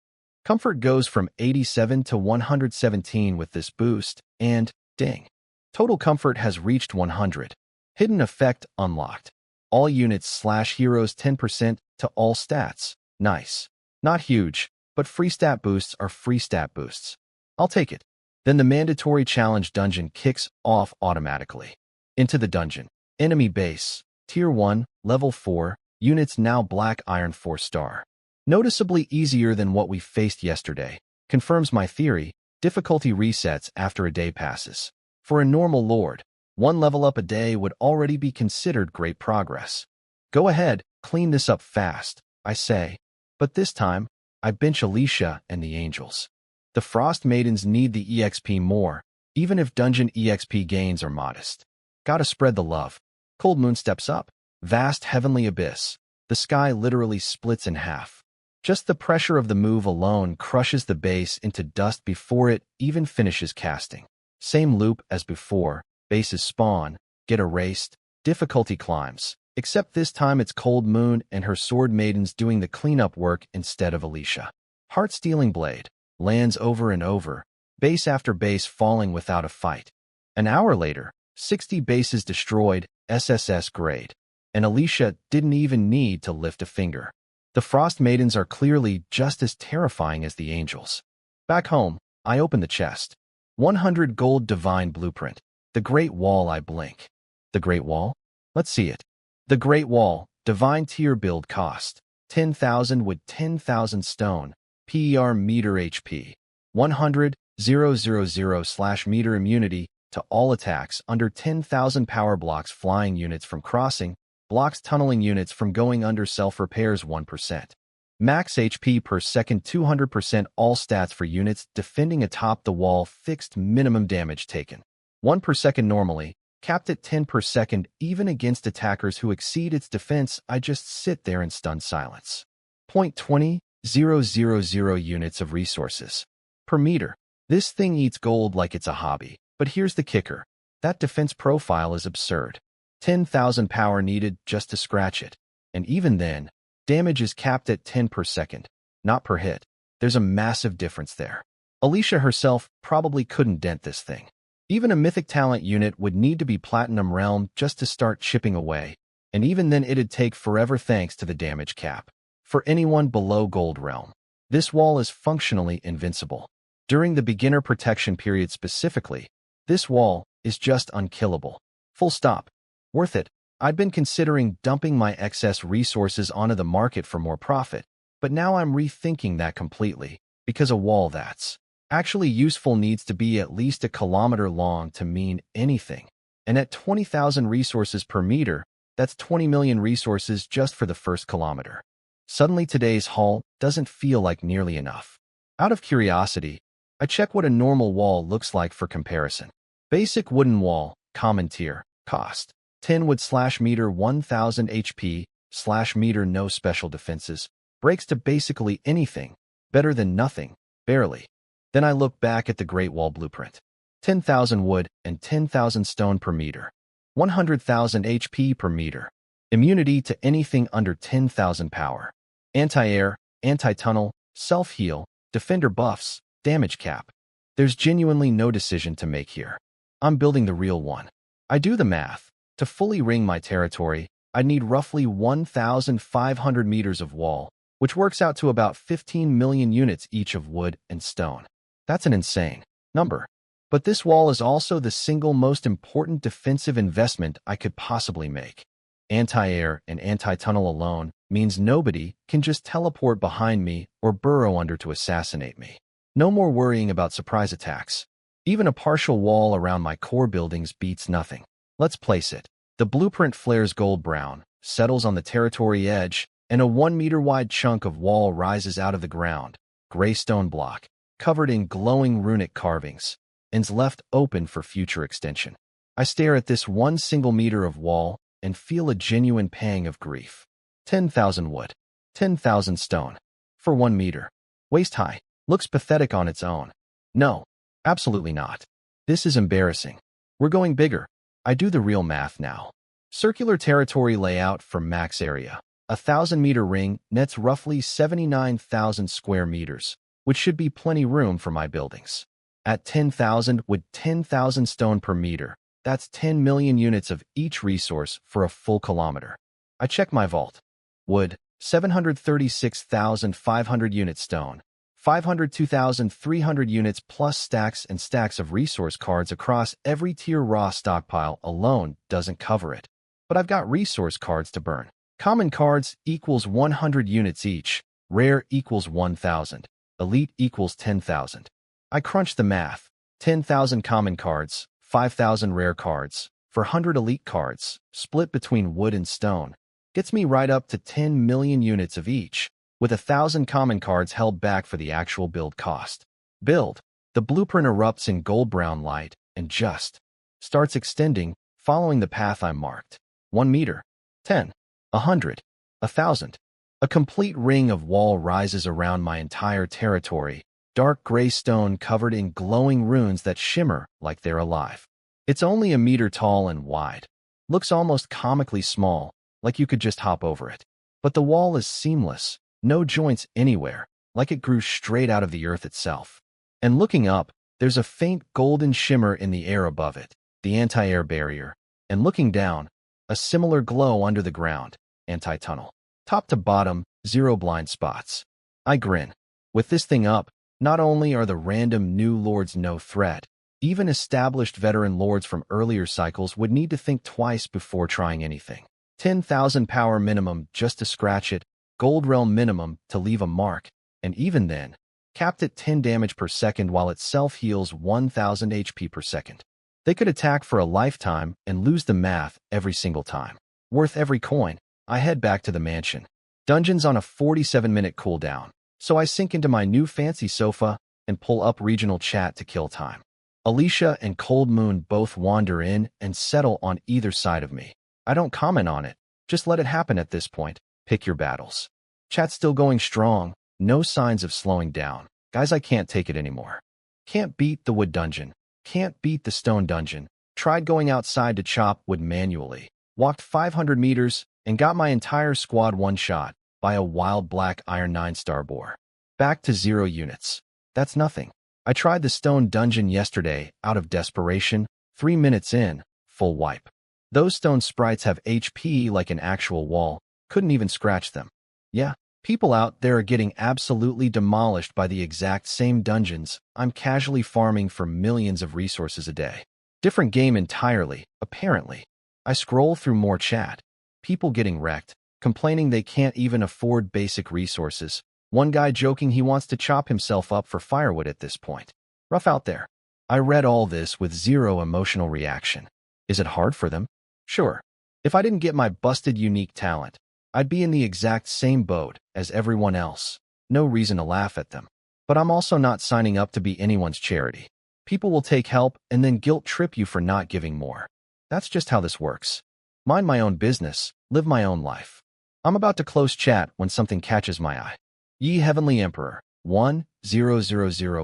Comfort goes from 87 to 117 with this boost, and, ding. Total comfort has reached 100. Hidden effect unlocked. All units/heroes 10% to all stats. Nice. Not huge, but free stat boosts are free stat boosts. I'll take it. Then the mandatory challenge dungeon kicks off automatically. Into the dungeon. Enemy base. Tier 1, Level 4, units now Black Iron 4-star. Noticeably easier than what we faced yesterday. Confirms my theory, difficulty resets after a day passes. For a normal lord, 1 level up a day would already be considered great progress. Go ahead, clean this up fast, I say. But this time, I bench Alicia and the Angels. The Frost Maidens need the EXP more, even if dungeon EXP gains are modest. Gotta spread the love. Cold Moon steps up. Vast heavenly abyss. The sky literally splits in half. Just the pressure of the move alone crushes the base into dust before it even finishes casting. Same loop as before, bases spawn, get erased, difficulty climbs. Except this time it's Cold Moon and her sword maidens doing the cleanup work instead of Alicia. Heart-stealing blade, lands over and over, base after base falling without a fight. An hour later, 60 bases destroyed, SSS grade. And Alicia didn't even need to lift a finger. The Frost Maidens are clearly just as terrifying as the angels. Back home, I open the chest. 100 gold divine blueprint. The Great Wall. I blink. The Great Wall? Let's see it. The Great Wall, divine tier build cost. 10,000 wood, 10,000 stone. PER meter HP. 100,000/meter immunity to all attacks under 10,000 power blocks flying units from crossing, blocks tunneling units from going under self-repairs 1%. Max HP per second 200% all stats for units defending atop the wall fixed minimum damage taken. 1 per second normally, capped at 10 per second even against attackers who exceed its defense. I just sit there in stunned silence. 0.20,000 units of resources per meter. This thing eats gold like it's a hobby. But here's the kicker. That defense profile is absurd. 10,000 power needed just to scratch it. And even then, damage is capped at 10 per second, not per hit. There's a massive difference there. Alicia herself probably couldn't dent this thing. Even a mythic talent unit would need to be Platinum Realm just to start chipping away, and even then it'd take forever thanks to the damage cap. For anyone below Gold Realm, this wall is functionally invincible. During the beginner protection period specifically, this wall is just unkillable. Full stop. Worth it. I'd been considering dumping my excess resources onto the market for more profit, but now I'm rethinking that completely, because a wall that's actually useful needs to be at least a kilometer long to mean anything. And at 20,000 resources per meter, that's 20 million resources just for the first kilometer. Suddenly today's haul doesn't feel like nearly enough. Out of curiosity, I check what a normal wall looks like for comparison. Basic wooden wall, common tier, cost 10 wood/meter 1000 HP/meter no special defenses, breaks to basically anything, better than nothing, barely. Then I look back at the Great Wall blueprint. 10,000 wood and 10,000 stone per meter. 100,000 HP per meter. Immunity to anything under 10,000 power. Anti-air, anti-tunnel, self-heal, defender buffs, damage cap. There's genuinely no decision to make here. I'm building the real one. I do the math. To fully ring my territory, I'd need roughly 1,500 meters of wall, which works out to about 15 million units each of wood and stone. That's an insane number. But this wall is also the single most important defensive investment I could possibly make. Anti-air and anti-tunnel alone means nobody can just teleport behind me or burrow under to assassinate me. No more worrying about surprise attacks. Even a partial wall around my core buildings beats nothing. Let's place it. The blueprint flares gold-brown, settles on the territory edge, and a 1 meter wide chunk of wall rises out of the ground. Gray stone block, covered in glowing runic carvings, and's left open for future extension. I stare at this 1 single meter of wall and feel a genuine pang of grief. 10,000 wood, 10,000 stone, for 1 meter. Waist high, looks pathetic on its own. No, absolutely not. This is embarrassing. We're going bigger. I do the real math now. Circular territory layout for max area. A 1,000-meter ring nets roughly 79,000 square meters, which should be plenty room for my buildings. At 10,000 wood 10,000 stone per meter, that's 10 million units of each resource for a full kilometer. I check my vault. Wood, 736,500 units stone, 502,300 units plus stacks and stacks of resource cards across every tier. Raw stockpile alone doesn't cover it. But I've got resource cards to burn. Common cards equals 100 units each, rare equals 1,000, elite equals 10,000. I crunch the math. 10,000 common cards, 5,000 rare cards, for 100 elite cards, split between wood and stone, gets me right up to 10 million units of each, with 1,000 common cards held back for the actual build cost. Build. The blueprint erupts in gold-brown light and just starts extending, following the path I marked. 1 meter, 10, 100, 1,000. A complete ring of wall rises around my entire territory, dark gray stone covered in glowing runes that shimmer like they're alive. It's only a meter tall and wide. Looks almost comically small, like you could just hop over it. But the wall is seamless, no joints anywhere, like it grew straight out of the earth itself. And looking up, there's a faint golden shimmer in the air above it, the anti-air barrier. And looking down, a similar glow under the ground, anti-tunnel. Top to bottom, zero blind spots. I grin. With this thing up, not only are the random new lords no threat, even established veteran lords from earlier cycles would need to think twice before trying anything. 10,000 power minimum just to scratch it, gold realm minimum to leave a mark, and even then, capped at 10 damage per second while it self-heals 1,000 HP per second. They could attack for a lifetime and lose the math every single time. Worth every coin. I head back to the mansion. Dungeon's on a 47-minute cooldown, so I sink into my new fancy sofa and pull up regional chat to kill time. Alicia and Cold Moon both wander in and settle on either side of me. I don't comment on it, just let it happen at this point. Pick your battles. Chat's still going strong, no signs of slowing down. Guys, I can't take it anymore. Can't beat the wood dungeon. Can't beat the stone dungeon. Tried going outside to chop wood manually. Walked 500 meters and got my entire squad one-shot by a wild black iron 9-star boar. Back to 0 units. That's nothing. I tried the stone dungeon yesterday out of desperation. 3 minutes in, full wipe. Those stone sprites have HP like an actual wall. Couldn't even scratch them. Yeah, people out there are getting absolutely demolished by the exact same dungeons I'm casually farming for millions of resources a day. Different game entirely, apparently. I scroll through more chat. People getting wrecked, complaining they can't even afford basic resources. One guy joking he wants to chop himself up for firewood at this point. Rough out there. I read all this with zero emotional reaction. Is it hard for them? Sure. If I didn't get my busted unique talent, I'd be in the exact same boat as everyone else. No reason to laugh at them. But I'm also not signing up to be anyone's charity. People will take help and then guilt trip you for not giving more. That's just how this works. Mind my own business, live my own life. I'm about to close chat when something catches my eye. Ye Heavenly Emperor, 1000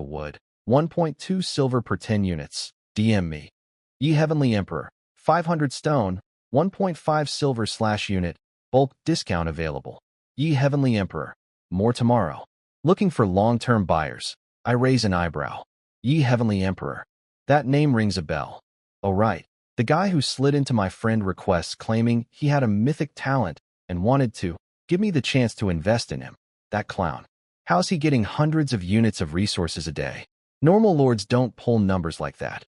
wood, 1.2 silver per 10 units, DM me. Ye Heavenly Emperor, 500 stone, 1.5 silver/unit, bulk discount available. Ye Heavenly Emperor, more tomorrow. Looking for long-term buyers. I raise an eyebrow. Ye Heavenly Emperor. That name rings a bell. Oh right, the guy who slid into my friend requests claiming he had a mythic talent and wanted to give me the chance to invest in him. That clown. How's he getting hundreds of units of resources a day? Normal lords don't pull numbers like that.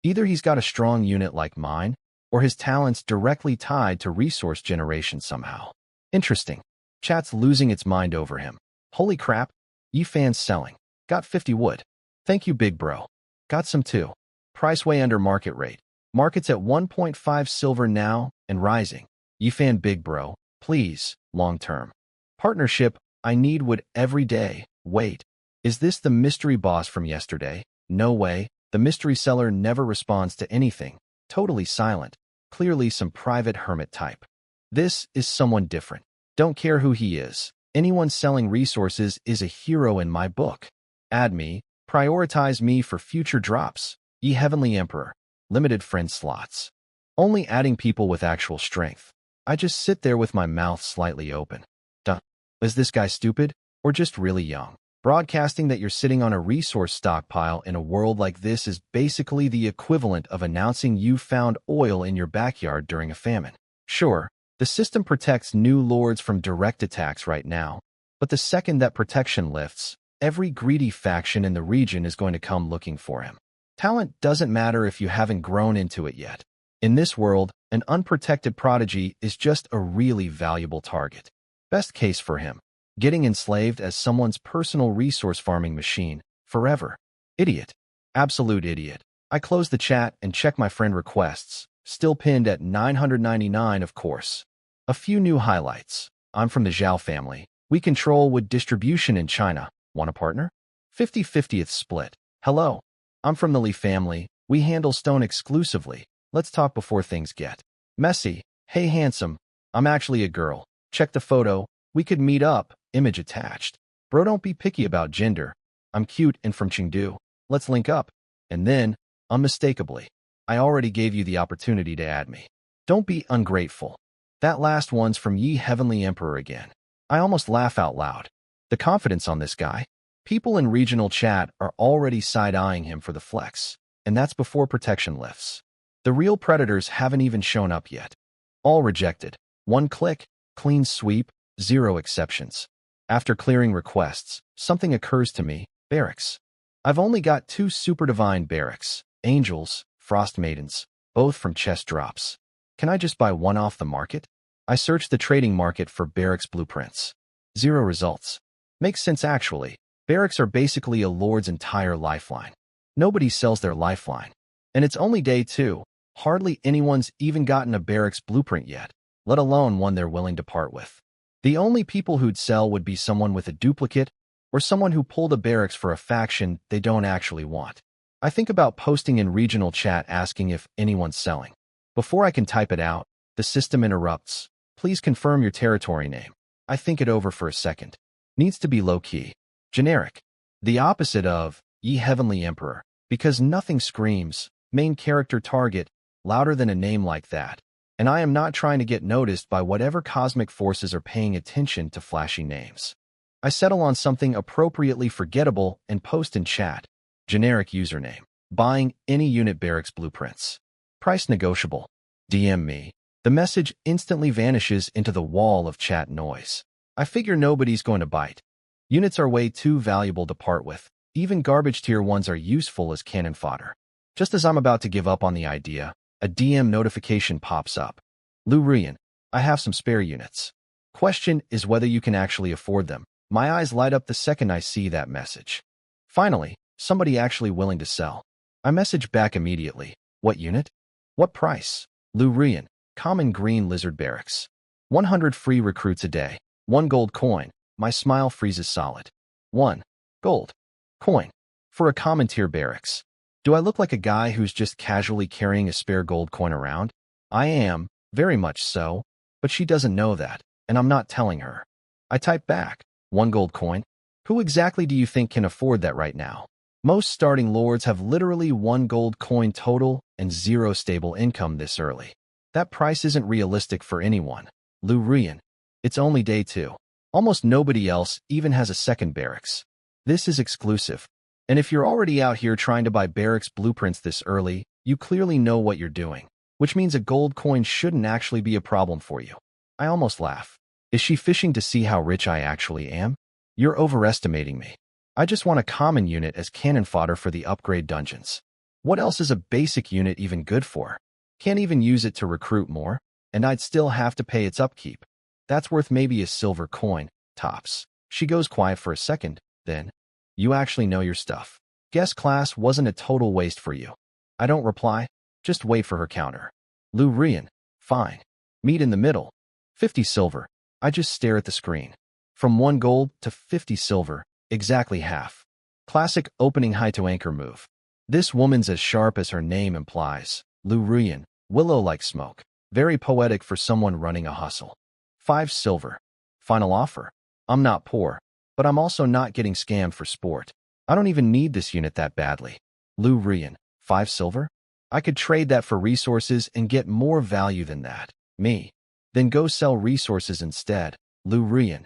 Either he's got a strong unit like mine, or his talent's directly tied to resource generation somehow. Interesting. Chat's losing its mind over him. Holy crap. Ye fans selling. Got 50 wood. Thank you, big bro. Got some too. Price way under market rate. Market's at 1.5 silver now and rising. Ye fan big bro. Please, long term. Partnership. I need wood every day. Wait. Is this the mystery boss from yesterday? No way. The mystery seller never responds to anything. Totally silent. Clearly some private hermit type. This is someone different. Don't care who he is. Anyone selling resources is a hero in my book. Add me. Prioritize me for future drops. Ye Heavenly Emperor. Limited friend slots. Only adding people with actual strength. I just sit there with my mouth slightly open. Duh. Is this guy stupid? Or just really young? Broadcasting that you're sitting on a resource stockpile in a world like this is basically the equivalent of announcing you found oil in your backyard during a famine. Sure, the system protects new lords from direct attacks right now, but the second that protection lifts, every greedy faction in the region is going to come looking for him. Talent doesn't matter if you haven't grown into it yet. In this world, an unprotected prodigy is just a really valuable target. Best case for him. Getting enslaved as someone's personal resource farming machine, forever. Idiot. Absolute idiot. I close the chat and check my friend requests, still pinned at 999 of course. A few new highlights. I'm from the Zhao family. We control wood distribution in China. Want a partner? 50/50th split. Hello. I'm from the Li family. We handle stone exclusively. Let's talk before things get messy. Hey handsome. I'm actually a girl. Check the photo. We could meet up. Image attached. Bro, don't be picky about gender. I'm cute and from Chengdu. Let's link up. And then, unmistakably, I already gave you the opportunity to add me. Don't be ungrateful. That last one's from Ye Heavenly Emperor again. I almost laugh out loud. The confidence on this guy. People in regional chat are already side-eyeing him for the flex, and that's before protection lifts. The real predators haven't even shown up yet. All rejected. One click, clean sweep, 0 exceptions. After clearing requests, something occurs to me, barracks. I've only got 2 super divine barracks, angels, frost maidens, both from chest drops. Can I just buy one off the market? I searched the trading market for barracks blueprints. 0 results. Makes sense actually. Barracks are basically a lord's entire lifeline. Nobody sells their lifeline. And it's only day 2. Hardly anyone's even gotten a barracks blueprint yet, let alone one they're willing to part with. The only people who'd sell would be someone with a duplicate or someone who pulled a barracks for a faction they don't actually want. I think about posting in regional chat asking if anyone's selling. Before I can type it out, the system interrupts. Please confirm your territory name. I think it over for a second. Needs to be low-key. Generic. The opposite of Ye Heavenly Emperor, because nothing screams, main character target, louder than a name like that. And I am not trying to get noticed by whatever cosmic forces are paying attention to flashy names. I settle on something appropriately forgettable and post in chat. Generic username. Buying any unit barracks blueprints. Price negotiable. DM me. The message instantly vanishes into the wall of chat noise. I figure nobody's going to bite. Units are way too valuable to part with. Even garbage tier ones are useful as cannon fodder. Just as I'm about to give up on the idea, a DM notification pops up. Lu Rian, I have some spare units. Question is whether you can actually afford them. My eyes light up the second I see that message. Finally, somebody actually willing to sell. I message back immediately. What unit? What price? Lu Rian, common green lizard barracks. 100 free recruits a day. 1 gold coin. My smile freezes solid. 1 gold coin. For a common tier barracks. Do I look like a guy who's just casually carrying a spare gold coin around? I am, very much so, but she doesn't know that, and I'm not telling her. I type back, 1 gold coin? Who exactly do you think can afford that right now? Most starting lords have literally 1 gold coin total and 0 stable income this early. That price isn't realistic for anyone. Lu Rian. It's only day 2. Almost nobody else even has a second barracks. This is exclusive. And if you're already out here trying to buy barracks blueprints this early, you clearly know what you're doing, which means a gold coin shouldn't actually be a problem for you. I almost laugh. Is she fishing to see how rich I actually am? You're overestimating me. I just want a common unit as cannon fodder for the upgrade dungeons. What else is a basic unit even good for? Can't even use it to recruit more, and I'd still have to pay its upkeep. That's worth maybe a silver coin, tops. She goes quiet for a second, then, you actually know your stuff. Guess class wasn't a total waste for you. I don't reply, just wait for her counter. Lu Rian, fine. Meet in the middle. 50 silver. I just stare at the screen. From 1 gold to 50 silver, exactly half. Classic opening high to anchor move. This woman's as sharp as her name implies. Lu Rian, willow like smoke. Very poetic for someone running a hustle. 5 silver. Final offer. I'm not poor, but I'm also not getting scammed for sport. I don't even need this unit that badly. Lu Rian, 5 silver? I could trade that for resources and get more value than that. Me. Then go sell resources instead. Lu Rian.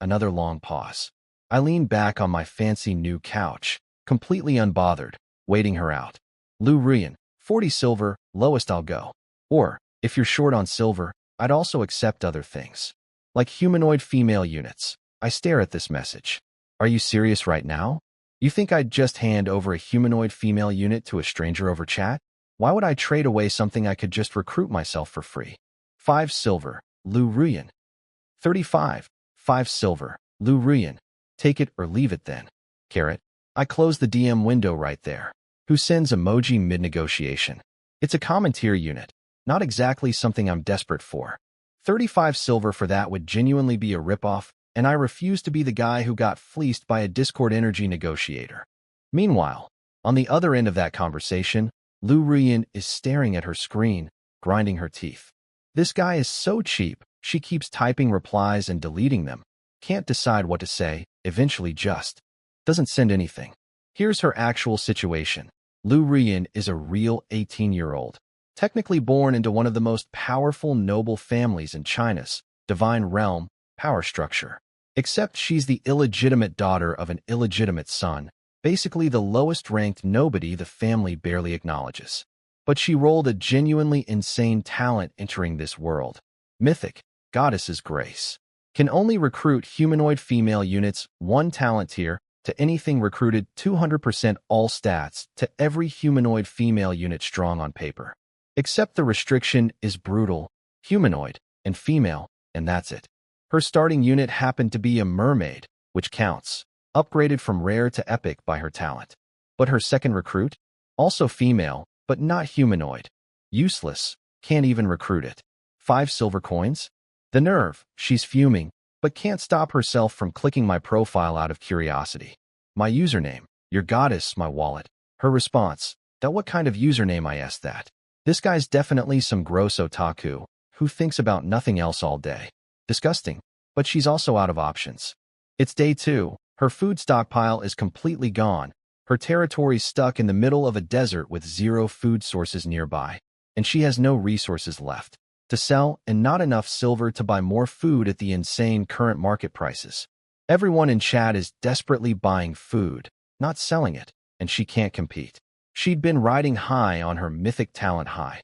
Another long pause. I lean back on my fancy new couch, completely unbothered, waiting her out. Lu Rian, 40 silver, lowest I'll go. Or, if you're short on silver, I'd also accept other things. Like humanoid female units. I stare at this message. Are you serious right now? You think I'd just hand over a humanoid female unit to a stranger over chat? Why would I trade away something I could just recruit myself for free? 5 silver, Lu Rian. 35, 5 silver, Lu Rian. Take it or leave it then. Carrot. I close the DM window right there. Who sends emoji mid-negotiation? It's a common tier unit. Not exactly something I'm desperate for. 35 silver for that would genuinely be a ripoff, and I refuse to be the guy who got fleeced by a Discord energy negotiator. Meanwhile, on the other end of that conversation, Lu Rian is staring at her screen, grinding her teeth. This guy is so cheap, she keeps typing replies and deleting them. Can't decide what to say, eventually just Doesn't send anything. Here's her actual situation. Lu Rian is a real 18-year-old, technically born into one of the most powerful noble families in China's divine realm power structure. Except she's the illegitimate daughter of an illegitimate son, basically the lowest-ranked nobody the family barely acknowledges. But she rolled a genuinely insane talent entering this world. Mythic, Goddess's Grace. Can only recruit humanoid female units 1 talent tier to anything recruited 200% all stats to every humanoid female unit strong on paper. Except the restriction is brutal, humanoid, and female, and that's it. Her starting unit happened to be a mermaid, which counts, upgraded from rare to epic by her talent. But her second recruit? Also female, but not humanoid. Useless, can't even recruit it. 5 silver coins? The nerve, she's fuming, but can't stop herself from clicking my profile out of curiosity. My username, your goddess, my wallet. Her response, that what kind of username I asked that? This guy's definitely some gross otaku, who thinks about nothing else all day. Disgusting, but she's also out of options. It's day 2, her food stockpile is completely gone, her territory's stuck in the middle of a desert with 0 food sources nearby, and she has no resources left to sell and not enough silver to buy more food at the insane current market prices. Everyone in chat is desperately buying food, not selling it, and she can't compete. She'd been riding high on her mythic talent high,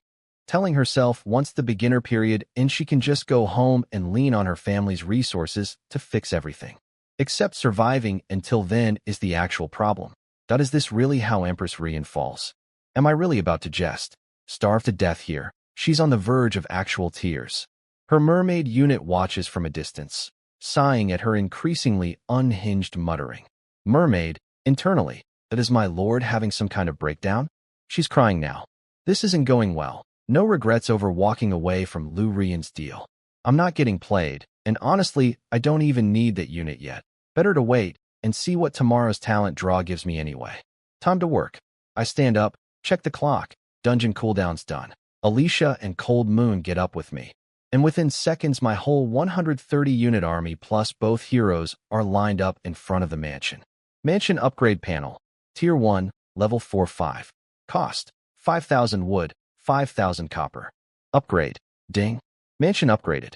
telling herself once the beginner period and she can just go home and lean on her family's resources to fix everything. Except surviving until then is the actual problem. That is this really how Empress Rian falls? Am I really about to jest? Starve to death here. She's on the verge of actual tears. Her mermaid unit watches from a distance, sighing at her increasingly unhinged muttering. Mermaid, internally, that is my lord having some kind of breakdown? She's crying now. This isn't going well. No regrets over walking away from Lu Rian's deal. I'm not getting played, and honestly, I don't even need that unit yet. Better to wait and see what tomorrow's talent draw gives me anyway. Time to work. I stand up, check the clock, dungeon cooldown's done. Alicia and Cold Moon get up with me, and within seconds my whole 130-unit army plus both heroes are lined up in front of the mansion. Mansion upgrade panel. Tier 1, level 4-5. Cost, 5,000 wood, 5,000 copper. Upgrade. Ding. Mansion upgraded.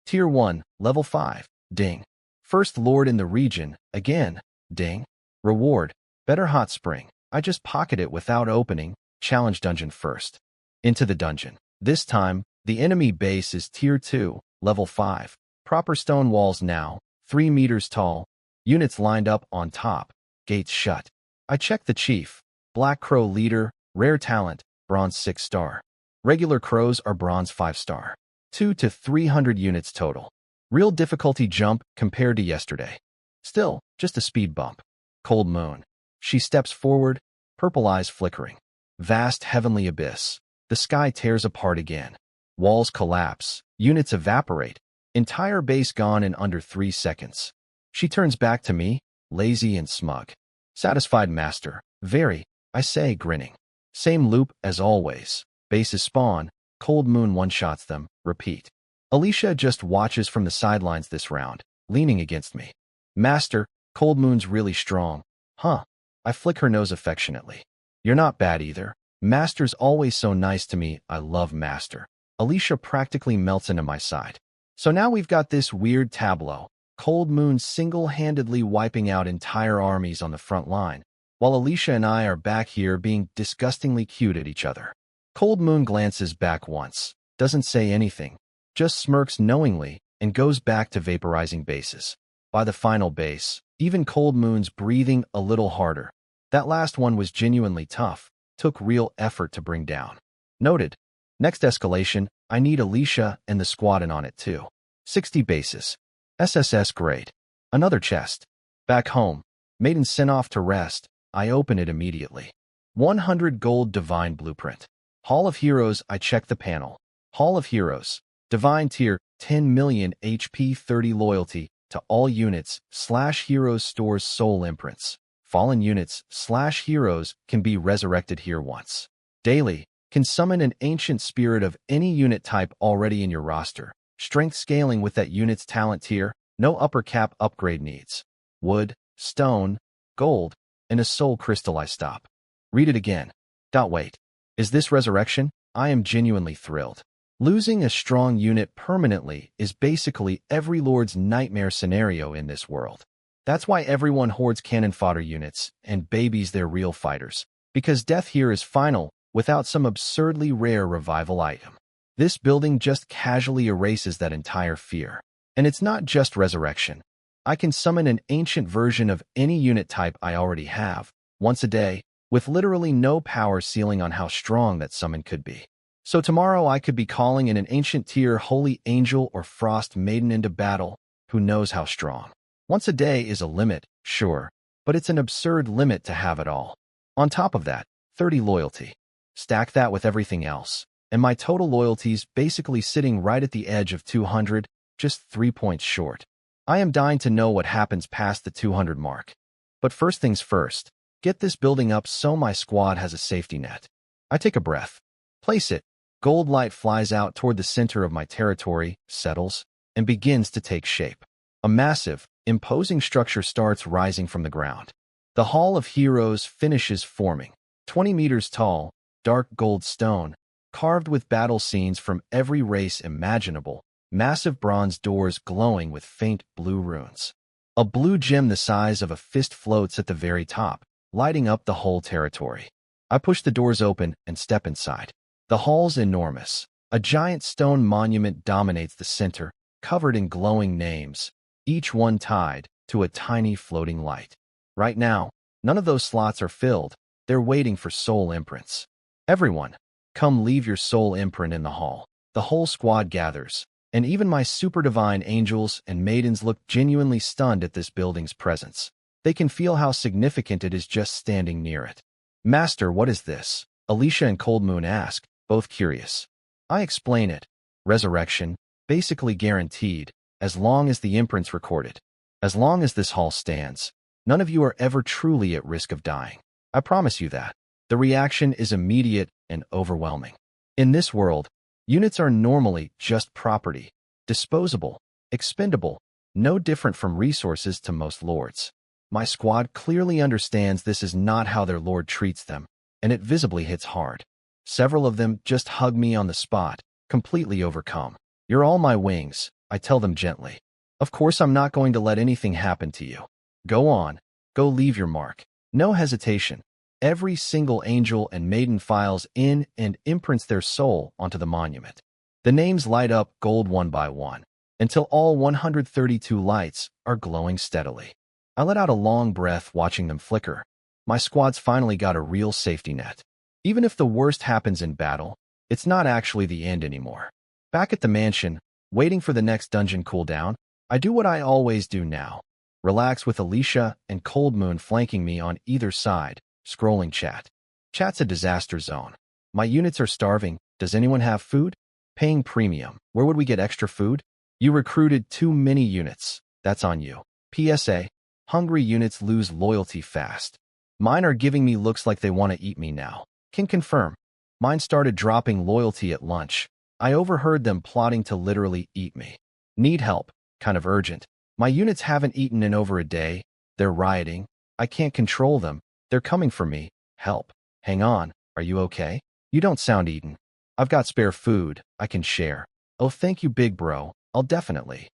Tier 1, level 5. Ding. First lord in the region, again. Ding. Reward. Better hot spring. I just pocket it without opening. Challenge dungeon first. Into the dungeon. This time, the enemy base is Tier 2, level 5. Proper stone walls now, 3 meters tall. Units lined up on top. Gates shut. I check the chief. Black Crow leader, rare talent, bronze 6 star. Regular crows are bronze 5 star. 2 to 300 units total. Real difficulty jump compared to yesterday. Still, just a speed bump. Cold Moon. She steps forward, purple eyes flickering. Vast heavenly abyss. The sky tears apart again. Walls collapse. Units evaporate. Entire base gone in under 3 seconds. She turns back to me, lazy and smug. Satisfied master. Very, I say, grinning. Same loop as always. Bases spawn. Cold Moon one-shots them. Repeat. Alicia just watches from the sidelines this round, leaning against me. Master, Cold Moon's really strong. Huh. I flick her nose affectionately. You're not bad either. Master's always so nice to me. I love Master. Alicia practically melts into my side. So now we've got this weird tableau. Cold Moon single-handedly wiping out entire armies on the front line, while Alicia and I are back here being disgustingly cute at each other. Cold Moon glances back once, doesn't say anything, just smirks knowingly, and goes back to vaporizing bases. By the final base, even Cold Moon's breathing a little harder. That last one was genuinely tough. Took real effort to bring down. Noted. Next escalation, I need Alicia and the squad in on it too. 60 bases. SSS great. Another chest. Back home. Maiden sent off to rest. I open it immediately. 100 gold divine blueprint. Hall of Heroes. I check the panel. Hall of Heroes. Divine tier, 10 million HP 30 loyalty to all units / heroes stores soul imprints. Fallen units / heroes can be resurrected here once. Daily, can summon an ancient spirit of any unit type already in your roster. Strength scaling with that unit's talent tier, no upper cap upgrade needs. Wood, stone, gold, and a soul crystal. I stop. Read it again. Wait. Is this resurrection? I am genuinely thrilled. Losing a strong unit permanently is basically every lord's nightmare scenario in this world. That's why everyone hoards cannon fodder units and babies their real fighters, because death here is final without some absurdly rare revival item. This building just casually erases that entire fear. And it's not just resurrection. I can summon an ancient version of any unit type I already have, once a day, with literally no power ceiling on how strong that summon could be. So tomorrow I could be calling in an ancient tier holy angel or frost maiden into battle. Who knows how strong? Once a day is a limit, sure, but it's an absurd limit to have it all. On top of that, 30 loyalty. Stack that with everything else, and my total loyalty's basically sitting right at the edge of 200, just 3 points short. I am dying to know what happens past the 200 mark. But first things first, get this building up so my squad has a safety net. I take a breath. Place it. Gold light flies out toward the center of my territory, settles, and begins to take shape. A massive, imposing structure starts rising from the ground. The Hall of Heroes finishes forming. 20 meters tall, dark gold stone, carved with battle scenes from every race imaginable, massive bronze doors glowing with faint blue runes. A blue gem the size of a fist floats at the very top, lighting up the whole territory. I push the doors open and step inside. The hall's enormous. A giant stone monument dominates the center, covered in glowing names, each one tied to a tiny floating light. Right now, none of those slots are filled. They're waiting for soul imprints. Everyone, come leave your soul imprint in the hall. The whole squad gathers, and even my super divine angels and maidens look genuinely stunned at this building's presence. They can feel how significant it is just standing near it. Master, what is this? Alicia and Cold Moon ask, both curious. I explain it. Resurrection, basically guaranteed, as long as the imprint's recorded. As long as this hall stands, none of you are ever truly at risk of dying. I promise you that. The reaction is immediate and overwhelming. In this world, units are normally just property, disposable, expendable, no different from resources to most lords. My squad clearly understands this is not how their lord treats them, and it visibly hits hard. Several of them just hug me on the spot, completely overcome. You're all my wings, I tell them gently. Of course I'm not going to let anything happen to you. Go on, go leave your mark. No hesitation. Every single angel and maiden files in and imprints their soul onto the monument. The names light up gold one by one, until all 132 lights are glowing steadily. I let out a long breath watching them flicker. My squad's finally got a real safety net. Even if the worst happens in battle, it's not actually the end anymore. Back at the mansion, waiting for the next dungeon cooldown, I do what I always do now. Relax with Alicia and Cold Moon flanking me on either side, scrolling chat. Chat's a disaster zone. My units are starving. Does anyone have food? Paying premium. Where would we get extra food? You recruited too many units. That's on you. PSA. Hungry units lose loyalty fast. Mine are giving me looks like they want to eat me now. Can confirm. Mine started dropping loyalty at lunch. I overheard them plotting to literally eat me. Need help. Kind of urgent. My units haven't eaten in over a day. They're rioting. I can't control them. They're coming for me. Help. Hang on. Are you okay? You don't sound eaten. I've got spare food. I can share. Oh, thank you, big bro. I'll definitely.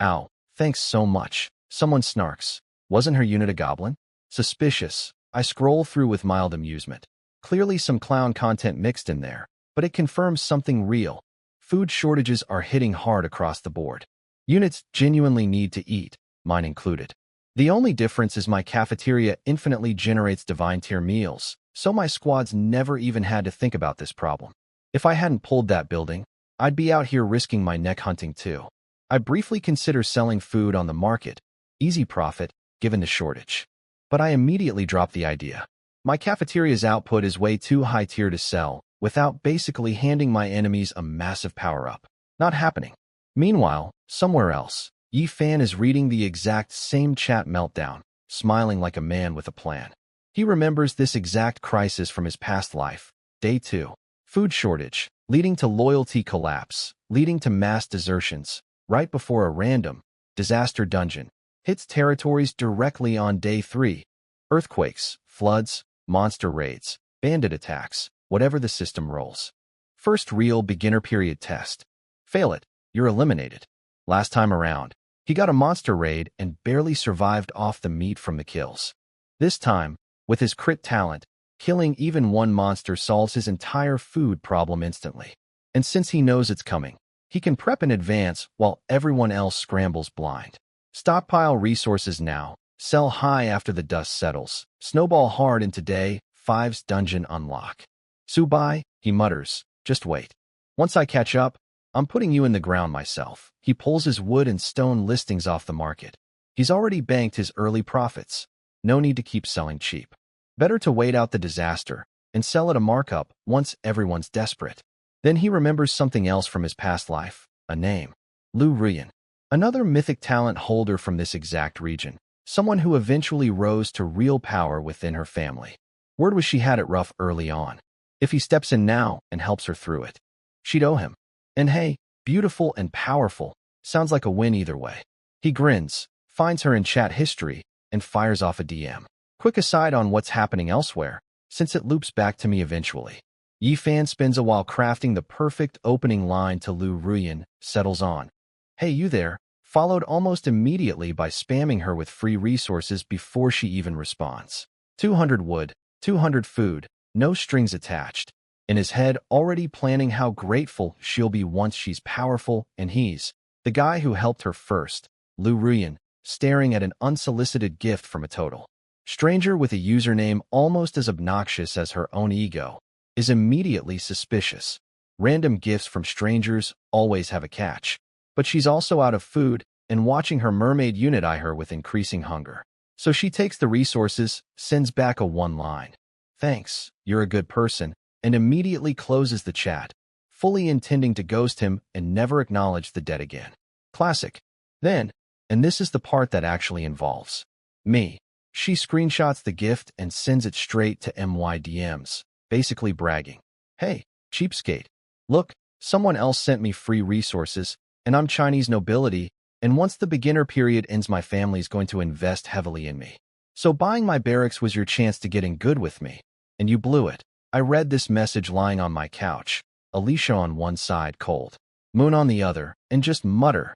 Ow. Thanks so much. Someone snarks. Wasn't her unit a goblin? Suspicious. I scroll through with mild amusement. Clearly some clown content mixed in there, but it confirms something real. Food shortages are hitting hard across the board. Units genuinely need to eat, mine included. The only difference is my cafeteria infinitely generates divine tier meals, so my squads never even had to think about this problem. If I hadn't pulled that building, I'd be out here risking my neck hunting too. I briefly consider selling food on the market, easy profit, given the shortage. But I immediately drop the idea. My cafeteria's output is way too high tier to sell, without basically handing my enemies a massive power-up. Not happening. Meanwhile, somewhere else, Yi Fan is reading the exact same chat meltdown, smiling like a man with a plan. He remembers this exact crisis from his past life. Day 2. Food shortage, leading to loyalty collapse, leading to mass desertions, right before a random disaster dungeon hits territories directly on day 3. Earthquakes, floods, monster raids, bandit attacks, whatever the system rolls. First real beginner period test. Fail it, you're eliminated. Last time around, he got a monster raid and barely survived off the meat from the kills. This time, with his crit talent, killing even one monster solves his entire food problem instantly. And since he knows it's coming, he can prep in advance while everyone else scrambles blind. Stockpile resources now, sell high after the dust settles, snowball hard into day 5's dungeon unlock. Subai, he mutters, just wait. Once I catch up, I'm putting you in the ground myself. He pulls his wood and stone listings off the market. He's already banked his early profits. No need to keep selling cheap. Better to wait out the disaster and sell at a markup once everyone's desperate. Then he remembers something else from his past life, a name. Lu Ruyan, another mythic talent holder from this exact region, someone who eventually rose to real power within her family. Word was she had it rough early on. If he steps in now and helps her through it, she'd owe him. And hey, beautiful and powerful, sounds like a win either way. He grins, finds her in chat history, and fires off a DM. Quick aside on what's happening elsewhere, since it loops back to me eventually. Yifan spends a while crafting the perfect opening line to Lu Ruyan, settles on. Hey, you there, followed almost immediately by spamming her with free resources before she even responds. 200 wood, 200 food, no strings attached. In his head, already planning how grateful she'll be once she's powerful, and he's the guy who helped her first, Lu Ruyan, staring at an unsolicited gift from a total stranger with a username almost as obnoxious as her own ego, is immediately suspicious. Random gifts from strangers always have a catch, but she's also out of food, and watching her mermaid unit eye her with increasing hunger. So she takes the resources, sends back a one-line, "Thanks, you're a good person," and immediately closes the chat, fully intending to ghost him and never acknowledge the debt again. Classic. Then, and this is the part that actually involves me, she screenshots the gift and sends it straight to my DMs, basically bragging. Hey, cheapskate. Look, someone else sent me free resources, and I'm Chinese nobility, and once the beginner period ends my family's going to invest heavily in me. So buying my barracks was your chance to get in good with me, and you blew it. I read this message lying on my couch, Alicia on one side cold, Moon on the other, and just mutter.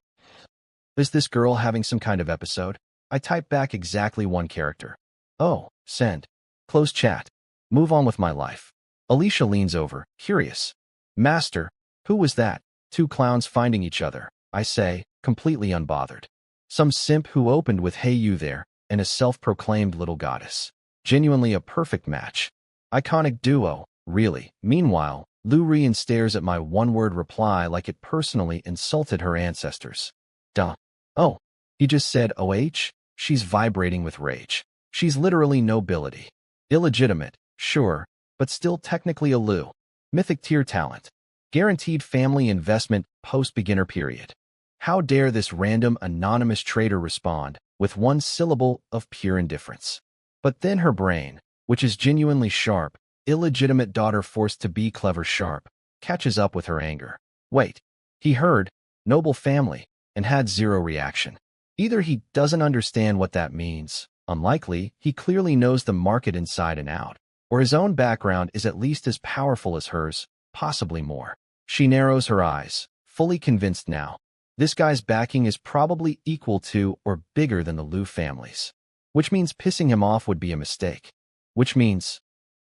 Is this girl having some kind of episode? I type back exactly one character. Oh, send. Close chat. Move on with my life. Alicia leans over, curious. Master, who was that? Two clowns finding each other, I say, completely unbothered. Some simp who opened with "Hey you there," and a self-proclaimed little goddess. Genuinely a perfect match. Iconic duo, really. Meanwhile, Lu Ruyan stares at my one-word reply like it personally insulted her ancestors. Duh. Oh, he just said OH? She's vibrating with rage. She's literally nobility. Illegitimate, sure, but still technically a Lu. Mythic tier talent. Guaranteed family investment post-beginner period. How dare this random anonymous trader respond with one syllable of pure indifference. But then her brain, which is genuinely sharp, illegitimate daughter forced to be clever sharp, catches up with her anger. Wait, he heard, noble family, and had zero reaction. Either he doesn't understand what that means, unlikely, he clearly knows the market inside and out, or his own background is at least as powerful as hers, possibly more. She narrows her eyes, fully convinced now. This guy's backing is probably equal to or bigger than the Lu family's. Which means pissing him off would be a mistake. Which means,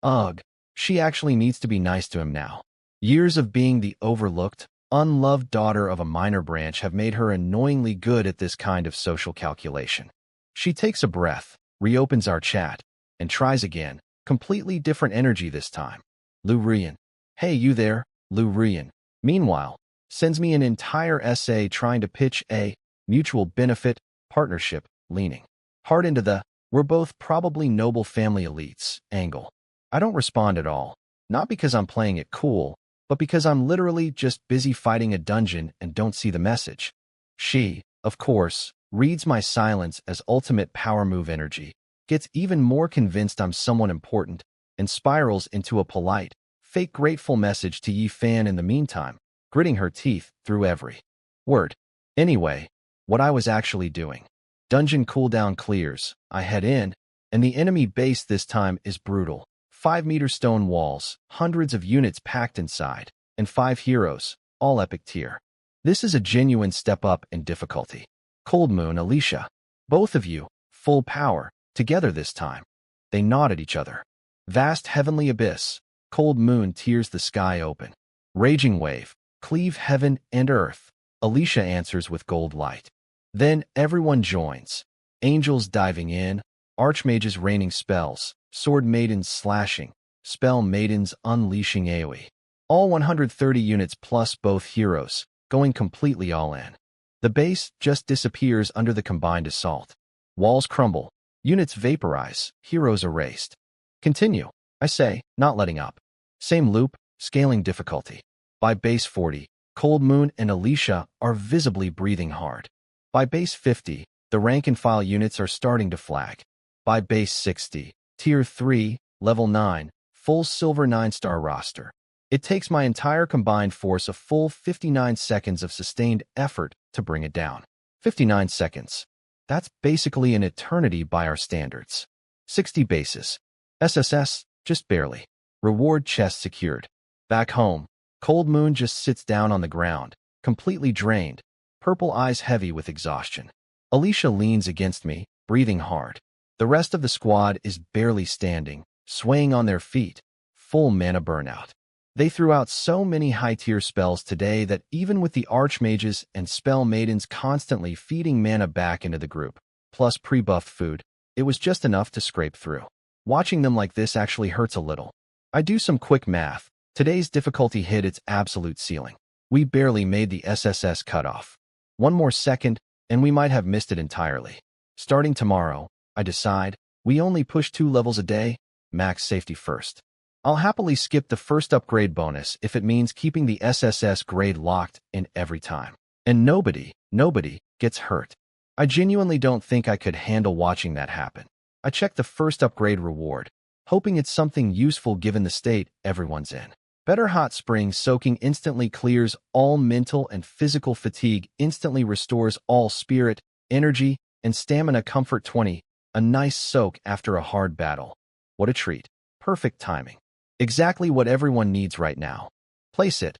ugh, she actually needs to be nice to him now. Years of being the overlooked, unloved daughter of a minor branch have made her annoyingly good at this kind of social calculation. She takes a breath, reopens our chat, and tries again, completely different energy this time. Lu Ruyan. Hey you there, Lu Ruyan. Meanwhile, sends me an entire essay trying to pitch a mutual benefit partnership, leaning hard into the "we're both probably noble family elites" angle. I don't respond at all, not because I'm playing it cool, but because I'm literally just busy fighting a dungeon and don't see the message. She, of course, reads my silence as ultimate power move energy, gets even more convinced I'm someone important, and spirals into a polite, fake grateful message to Yifan in the meantime, gritting her teeth through every word. Anyway, what I was actually doing. Dungeon cooldown clears, I head in, And the enemy base this time is brutal. 5-meter stone walls, hundreds of units packed inside, and 5 heroes, all epic tier. This is a genuine step up in difficulty. Cold Moon, Alicia. Both of you, full power, together this time. They nod at each other. Vast heavenly abyss. Cold Moon tears the sky open. Raging wave. Cleave heaven and earth. Alicia answers with gold light. Then everyone joins. Angels diving in. Archmages raining spells. Sword maidens slashing. Spell maidens unleashing AoE. All 130 units plus both heroes, going completely all in. The base just disappears under the combined assault. Walls crumble. Units vaporize. Heroes erased. Continue, I say, not letting up. Same loop, scaling difficulty. By base 40, Cold Moon and Alicia are visibly breathing hard. By base 50, the rank-and-file units are starting to flag. By base 60, Tier 3, Level 9, full Silver 9-star roster. It takes my entire combined force a full 59 seconds of sustained effort to bring it down. 59 seconds. That's basically an eternity by our standards. 60 bases. SSS, just barely. Reward chest secured. Back home, Cold Moon just sits down on the ground, completely drained, purple eyes heavy with exhaustion. Alicia leans against me, breathing hard. The rest of the squad is barely standing, swaying on their feet, full mana burnout. They threw out so many high-tier spells today that even with the Archmages and Spell Maidens constantly feeding mana back into the group, plus pre-buffed food, it was just enough to scrape through. Watching them like this actually hurts a little. I do some quick math. Today's difficulty hit its absolute ceiling. We barely made the SSS cutoff. One more second, and we might have missed it entirely. Starting tomorrow, I decide, we only push 2 levels a day, max safety first. I'll happily skip the first upgrade bonus if it means keeping the SSS grade locked in every time. And nobody gets hurt. I genuinely don't think I could handle watching that happen. I check the first upgrade reward, hoping it's something useful given the state everyone's in. Better Hot Spring Soaking instantly clears all mental and physical fatigue, instantly restores all spirit, energy, and stamina. Comfort 20, a nice soak after a hard battle. What a treat. Perfect timing. Exactly what everyone needs right now. Place it.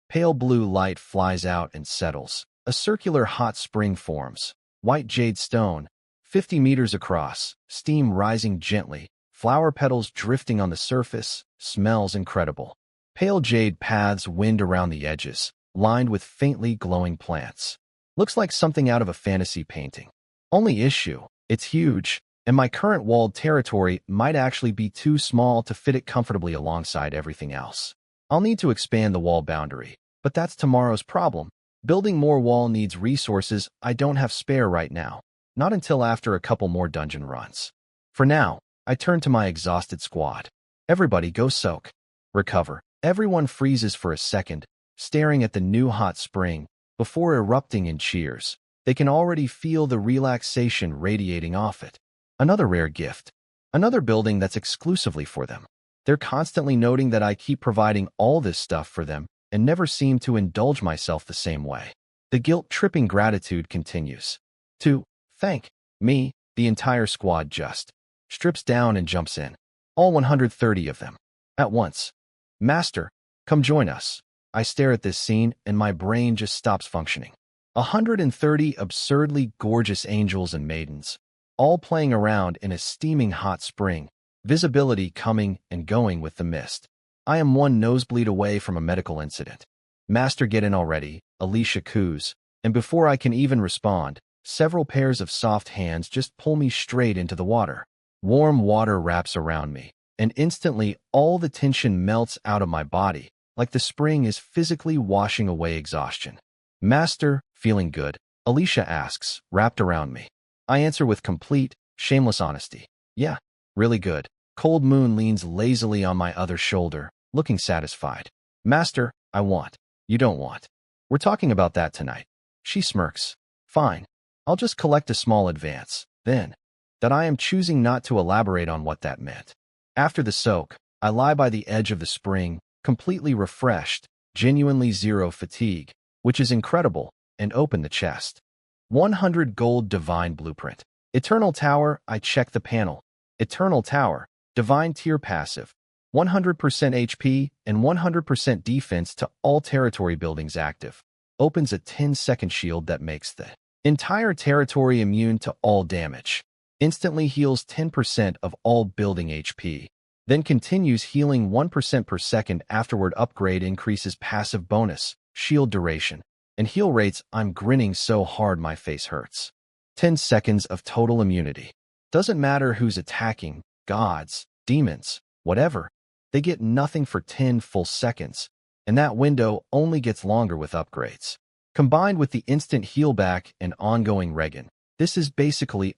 Pale blue light flies out and settles. A circular hot spring forms. White jade stone, 50 meters across, steam rising gently, flower petals drifting on the surface, smells incredible. Pale jade paths wind around the edges, lined with faintly glowing plants. Looks like something out of a fantasy painting. Only issue, it's huge, and my current walled territory might actually be too small to fit it comfortably alongside everything else. I'll need to expand the wall boundary, but that's tomorrow's problem. Building more wall needs resources I don't have spare right now, not until after a couple more dungeon runs. For now, I turn to my exhausted squad. Everybody go soak. Recover. Everyone freezes for a second, staring at the new hot spring, before erupting in cheers. They can already feel the relaxation radiating off it. Another rare gift. Another building that's exclusively for them. They're constantly noting that I keep providing all this stuff for them and never seem to indulge myself the same way. The guilt-tripping gratitude continues. To thank me, the entire squad just strips down and jumps in. All 130 of them. At once. Master, come join us. I stare at this scene and my brain just stops functioning. 130 absurdly gorgeous angels and maidens, all playing around in a steaming hot spring, visibility coming and going with the mist. I am one nosebleed away from a medical incident. Master, get in already, Alicia coos, and before I can even respond, several pairs of soft hands just pull me straight into the water. Warm water wraps around me, and instantly all the tension melts out of my body, like the spring is physically washing away exhaustion. Master, feeling good? Alicia asks, wrapped around me. I answer with complete, shameless honesty. Yeah, really good. Cold Moon leans lazily on my other shoulder, looking satisfied. Master, I want. You don't want. We're talking about that tonight. She smirks. Fine. I'll just collect a small advance, then. That I am choosing not to elaborate on what that meant. After the soak, I lie by the edge of the spring, completely refreshed, genuinely zero fatigue, which is incredible, and open the chest. 100 gold divine blueprint. Eternal Tower, I check the panel. Eternal Tower, Divine Tier Passive, 100% HP and 100% defense to all territory buildings active. Opens a 10-second shield that makes the entire territory immune to all damage. Instantly heals 10% of all building HP. Then continues healing 1% per second afterward. Upgrade increases passive bonus, shield duration, and heal rates. I'm grinning so hard my face hurts. 10 seconds of total immunity. Doesn't matter who's attacking, gods, demons, whatever. They get nothing for 10 full seconds, and that window only gets longer with upgrades. Combined with the instant heal back and ongoing regen, this is basically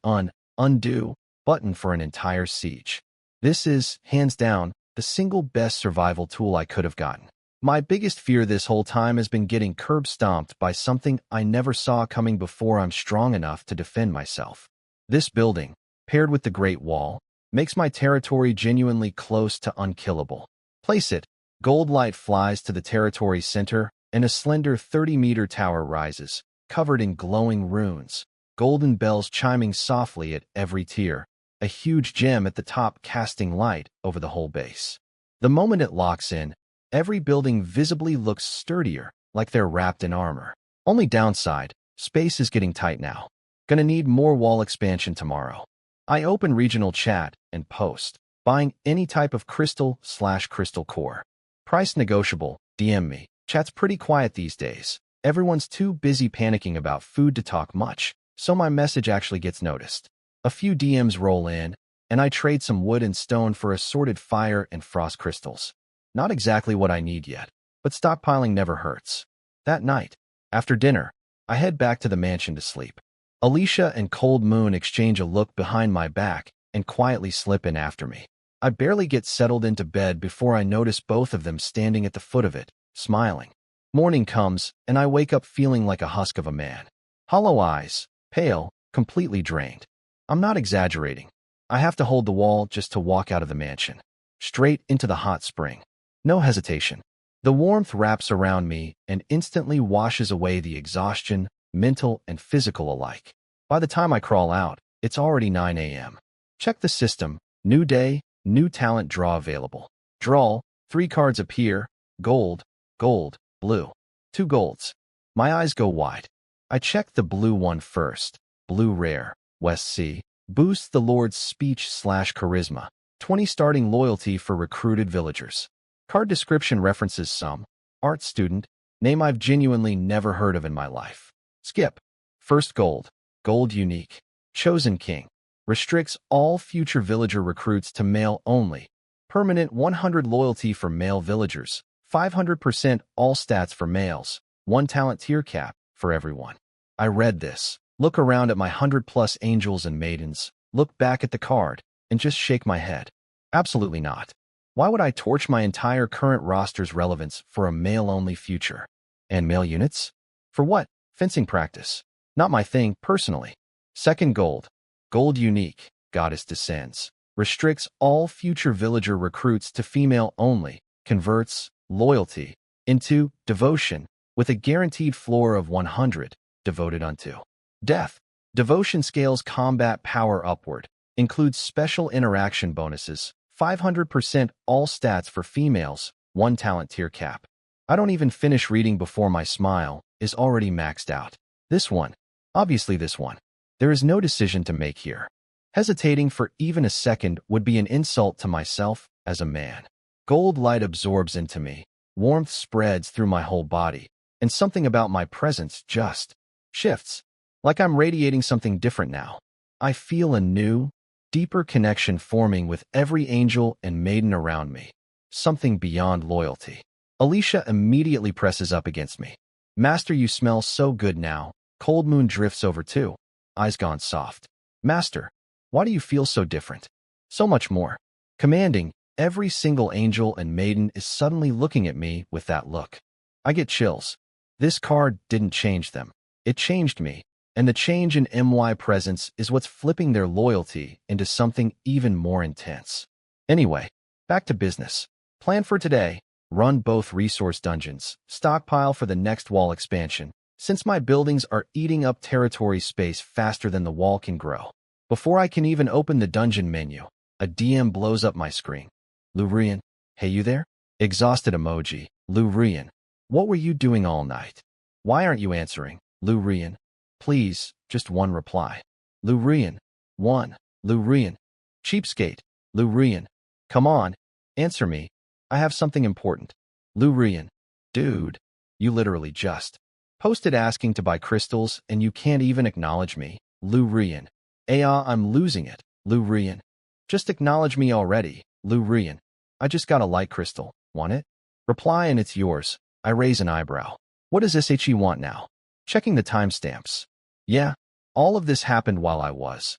undo button for an entire siege. This is, hands down, the single best survival tool I could have gotten. My biggest fear this whole time has been getting curb stomped by something I never saw coming before. I'm strong enough to defend myself. This building, paired with the Great Wall, makes my territory genuinely close to unkillable. Place it. Gold light flies to the territory center, and a slender 30-meter tower rises, covered in glowing runes, golden bells chiming softly at every tier, a huge gem at the top casting light over the whole base. The moment it locks in, every building visibly looks sturdier, like they're wrapped in armor. Only downside, space is getting tight now. Gonna need more wall expansion tomorrow. I open regional chat and post, buying any type of crystal/crystal core. Price negotiable, DM me. Chat's pretty quiet these days. Everyone's too busy panicking about food to talk much, so my message actually gets noticed. A few DMs roll in, and I trade some wood and stone for assorted fire and frost crystals. Not exactly what I need yet, but stockpiling never hurts. That night, after dinner, I head back to the mansion to sleep. Alicia and Cold Moon exchange a look behind my back and quietly slip in after me. I barely get settled into bed before I notice both of them standing at the foot of it, smiling. Morning comes, and I wake up feeling like a husk of a man. Hollow eyes, pale, completely drained. I'm not exaggerating. I have to hold the wall just to walk out of the mansion. Straight into the hot spring. No hesitation. The warmth wraps around me and instantly washes away the exhaustion, mental and physical alike. By the time I crawl out, it's already 9 a.m. Check the system. New day, new talent draw available. Draw, 3 cards appear, gold, gold, blue. 2 golds. My eyes go wide. I check the blue one first. Blue rare, West Sea. Boosts the Lord's speech/charisma. 20 starting loyalty for recruited villagers. Card description references some art student, name I've genuinely never heard of in my life. Skip. First gold. Gold unique. Chosen King. Restricts all future villager recruits to male only. Permanent 100 loyalty for male villagers. 500% all stats for males. 1 talent tier cap for everyone. I read this. Look around at my 100+ angels and maidens. Look back at the card and just shake my head. Absolutely not. Why would I torch my entire current roster's relevance for a male-only future? And male units? For what? Fencing practice. Not my thing, personally. Second gold. Gold unique. Goddess descends. Restricts all future villager recruits to female only. Converts loyalty into devotion with a guaranteed floor of 100. Devoted unto death. Devotion scales combat power upward. Includes special interaction bonuses. 500% all stats for females. 1 talent tier cap. I don't even finish reading before my smile is already maxed out. This one. Obviously this one. There is no decision to make here. Hesitating for even a second would be an insult to myself as a man. Gold light absorbs into me. Warmth spreads through my whole body. And something about my presence just shifts. Like I'm radiating something different now. I feel a new, deeper connection forming with every angel and maiden around me. Something beyond loyalty. Alicia immediately presses up against me. Master, you smell so good now. Cold Moon drifts over too. Eyes gone soft. Master, why do you feel so different? So much more. Commanding, every single angel and maiden is suddenly looking at me with that look. I get chills. This card didn't change them. It changed me. And the change in MY presence is what's flipping their loyalty into something even more intense. Anyway, back to business. Plan for today. Run both resource dungeons. Stockpile for the next wall expansion, since my buildings are eating up territory space faster than the wall can grow. Before I can even open the dungeon menu, A DM blows up my screen. Lurian, hey you there? Exhausted emoji. Lurian, what were you doing all night? Why aren't you answering? Lurian, please, just one reply. Lurian, one. Lurian, cheapskate. Lurian, come on, answer me. I have something important. Lurian, dude, you literally just posted asking to buy crystals and you can't even acknowledge me. Lurian, I'm losing it. Lurian, just acknowledge me already. Lurian, I just got a light crystal. Want it? Reply and it's yours. I raise an eyebrow. What does SHE want now? Checking the timestamps. Yeah, all of this happened while I was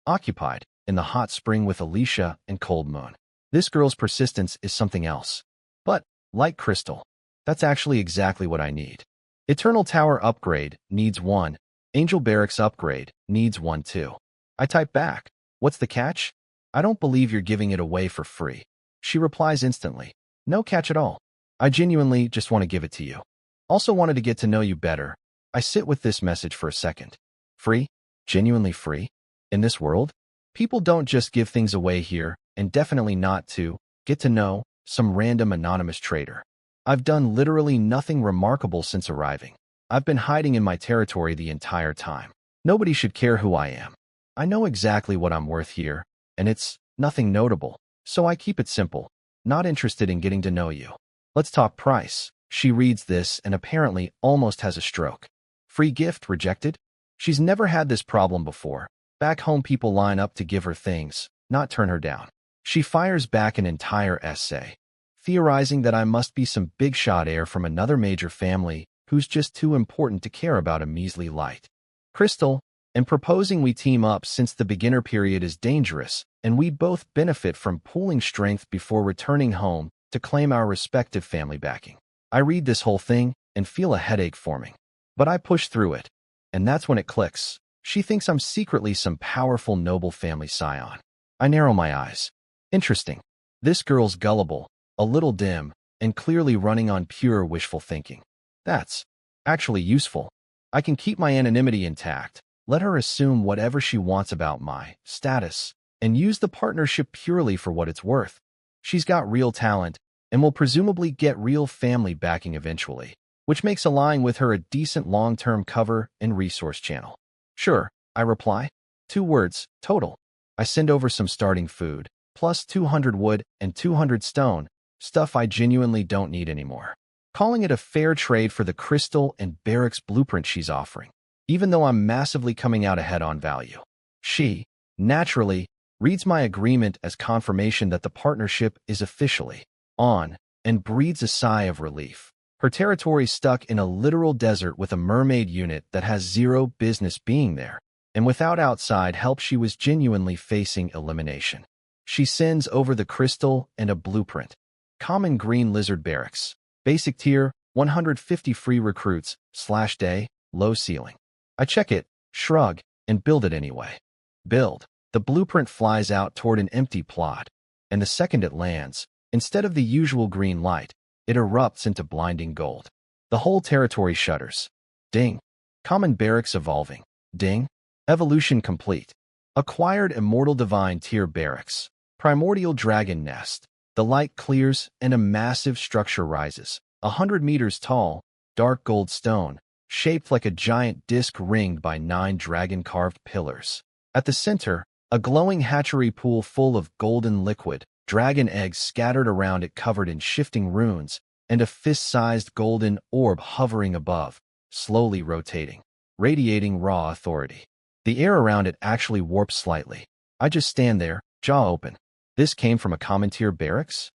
occupied in the hot spring with Alicia and Cold Moon. This girl's persistence is something else. But, light crystal, that's actually exactly what I need. Eternal Tower upgrade needs 1. Angel Barracks upgrade needs 1 too. I type back, what's the catch? I don't believe you're giving it away for free. She replies instantly, no catch at all. I genuinely just want to give it to you. Also wanted to get to know you better. I sit with this message for a second. Free? Genuinely free? In this world? People don't just give things away here, and definitely not to get to know some random anonymous trader. I've done literally nothing remarkable since arriving. I've been hiding in my territory the entire time. Nobody should care who I am. I know exactly what I'm worth here, and it's nothing notable, so I keep it simple. Not interested in getting to know you. Let's talk price. She reads this and apparently almost has a stroke. Free gift rejected? She's never had this problem before. Back home people line up to give her things, not turn her down. She fires back an entire essay, theorizing that I must be some big shot heir from another major family who's just too important to care about a measly light crystal, and proposing we team up since the beginner period is dangerous and we both benefit from pooling strength before returning home to claim our respective family backing. I read this whole thing and feel a headache forming, but I push through it, and that's when it clicks. She thinks I'm secretly some powerful noble family scion. I narrow my eyes. Interesting. This girl's gullible, a little dim, and clearly running on pure wishful thinking. That's actually useful. I can keep my anonymity intact, let her assume whatever she wants about my status, and use the partnership purely for what it's worth. She's got real talent, and will presumably get real family backing eventually, which makes allying with her a decent long-term cover and resource channel. Sure, I reply. 2 words, total. I send over some starting food, plus 200 wood and 200 stone, stuff I genuinely don't need anymore. Calling it a fair trade for the crystal and barracks blueprint she's offering, even though I'm massively coming out ahead on value. She, naturally, reads my agreement as confirmation that the partnership is officially on, and breathes a sigh of relief. Her territory's stuck in a literal desert with a mermaid unit that has zero business being there, and without outside help she was genuinely facing elimination. She sends over the crystal and a blueprint. Common green lizard barracks. Basic tier, 150 free recruits, /day, low ceiling. I check it, shrug, and build it anyway. Build. The blueprint flies out toward an empty plot, and the second it lands, instead of the usual green light, it erupts into blinding gold. The whole territory shudders. Ding. Common barracks evolving. Ding. Evolution complete. Acquired Immortal Divine tier barracks. Primordial Dragon Nest. The light clears and a massive structure rises. 100 meters tall, dark gold stone, shaped like a giant disc ringed by 9 dragon-carved pillars. At the center, a glowing hatchery pool full of golden liquid, dragon eggs scattered around it covered in shifting runes, and a fist-sized golden orb hovering above, slowly rotating, radiating raw authority. The air around it actually warps slightly. I just stand there, jaw open. This came from a common tier barracks?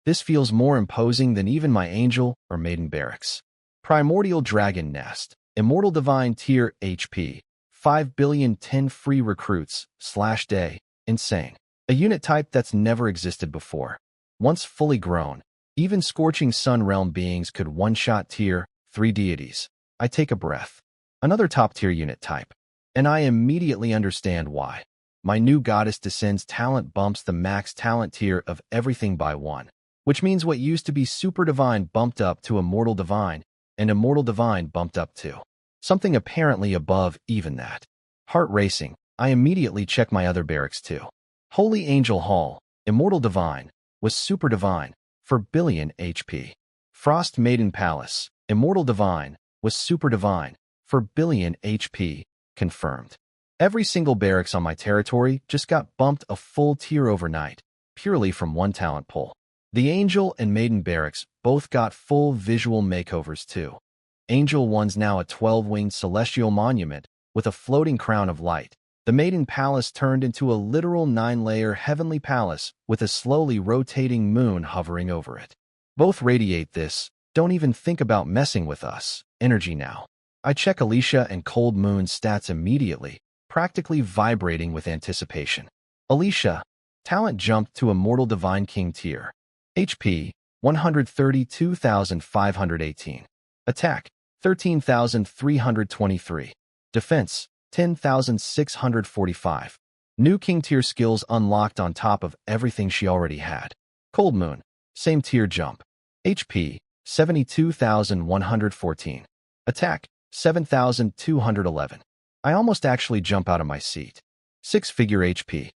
This feels more imposing than even my angel or maiden barracks. Primordial Dragon Nest. Immortal Divine tier HP. 5 billion 10 free recruits, /day. Insane. A unit type that's never existed before. Once fully grown, even Scorching Sun Realm beings could one-shot tier 3 deities. I take a breath. Another top-tier unit type. And I immediately understand why. My new goddess descends talent bumps the max talent tier of everything by 1, which means what used to be Super Divine bumped up to Immortal Divine, and Immortal Divine bumped up to something apparently above even that. Heart racing, I immediately check my other barracks too. Holy Angel Hall, Immortal Divine, was Super Divine, for billion HP. Frost Maiden Palace, Immortal Divine, was Super Divine, for billion HP, confirmed. Every single barracks on my territory just got bumped a full tier overnight, purely from one talent pull. The Angel and Maiden barracks both got full visual makeovers too. Angel 1's now a 12-winged celestial monument with a floating crown of light. The Maiden Palace turned into a literal 9-layer heavenly palace with a slowly rotating moon hovering over it. Both radiate this, don't even think about messing with us, energy now. I check Alicia and Cold Moon's stats immediately, practically vibrating with anticipation. Alicia, talent jumped to Immortal Divine King tier. HP, 132,518. Attack, 13,323. Defense, 10,645. New King tier skills unlocked on top of everything she already had. Cold Moon, same tier jump. HP, 72,114. Attack, 7,211. I almost actually jump out of my seat. 6-figure HP,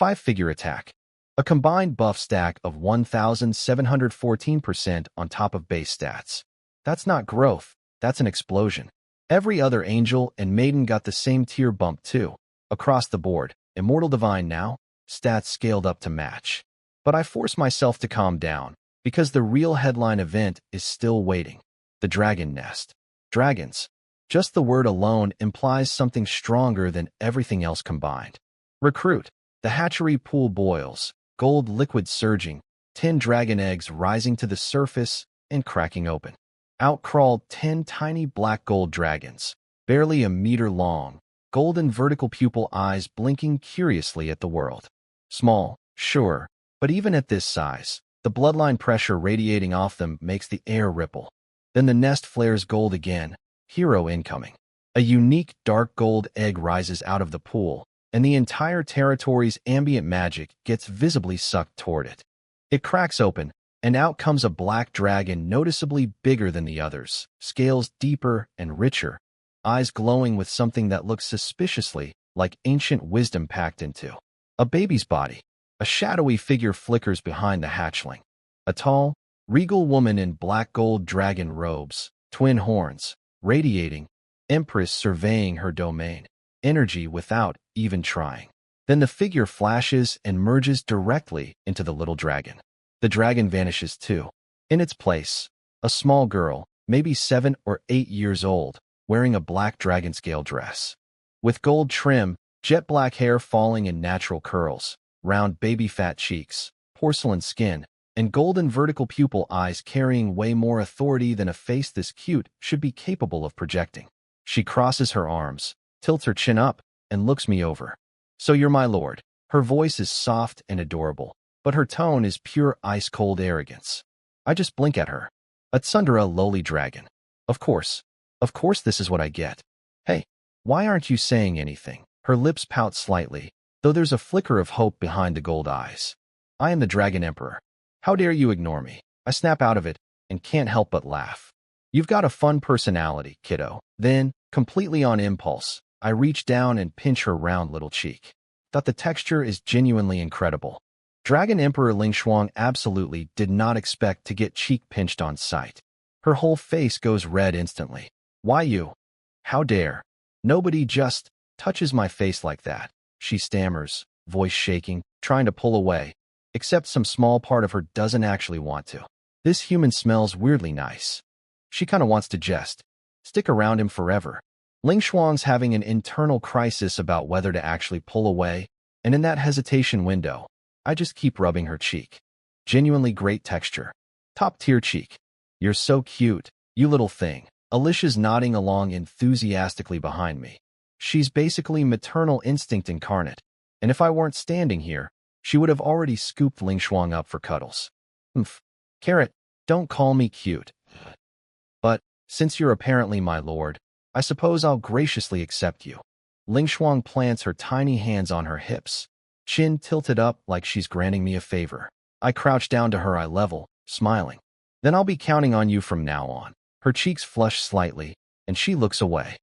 5-figure attack. A combined buff stack of 1,714% on top of base stats. That's not growth, that's an explosion. Every other Angel and Maiden got the same tier bump too. Across the board, Immortal Divine now, stats scaled up to match. But I force myself to calm down, because the real headline event is still waiting. The Dragon Nest. Dragons. Just the word alone implies something stronger than everything else combined. Recruit. The hatchery pool boils, gold liquid surging, 10 dragon eggs rising to the surface and cracking open. Out crawled 10 tiny black gold dragons, barely a meter long, golden vertical pupil eyes blinking curiously at the world. Small, sure, but even at this size, the bloodline pressure radiating off them makes the air ripple. Then the nest flares gold again, hero incoming. A unique dark gold egg rises out of the pool, and the entire territory's ambient magic gets visibly sucked toward it. It cracks open, and out comes a black dragon noticeably bigger than the others, scales deeper and richer, eyes glowing with something that looks suspiciously like ancient wisdom packed into a baby's body. A shadowy figure flickers behind the hatchling. A tall, regal woman in black gold dragon robes, twin horns, radiating, empress surveying her domain, energy without even trying. Then the figure flashes and merges directly into the little dragon. The dragon vanishes too. In its place, a small girl, maybe 7 or 8 years old, wearing a black dragon scale dress. With gold trim, jet black hair falling in natural curls, round baby fat cheeks, porcelain skin, and golden vertical pupil eyes carrying way more authority than a face this cute should be capable of projecting. She crosses her arms, tilts her chin up, and looks me over. "So you're my lord." Her voice is soft and adorable, but her tone is pure ice-cold arrogance. I just blink at her. A Tsundere lowly dragon. Of course this is what I get. "Hey, why aren't you saying anything?" Her lips pout slightly, though there's a flicker of hope behind the gold eyes. "I am the Dragon Emperor. How dare you ignore me?" I snap out of it and can't help but laugh. "You've got a fun personality, kiddo." Then, completely on impulse, I reach down and pinch her round little cheek. That the texture is genuinely incredible. Dragon Emperor Lingshuang absolutely did not expect to get cheek pinched on sight. Her whole face goes red instantly. "Why you? How dare? Nobody just touches my face like that," she stammers, voice shaking, trying to pull away, except some small part of her doesn't actually want to. "This human smells weirdly nice." She kinda wants to jest, stick around him forever. Lingshuang's having an internal crisis about whether to actually pull away, and in that hesitation window, I just keep rubbing her cheek. Genuinely great texture. Top-tier cheek. "You're so cute, you little thing." Alicia's nodding along enthusiastically behind me. She's basically maternal instinct incarnate, and if I weren't standing here, she would have already scooped Lingshuang up for cuddles. Carrot, don't call me cute. But, since you're apparently my lord, I suppose I'll graciously accept you. Lingshuang plants her tiny hands on her hips, chin tilted up like she's granting me a favor. I crouch down to her eye level, smiling. "Then I'll be counting on you from now on." Her cheeks flush slightly, and she looks away.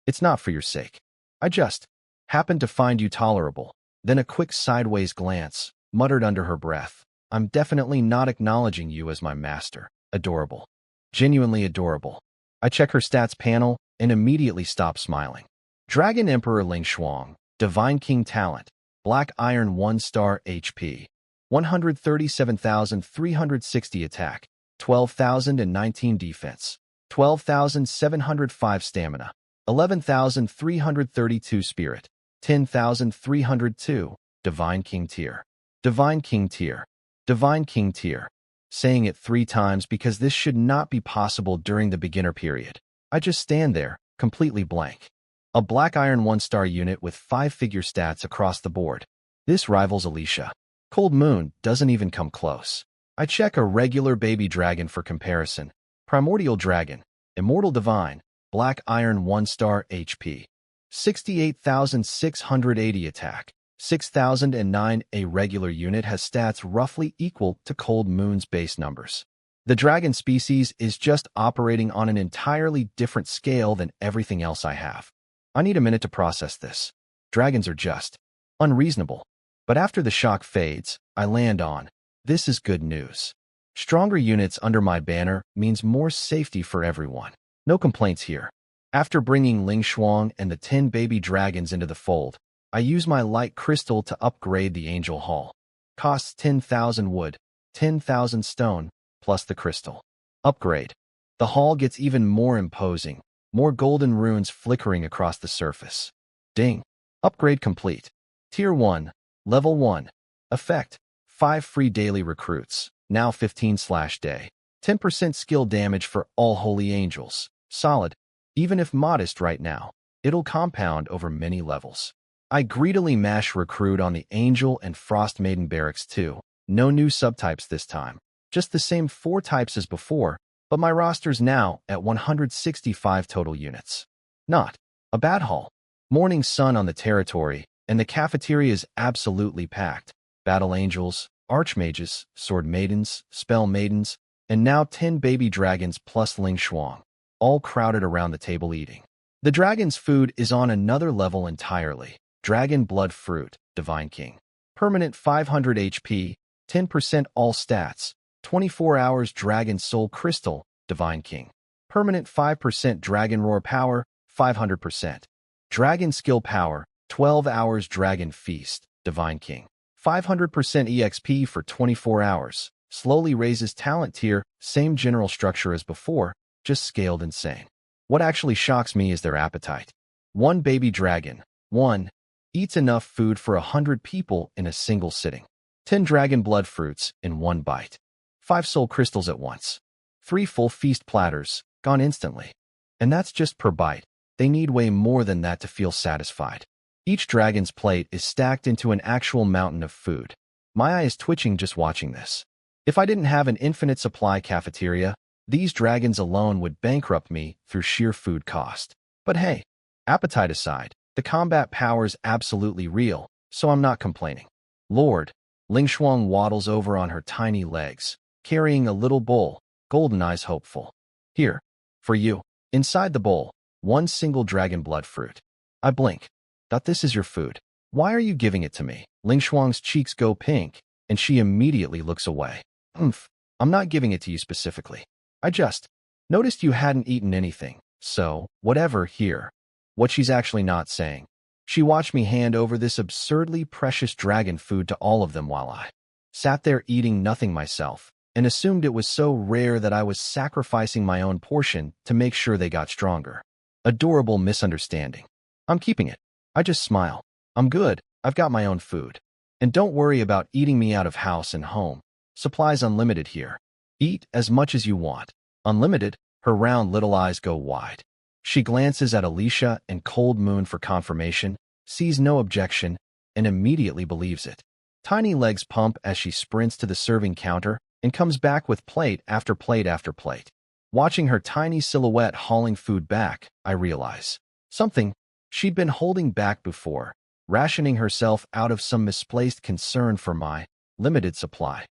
It's not for your sake. I just happen to find you tolerable." Then a quick sideways glance, muttered under her breath. I'm definitely not acknowledging you as my master. Adorable. Genuinely adorable. I check her stats panel and immediately stop smiling. Dragon Emperor Ling Shuang, Divine King Talent, Black Iron 1-star HP, 137,360 attack, 12,019 defense, 12,705 stamina, 11,332 spirit, 10,302, Divine King tier. Divine King tier. Divine King tier. Saying it 3 times because this should not be possible during the beginner period. I just stand there, completely blank. A Black Iron 1-star unit with 5-figure stats across the board. This rivals Militia. Cold Moon doesn't even come close. I check a regular baby dragon for comparison. Primordial Dragon, Immortal Divine, Black Iron 1-star HP. 68,680 attack. 6,009. A regular unit has stats roughly equal to Cold Moon's base numbers. The dragon species is just operating on an entirely different scale than everything else I have. I need a minute to process this. Dragons are just unreasonable. But after the shock fades, I land on, this is good news. Stronger units under my banner means more safety for everyone. No complaints here. After bringing Ling Shuang and the 10 baby dragons into the fold, I use my light crystal to upgrade the Angel Hall. Costs 10,000 wood, 10,000 stone, plus the crystal. Upgrade. The hall gets even more imposing, more golden runes flickering across the surface. Ding. Upgrade complete. Tier 1, Level 1. Effect. 5 free daily recruits, now 15/day. 10% skill damage for all holy angels. Solid. Even if modest right now, it'll compound over many levels. I greedily mash recruit on the Angel and Frost Maiden barracks too. No new subtypes this time. Just the same 4 types as before, but my roster's now at 165 total units. Not a bad haul. Morning sun on the territory, and the cafeteria is absolutely packed. Battle angels, archmages, sword maidens, spell maidens, and now 10 baby dragons plus Ling Shuang, all crowded around the table eating. The dragon's food is on another level entirely. Dragon Blood Fruit, Divine King. Permanent 500 HP, 10% all stats, 24 hours Dragon Soul Crystal, Divine King. Permanent 5% Dragon Roar Power, 500%. Dragon Skill Power, 12 hours Dragon Feast, Divine King. 500% EXP for 24 hours. Slowly raises talent tier, same general structure as before, just scaled insane. What actually shocks me is their appetite. 1 baby dragon, 1, eats enough food for 100 people in a single sitting. 10 dragon blood fruits in 1 bite. 5 soul crystals at once. 3 full feast platters, gone instantly. And that's just per bite. They need way more than that to feel satisfied. Each dragon's plate is stacked into an actual mountain of food. My eye is twitching just watching this. If I didn't have an infinite supply cafeteria, these dragons alone would bankrupt me through sheer food cost. But hey, appetite aside, the combat power's absolutely real, so I'm not complaining. Lord, Ling Shuang waddles over on her tiny legs, carrying a little bowl, golden eyes hopeful. Here, for you. Inside the bowl, 1 single dragon blood fruit. I blink. Thought this is your food. Why are you giving it to me? Ling Shuang's cheeks go pink, and she immediately looks away. I'm not giving it to you specifically. I just noticed you hadn't eaten anything, so, whatever, here. What she's actually not saying. She watched me hand over this absurdly precious dragon food to all of them while I sat there eating nothing myself, and assumed it was so rare that I was sacrificing my own portion to make sure they got stronger. Adorable misunderstanding. I'm keeping it. I just smile. I'm good. I've got my own food. And don't worry about eating me out of house and home. Supplies unlimited here. Eat as much as you want. Unlimited. Her round little eyes go wide. She glances at Alicia and Cold Moon for confirmation, sees no objection, and immediately believes it. Tiny legs pump as she sprints to the serving counter and comes back with plate after plate after plate. Watching her tiny silhouette hauling food back, I realize something she'd been holding back before, rationing herself out of some misplaced concern for my limited supply.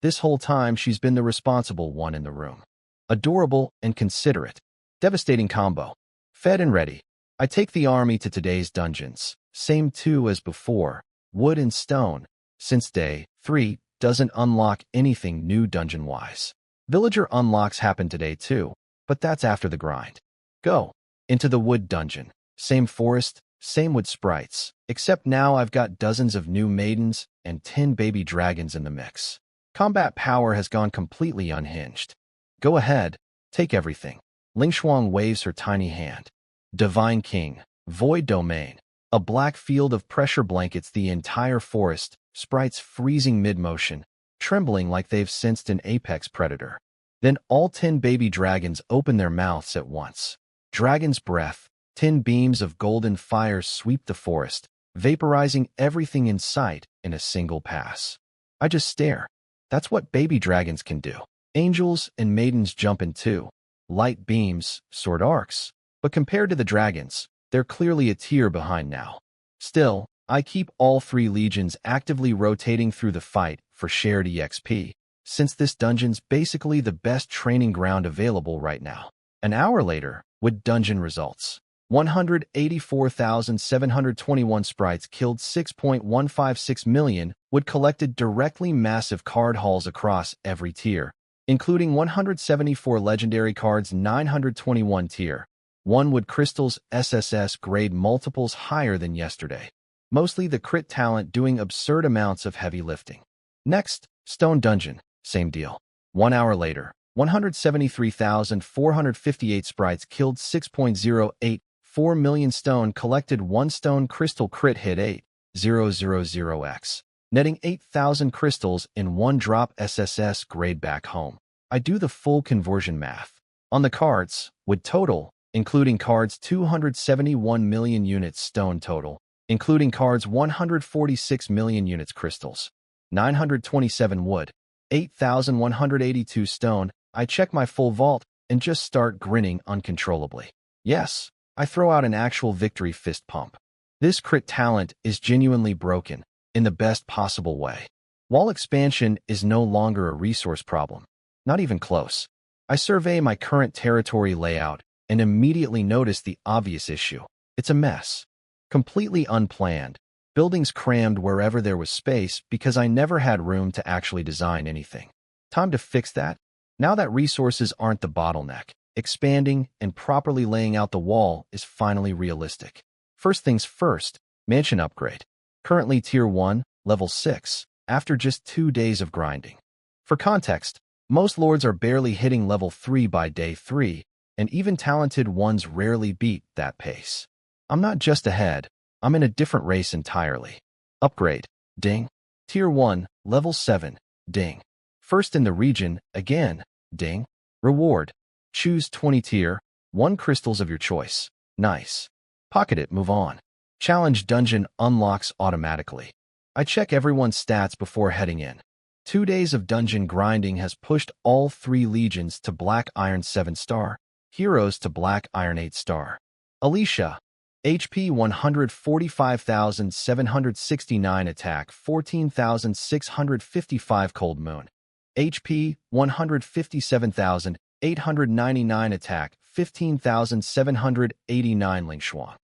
This whole time she's been the responsible one in the room. Adorable and considerate. Devastating combo. Fed and ready. I take the army to today's dungeons. Same 2 as before. wood and stone, since day 3 doesn't unlock anything new dungeon-wise. Villager unlocks happen today too, but that's after the grind. Go into the wood dungeon. Same forest, same wood sprites, except now I've got dozens of new maidens and 10 baby dragons in the mix. Combat power has gone completely unhinged. Go ahead, take everything. Ling Shuang waves her tiny hand. Divine King, Void Domain. A black field of pressure blankets the entire forest, sprites freezing mid-motion, trembling like they've sensed an apex predator. Then all 10 baby dragons open their mouths at once. Dragon's breath, 10 beams of golden fire sweep the forest, vaporizing everything in sight in a single pass. I just stare. That's what baby dragons can do. Angels and maidens jump in too. Light beams, sword arcs. But compared to the dragons, they're clearly a tier behind now. Still, I keep all 3 legions actively rotating through the fight for shared EXP, since this dungeon's basically the best training ground available right now. An hour later, with dungeon results. 184,721 sprites killed 6.156 million would collected directly massive card hauls across every tier, including 174 legendary cards 921 tier. 1 wood crystals SSS grade multiples higher than yesterday. Mostly the crit talent doing absurd amounts of heavy lifting. Next, Stone Dungeon, same deal. 1 hour later, 173,458 sprites killed 6.084 million stone collected 1 stone crystal crit hit 8,000x, netting 8,000 crystals in 1 drop SSS grade back home. I do the full conversion math. On the cards, with total, including cards 271 million units stone total, including cards 146 million units crystals, 927 wood, 8,182 stone, I check my full vault and just start grinning uncontrollably. Yes, I throw out an actual victory fist pump. This crit talent is genuinely broken, in the best possible way. Wall expansion is no longer a resource problem. Not even close. I survey my current territory layout and immediately notice the obvious issue. It's a mess. Completely unplanned. Buildings crammed wherever there was space because I never had room to actually design anything. Time to fix that. Now that resources aren't the bottleneck, expanding and properly laying out the wall is finally realistic. First things first, mansion upgrade. Currently tier 1, level 6, after just 2 days of grinding. For context, most lords are barely hitting level 3 by day 3, and even talented ones rarely beat that pace. I'm not just ahead, I'm in a different race entirely. Upgrade, ding. Tier 1, level 7, ding. First in the region, again, ding. Reward, choose 20 tier, 1 crystals of your choice. Nice. Pocket it, move on. Challenge dungeon unlocks automatically. I check everyone's stats before heading in. 2 days of dungeon grinding has pushed all 3 legions to Black Iron 7-star, heroes to Black Iron 8-star. Alicia, HP 145,769 attack 14,655 Cold Moon. HP 157,899 attack 15,789 Ling Shuang.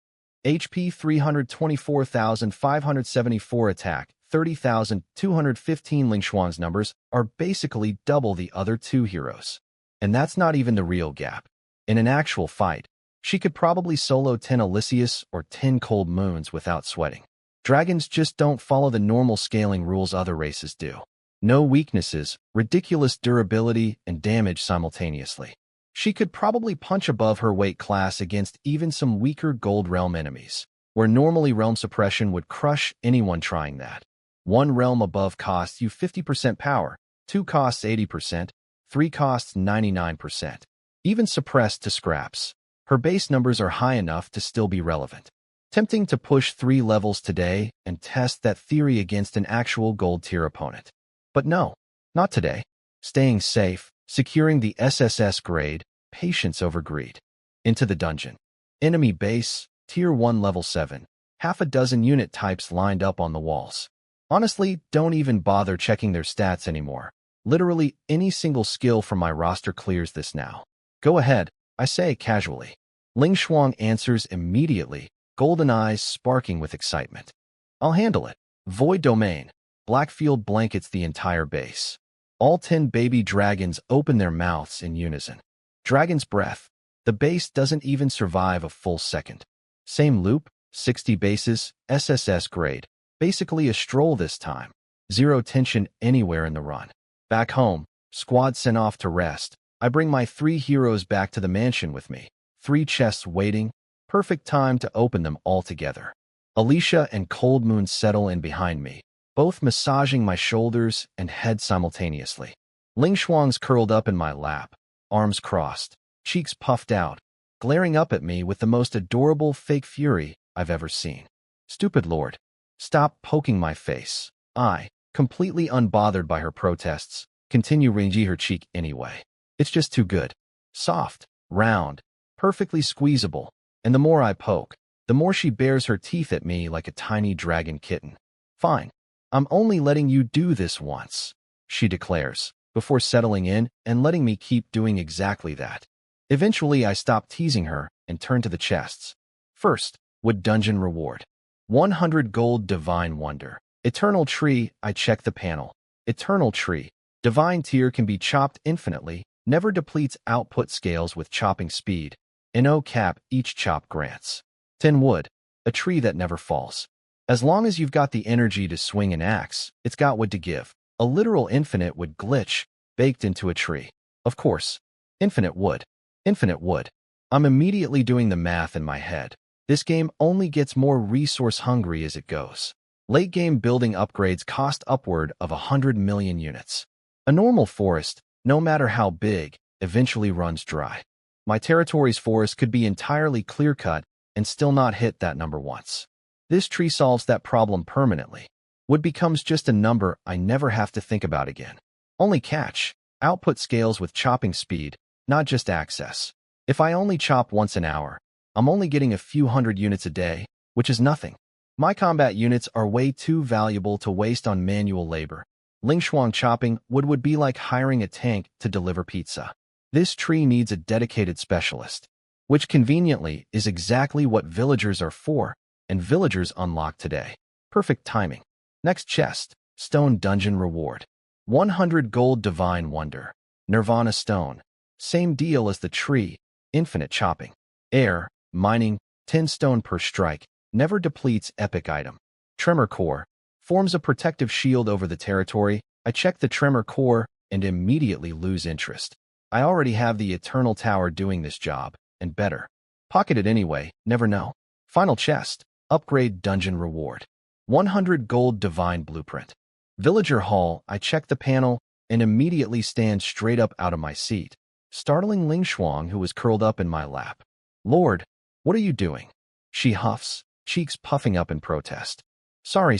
HP 324,574 attack 30,215 Ling Shuang's numbers are basically double the other 2 heroes. And that's not even the real gap. In an actual fight, she could probably solo 10 Elysius or 10 Cold Moons without sweating. Dragons just don't follow the normal scaling rules other races do. No weaknesses, ridiculous durability, and damage simultaneously. She could probably punch above her weight class against even some weaker Gold Realm enemies, where normally Realm Suppression would crush anyone trying that. 1 realm above costs you 50% power, 2 costs 80%, 3 costs 99%. Even suppressed to scraps. Her base numbers are high enough to still be relevant. Tempting to push 3 levels today and test that theory against an actual gold tier opponent. But no, not today. Staying safe, securing the SSS grade, patience over greed. Into the dungeon. Enemy base, tier 1 level 7. Half a dozen unit types lined up on the walls. Honestly, don't even bother checking their stats anymore. Literally any single skill from my roster clears this now. Go ahead, I say casually. Ling Shuang answers immediately, golden eyes sparking with excitement. I'll handle it. Void domain. Black field blankets the entire base. All 10 baby dragons open their mouths in unison. Dragon's breath. The base doesn't even survive a full second. Same loop, 60 bases, SSS grade. Basically a stroll this time. Zero tension anywhere in the run. Back home, squad sent off to rest. I bring my 3 heroes back to the mansion with me. 3 chests waiting. Perfect time to open them all together. Alicia and Cold Moon settle in behind me, both massaging my shoulders and head simultaneously. Ling Shuang's curled up in my lap, arms crossed, cheeks puffed out, glaring up at me with the most adorable fake fury I've ever seen. Stupid lord. Stop poking my face. I, completely unbothered by her protests, continue ringing her cheek anyway. It's just too good. Soft, round, perfectly squeezable, and the more I poke, the more she bares her teeth at me like a tiny dragon kitten. Fine. I'm only letting you do this once, she declares, before settling in and letting me keep doing exactly that. Eventually, I stop teasing her and turn to the chests. First, Wood Dungeon Reward. 100 Gold Divine Wonder. Eternal Tree. I check the panel. Eternal Tree. Divine Tier can be chopped infinitely, never depletes output scales with chopping speed. No cap each chop grants. 10 Wood. A tree that never falls. As long as you've got the energy to swing an axe, it's got wood to give. A literal infinite wood glitch baked into a tree. Of course. Infinite wood. Infinite wood. I'm immediately doing the math in my head. This game only gets more resource hungry as it goes. Late game building upgrades cost upward of 100 million units. A normal forest, no matter how big, eventually runs dry. My territory's forest could be entirely clear-cut and still not hit that number once. This tree solves that problem permanently. Wood becomes just a number I never have to think about again. Only catch, output scales with chopping speed, not just access. If I only chop once an hour, I'm only getting a few hundred units a day, which is nothing. My combat units are way too valuable to waste on manual labor. Ling Shuang chopping would be like hiring a tank to deliver pizza. This tree needs a dedicated specialist, which conveniently is exactly what villagers are for, and villagers unlock today. Perfect timing. Next chest, Stone Dungeon Reward. 100 Gold Divine Wonder. Nirvana Stone. Same deal as the tree, infinite chopping. Air, mining, 10 stone per strike, never depletes epic item. Tremor Core. Forms a protective shield over the territory. I check the Tremor Core and immediately lose interest. I already have the Eternal Tower doing this job, and better. Pocket it anyway, never know. Final chest, Upgrade Dungeon Reward. 100 Gold Divine Blueprint. Villager Hall. I check the panel and immediately stand straight up out of my seat, startling Ling Shuang, who was curled up in my lap. Lord, what are you doing? She huffs, cheeks puffing up in protest. Sorry,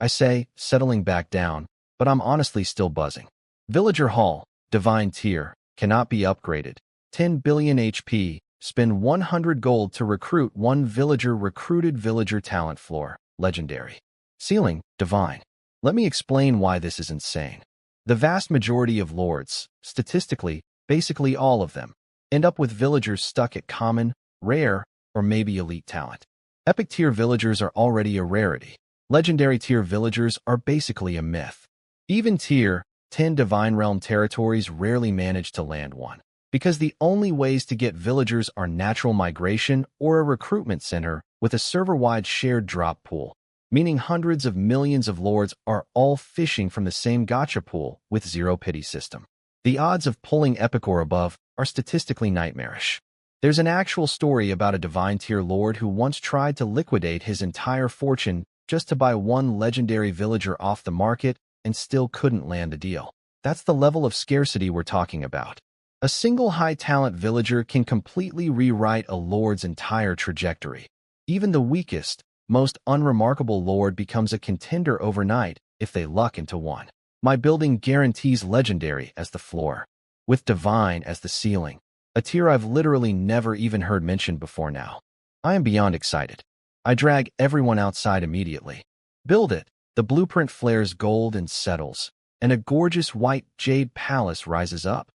I say, settling back down, but I'm honestly still buzzing. Villager Hall, Divine Tier, cannot be upgraded. 10 billion HP, spend 100 gold to recruit 1 villager. Recruited villager talent floor, legendary. Ceiling, divine. Let me explain why this is insane. The vast majority of lords, statistically, basically all of them, end up with villagers stuck at common, rare, or maybe elite talent. Epic tier villagers are already a rarity. Legendary tier villagers are basically a myth. Even tier 10 Divine Realm territories rarely manage to land one, because the only ways to get villagers are natural migration or a recruitment center with a server-wide shared drop pool, meaning hundreds of millions of lords are all fishing from the same gacha pool with zero pity system. The odds of pulling epic or above are statistically nightmarish. There's an actual story about a divine tier lord who once tried to liquidate his entire fortune just to buy 1 legendary villager off the market and still couldn't land a deal. That's the level of scarcity we're talking about. A single high-talent villager can completely rewrite a lord's entire trajectory. Even the weakest, most unremarkable lord becomes a contender overnight if they luck into one. My building guarantees legendary as the floor, with divine as the ceiling, a tier I've literally never even heard mentioned before now. I am beyond excited. I drag everyone outside immediately. Build it. The blueprint flares gold and settles, and a gorgeous white jade palace rises up.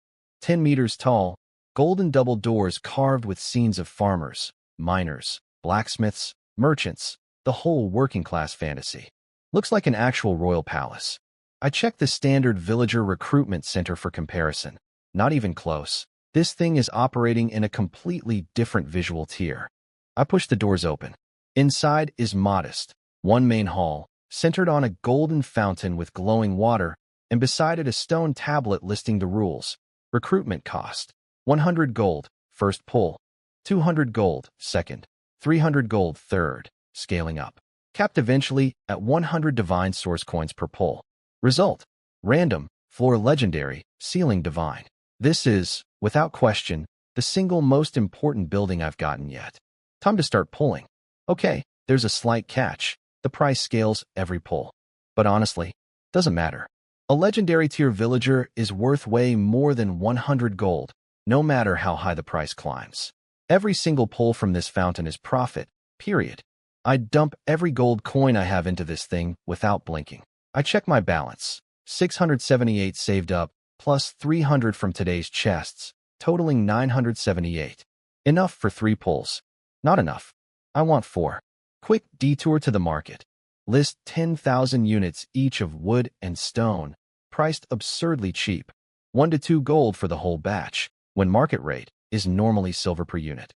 10 meters tall, golden double doors carved with scenes of farmers, miners, blacksmiths, merchants, the whole working-class fantasy. Looks like an actual royal palace. I checked the standard villager recruitment center for comparison. Not even close. This thing is operating in a completely different visual tier. I push the doors open. Inside is modest. One main hall, centered on a golden fountain with glowing water, and beside it a stone tablet listing the rules. Recruitment cost: 100 gold, first pull, 200 gold, second, 300 gold, third, scaling up. Capped eventually at 100 divine source coins per pull. Result: random, floor legendary, ceiling divine. This is, without question, the single most important building I've gotten yet. Time to start pulling. Okay, there's a slight catch. The price scales every pull. But honestly, doesn't matter. A legendary tier villager is worth way more than 100 gold, no matter how high the price climbs. Every single pull from this fountain is profit, period. I dump every gold coin I have into this thing without blinking. I check my balance. 678 saved up, plus 300 from today's chests, totaling 978. Enough for 3 pulls. Not enough. I want 4. Quick detour to the market. List 10,000 units each of wood and stone, priced absurdly cheap. 1 to 2 gold for the whole batch, when market rate is normally silver per unit.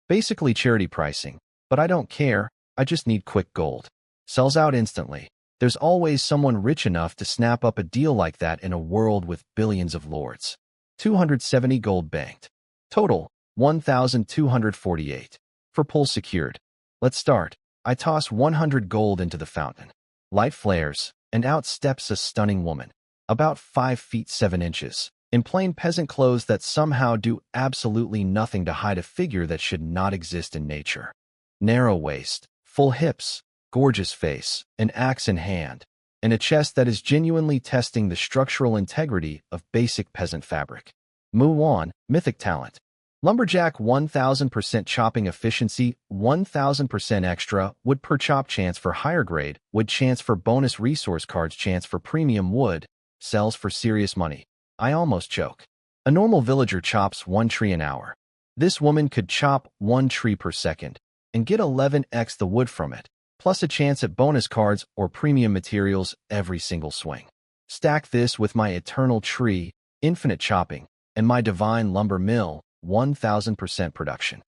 Basically charity pricing, but I don't care, I just need quick gold. Sells out instantly. There's always someone rich enough to snap up a deal like that in a world with billions of lords. 270 gold banked. Total, 1,248. For pull secured. Let's start. I toss 100 gold into the fountain. Light flares, and out steps a stunning woman. About 5 feet 7 inches, in plain peasant clothes that somehow do absolutely nothing to hide a figure that should not exist in nature. Narrow waist, full hips, gorgeous face, an axe in hand, and a chest that is genuinely testing the structural integrity of basic peasant fabric. Muwan, mythic talent. Lumberjack 1000% chopping efficiency, 1000% extra, wood per chop chance for higher grade, wood chance for bonus resource cards chance for premium wood, sells for serious money. I almost choke. A normal villager chops 1 tree an hour. This woman could chop 1 tree per second and get 11x the wood from it, plus a chance at bonus cards or premium materials every single swing. Stack this with my eternal tree, infinite chopping, and my divine lumber mill, 1000% production.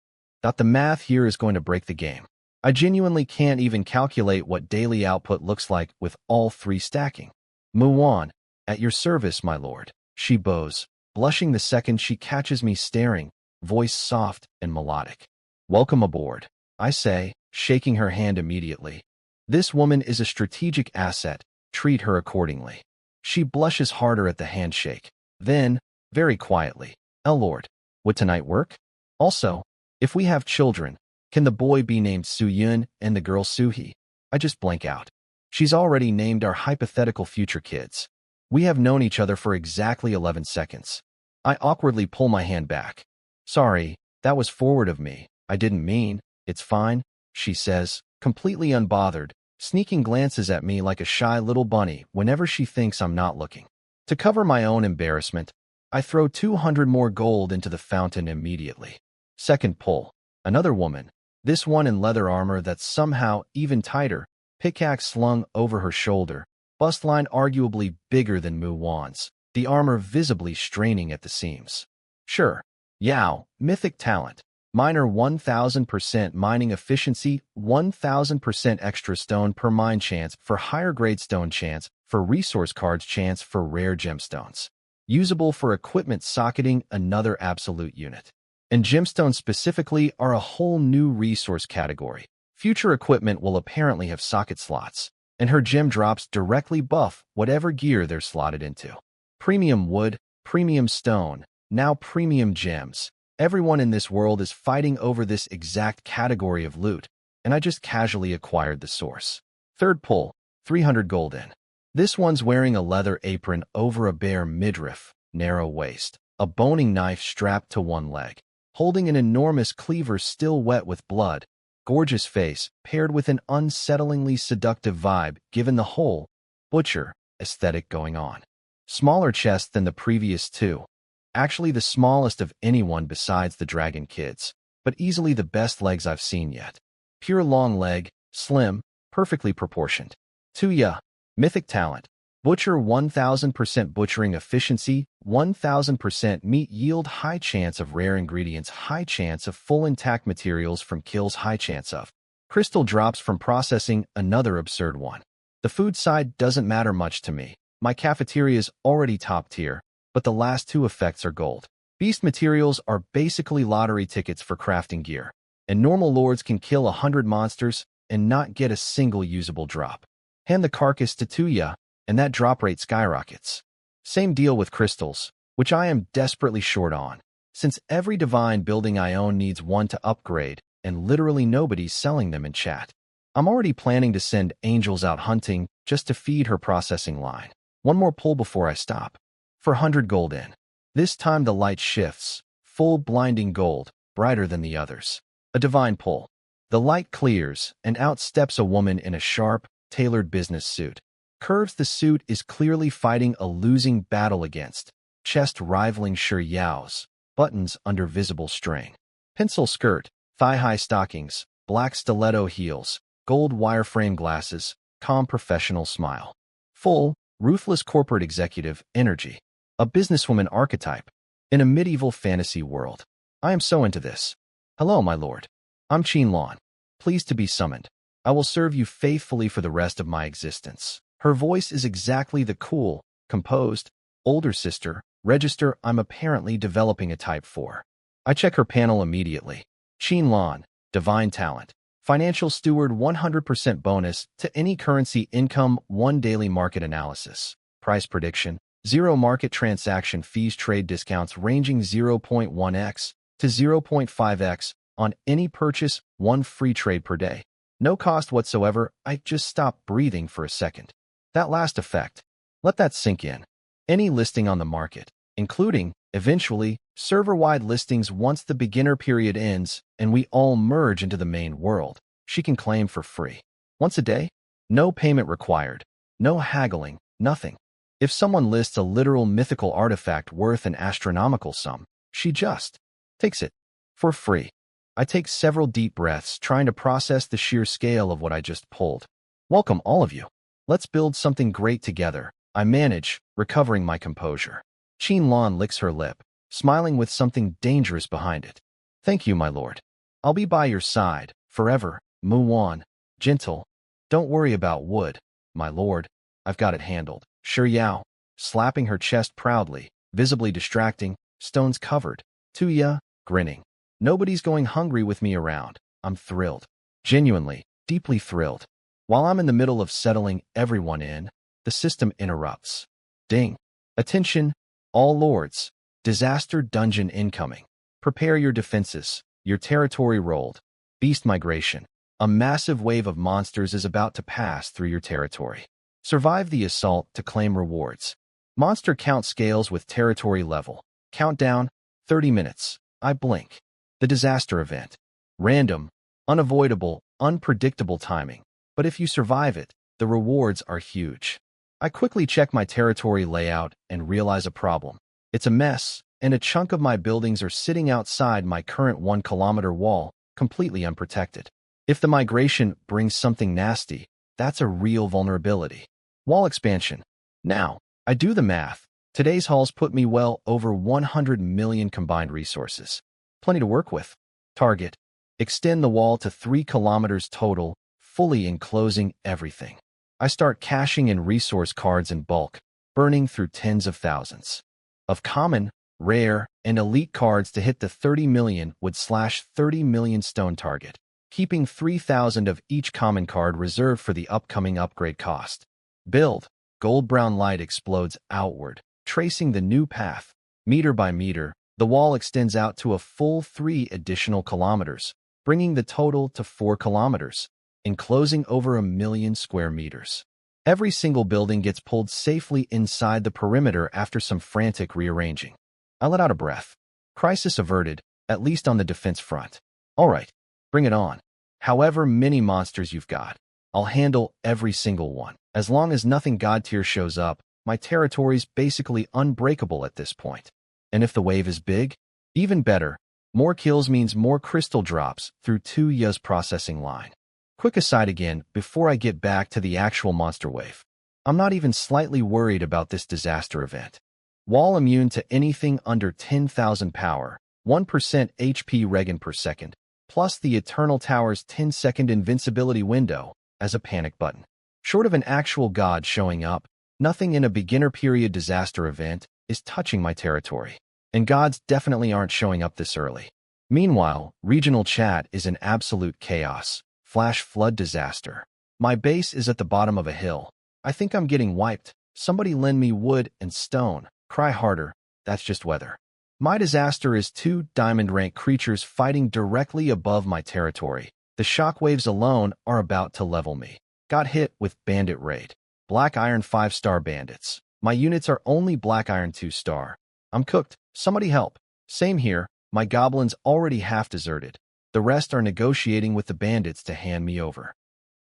Thought the math here is going to break the game. I genuinely can't even calculate what daily output looks like with all 3 stacking. Muwan, at your service, my lord. She bows, blushing the second she catches me staring, voice soft and melodic. Welcome aboard, I say, shaking her hand immediately. This woman is a strategic asset, treat her accordingly. She blushes harder at the handshake. Then, very quietly, Lord, would tonight work? Also, if we have children, can the boy be named Suyun and the girl Suhi? I just blank out. She's already named our hypothetical future kids. We have known each other for exactly 11 seconds. I awkwardly pull my hand back. Sorry, that was forward of me. I didn't mean. It's fine, she says, completely unbothered, sneaking glances at me like a shy little bunny whenever she thinks I'm not looking. To cover my own embarrassment, I throw 200 more gold into the fountain immediately. Second pull. Another woman, this one in leather armor that's somehow even tighter, pickaxe slung over her shoulder, bustline arguably bigger than Muwan's, the armor visibly straining at the seams. Sure. Yao, mythic talent. Miner 1000% mining efficiency, 1000% extra stone per mine chance for higher grade stone chance, for resource cards chance for rare gemstones. Usable for equipment socketing, another absolute unit. And gemstones specifically are a whole new resource category. Future equipment will apparently have socket slots, and her gem drops directly buff whatever gear they're slotted into. Premium wood, premium stone, now premium gems. Everyone in this world is fighting over this exact category of loot, and I just casually acquired the source. Third pull, 300 gold in. This one's wearing a leather apron over a bare midriff, narrow waist, a boning knife strapped to one leg, holding an enormous cleaver still wet with blood, gorgeous face paired with an unsettlingly seductive vibe given the whole butcher aesthetic going on. Smaller chest than the previous 2. Actually the smallest of anyone besides the dragon kids, but easily the best legs I've seen yet. Pure long leg, slim, perfectly proportioned. Tuya, mythic talent. Butcher 1000% butchering efficiency, 1000% meat yield, high chance of rare ingredients, high chance of full intact materials from kills, high chance of crystal drops from processing, another absurd one. The food side doesn't matter much to me. My cafeteria is already top tier, but the last two effects are gold. Beast materials are basically lottery tickets for crafting gear, and normal lords can kill 100 monsters and not get a single usable drop. Hand the carcass to Tuya, and that drop rate skyrockets. Same deal with crystals, which I am desperately short on, since every divine building I own needs one to upgrade, and literally nobody's selling them in chat. I'm already planning to send angels out hunting just to feed her processing line. One more pull before I stop. For 100 gold in. This time the light shifts, full blinding gold, brighter than the others. A divine pull. The light clears, and out steps a woman in a sharp, tailored business suit. Curves the suit is clearly fighting a losing battle against. Chest rivaling Shi Yao's. Buttons under visible string. Pencil skirt, thigh-high stockings, black stiletto heels, gold wireframe glasses, calm professional smile. Full, ruthless corporate executive energy. A businesswoman archetype. In a medieval fantasy world. I am so into this. Hello, my lord. I'm Qin. Pleased to be summoned. I will serve you faithfully for the rest of my existence. Her voice is exactly the cool, composed, older sister, register I'm apparently developing a type for. I check her panel immediately. Qin, divine talent. Financial steward 100% bonus to any currency income, 1 daily market analysis. Price prediction, 0 market transaction fees, trade discounts ranging 0.1x to 0.5x on any purchase, 1 free trade per day. No cost whatsoever. I just stopped breathing for a second. That last effect. Let that sink in. Any listing on the market, including, eventually, server-wide listings once the beginner period ends and we all merge into the main world, she can claim for free. Once a day? No payment required. No haggling, nothing. If someone lists a literal mythical artifact worth an astronomical sum, she just takes it for free. I take several deep breaths, trying to process the sheer scale of what I just pulled. Welcome, all of you. Let's build something great together. I manage, recovering my composure. Qin licks her lip, smiling with something dangerous behind it. Thank you, my lord. I'll be by your side, forever. Muwan, gentle. Don't worry about wood, my lord. I've got it handled. Shi Yao, slapping her chest proudly, visibly distracting, stones covered. Tuya, grinning. Nobody's going hungry with me around. I'm thrilled. Genuinely, deeply thrilled. While I'm in the middle of settling everyone in, the system interrupts. Ding. Attention, all lords. Disaster dungeon incoming. Prepare your defenses. Your territory rolled. Beast migration. A massive wave of monsters is about to pass through your territory. Survive the assault to claim rewards. Monster count scales with territory level. Countdown, 30 minutes. I blink. The disaster event. Random, unavoidable, unpredictable timing. But if you survive it, the rewards are huge. I quickly check my territory layout and realize a problem. It's a mess, and a chunk of my buildings are sitting outside my current 1-kilometer wall, completely unprotected. If the migration brings something nasty, that's a real vulnerability. Wall expansion. Now, I do the math. Today's hauls put me well over 100 million combined resources. Plenty to work with. Target. Extend the wall to 3 kilometers total, fully enclosing everything. I start cashing in resource cards in bulk, burning through tens of thousands of common, rare, and elite cards to hit the 30 million would slash 30 million stone target, keeping 3,000 of each common card reserved for the upcoming upgrade cost. Build. Gold-brown light explodes outward, tracing the new path. Meter by meter, the wall extends out to a full 3 additional kilometers, bringing the total to 4 kilometers, enclosing over 1 million square meters. Every single building gets pulled safely inside the perimeter after some frantic rearranging. I let out a breath. Crisis averted, at least on the defense front. All right, bring it on. However many monsters you've got, I'll handle every single one. As long as nothing god tier shows up, my territory's basically unbreakable at this point. And if the wave is big, even better. More kills means more crystal drops through Tuya's processing line. Quick aside again, before I get back to the actual monster wave. I'm not even slightly worried about this disaster event. Wall immune to anything under 10,000 power, 1% HP regen per second, plus the Eternal Tower's 10-second invincibility window as a panic button. Short of an actual god showing up, nothing in a beginner period disaster event is touching my territory. And gods definitely aren't showing up this early. Meanwhile, regional chat is in absolute chaos. Flash flood disaster. My base is at the bottom of a hill. I think I'm getting wiped. Somebody lend me wood and stone. Cry harder. That's just weather. My disaster is 2 diamond rank creatures fighting directly above my territory. The shockwaves alone are about to level me. Got hit with bandit raid. Black iron 5-star bandits. My units are only black iron 2-star. I'm cooked. Somebody help. Same here. My goblins already half deserted. The rest are negotiating with the bandits to hand me over.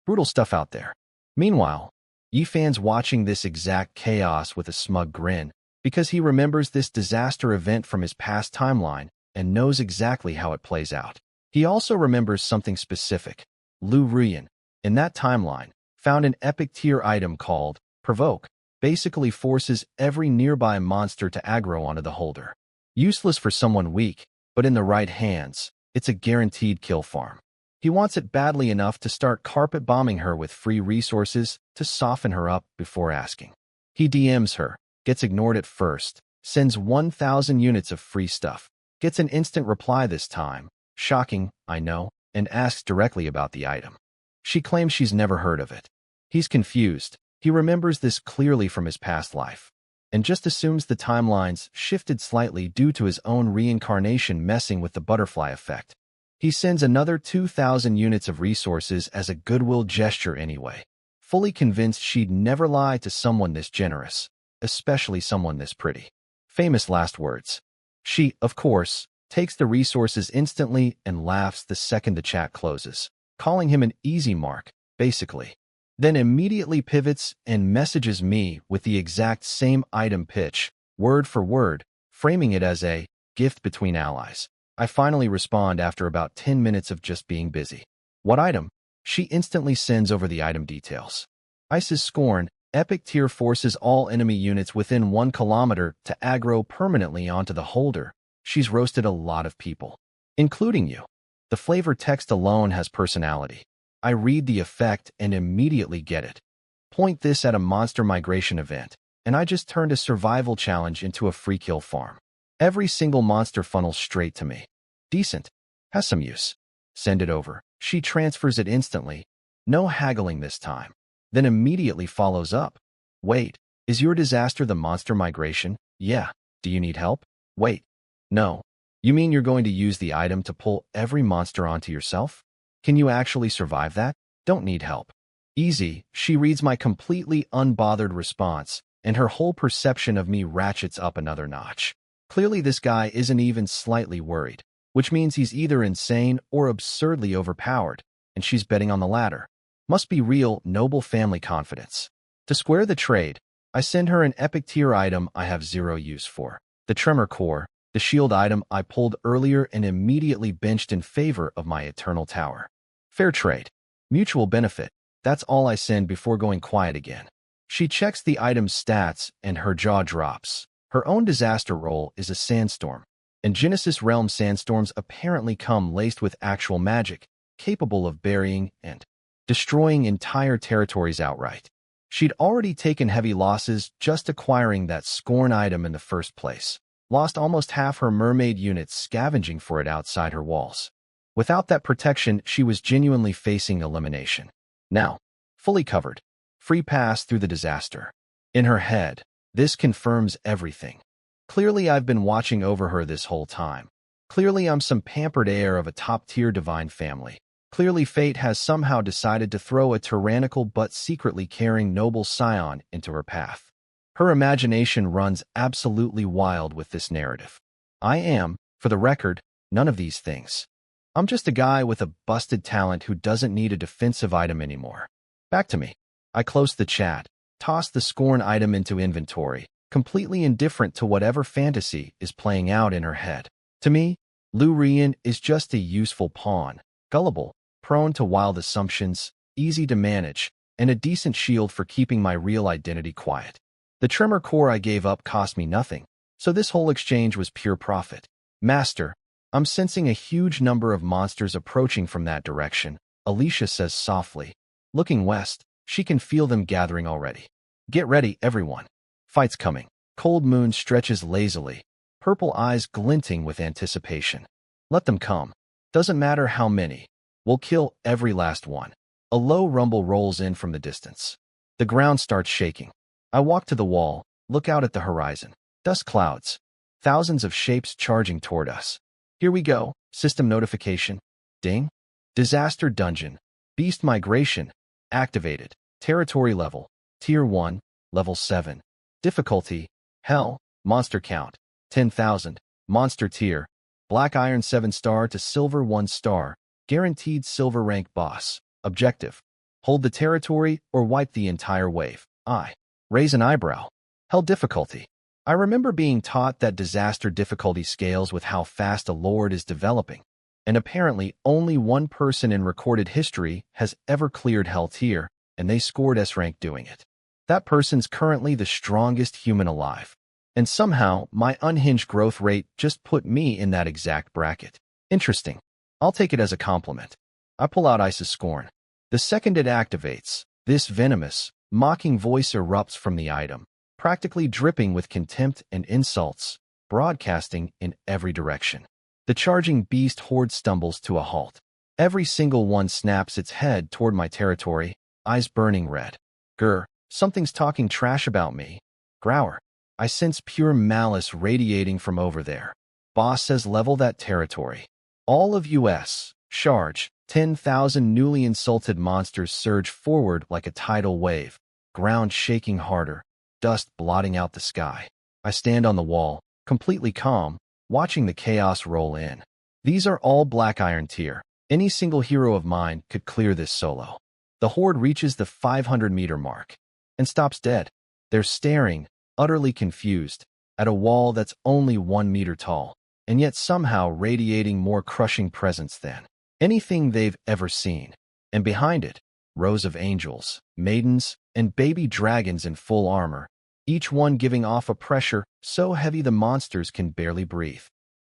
Brutal stuff out there. Meanwhile, Yifan's watching this exact chaos with a smug grin because he remembers this disaster event from his past timeline and knows exactly how it plays out. He also remembers something specific. Lu Ruyan, in that timeline, found an epic tier item called Provoke, basically forces every nearby monster to aggro onto the holder. Useless for someone weak, but in the right hands, it's a guaranteed kill farm. He wants it badly enough to start carpet bombing her with free resources to soften her up before asking. He DMs her, gets ignored at first, sends 1,000 units of free stuff, gets an instant reply this time, shocking, I know, and asks directly about the item. She claims she's never heard of it. He's confused. He remembers this clearly from his past life, and just assumes the timelines shifted slightly due to his own reincarnation messing with the butterfly effect. He sends another 2,000 units of resources as a goodwill gesture anyway, fully convinced she'd never lie to someone this generous, especially someone this pretty. Famous last words. She, of course, takes the resources instantly and laughs the second the chat closes, calling him an easy mark, basically. Then immediately pivots and messages me with the exact same item pitch, word for word, framing it as a gift between allies. I finally respond after about 10 minutes of just being busy. What item? She instantly sends over the item details. Ice's Scorn, epic tier forces all enemy units within 1 kilometer to aggro permanently onto the holder. She's roasted a lot of people, including you. The flavor text alone has personality. I read the effect and immediately get it. Point this at a monster migration event, and I just turned a survival challenge into a free kill farm. Every single monster funnels straight to me. Decent. Has some use. Send it over. She transfers it instantly. No haggling this time. Then immediately follows up. Wait, is your disaster the monster migration? Yeah. Do you need help? Wait. No. You mean you're going to use the item to pull every monster onto yourself? Can you actually survive that? Don't need help. Easy. She reads my completely unbothered response, and her whole perception of me ratchets up another notch. Clearly this guy isn't even slightly worried, which means he's either insane or absurdly overpowered, and she's betting on the latter. Must be real, noble family confidence. To square the trade, I send her an epic tier item I have 0 use for. The Tremor Core, the shield item I pulled earlier and immediately benched in favor of my Eternal Tower. Fair trade. Mutual benefit. That's all I send before going quiet again. She checks the item's stats and her jaw drops. Her own disaster roll is a sandstorm, and Genesis Realm sandstorms apparently come laced with actual magic, capable of burying and destroying entire territories outright. She'd already taken heavy losses just acquiring that Scorn item in the first place. Lost almost half her mermaid units scavenging for it outside her walls. Without that protection, she was genuinely facing elimination. Now, fully covered. Free pass through the disaster. In her head, this confirms everything. Clearly I've been watching over her this whole time. Clearly I'm some pampered heir of a top-tier divine family. Clearly fate has somehow decided to throw a tyrannical but secretly caring noble scion into her path. Her imagination runs absolutely wild with this narrative. I am, for the record, none of these things. I'm just a guy with a busted talent who doesn't need a defensive item anymore. Back to me. I close the chat, toss the Scorn item into inventory, completely indifferent to whatever fantasy is playing out in her head. To me, Lu Rian is just a useful pawn, gullible, prone to wild assumptions, easy to manage, and a decent shield for keeping my real identity quiet. The tremor core I gave up cost me nothing, so this whole exchange was pure profit. Master, I'm sensing a huge number of monsters approaching from that direction, Alicia says softly. Looking west, she can feel them gathering already. Get ready, everyone. Fight's coming. Cold Moon stretches lazily, purple eyes glinting with anticipation. Let them come. Doesn't matter how many. We'll kill every last one. A low rumble rolls in from the distance. The ground starts shaking. I walk to the wall, look out at the horizon. Dust clouds. Thousands of shapes charging toward us. Here we go. System notification. Ding. Disaster Dungeon. Beast Migration. Activated. Territory level. Tier 1. Level 7. Difficulty. Hell. Monster count. 10,000. Monster tier. Black Iron 7-star to Silver 1-star. Guaranteed Silver rank boss. Objective. Hold the territory or wipe the entire wave. I raise an eyebrow. Hell difficulty. I remember being taught that disaster difficulty scales with how fast a lord is developing, and apparently only one person in recorded history has ever cleared Hell tier, and they scored S rank doing it. That person's currently the strongest human alive, and somehow my unhinged growth rate just put me in that exact bracket. Interesting. I'll take it as a compliment. I pull out Ice's Scorn. The second it activates, this venomous, mocking voice erupts from the item, practically dripping with contempt and insults, broadcasting in every direction. The charging beast horde stumbles to a halt. Every single one snaps its head toward my territory, eyes burning red. Grr, something's talking trash about me. Grower. I sense pure malice radiating from over there. Boss says level that territory. All of US, charge. 10,000 newly insulted monsters surge forward like a tidal wave, ground shaking harder, dust blotting out the sky. I stand on the wall, completely calm, watching the chaos roll in. These are all Black Iron tier. Any single hero of mine could clear this solo. The horde reaches the 500-meter mark and stops dead. They're staring, utterly confused, at a wall that's only 1 meter tall, and yet somehow radiating more crushing presence than anything they've ever seen. And behind it, rows of angels, maidens, and baby dragons in full armor, each one giving off a pressure so heavy the monsters can barely breathe.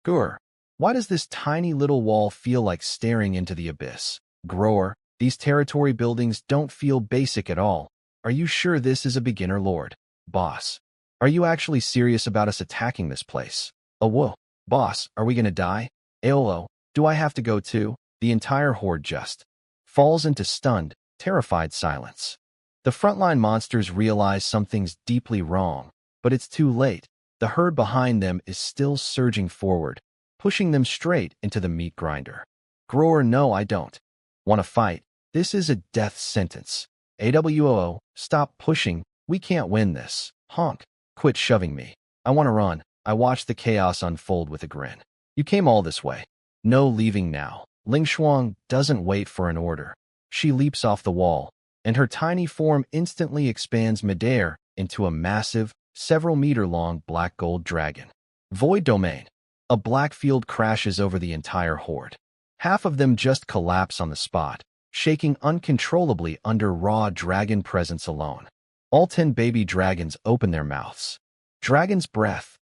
Grr, why does this tiny little wall feel like staring into the abyss? Grower, these territory buildings don't feel basic at all. Are you sure this is a beginner lord? Boss, are you actually serious about us attacking this place? Oh, whoa. Boss, are we gonna die? Aolo, do I have to go too? The entire horde just falls into stunned, terrified silence. The frontline monsters realize something's deeply wrong, but it's too late. The herd behind them is still surging forward, pushing them straight into the meat grinder. Grower, no, I don't want to fight. This is a death sentence. AWOO, stop pushing. We can't win this. Honk. Quit shoving me. I want to run. I watch the chaos unfold with a grin. You came all this way. No leaving now. Ling Shuang doesn't wait for an order. She leaps off the wall, and her tiny form instantly expands midair into a massive, several-meter-long black-gold dragon. Void Domain. A black field crashes over the entire horde. Half of them just collapse on the spot, shaking uncontrollably under raw dragon presence alone. All 10 baby dragons open their mouths. Dragon's breath.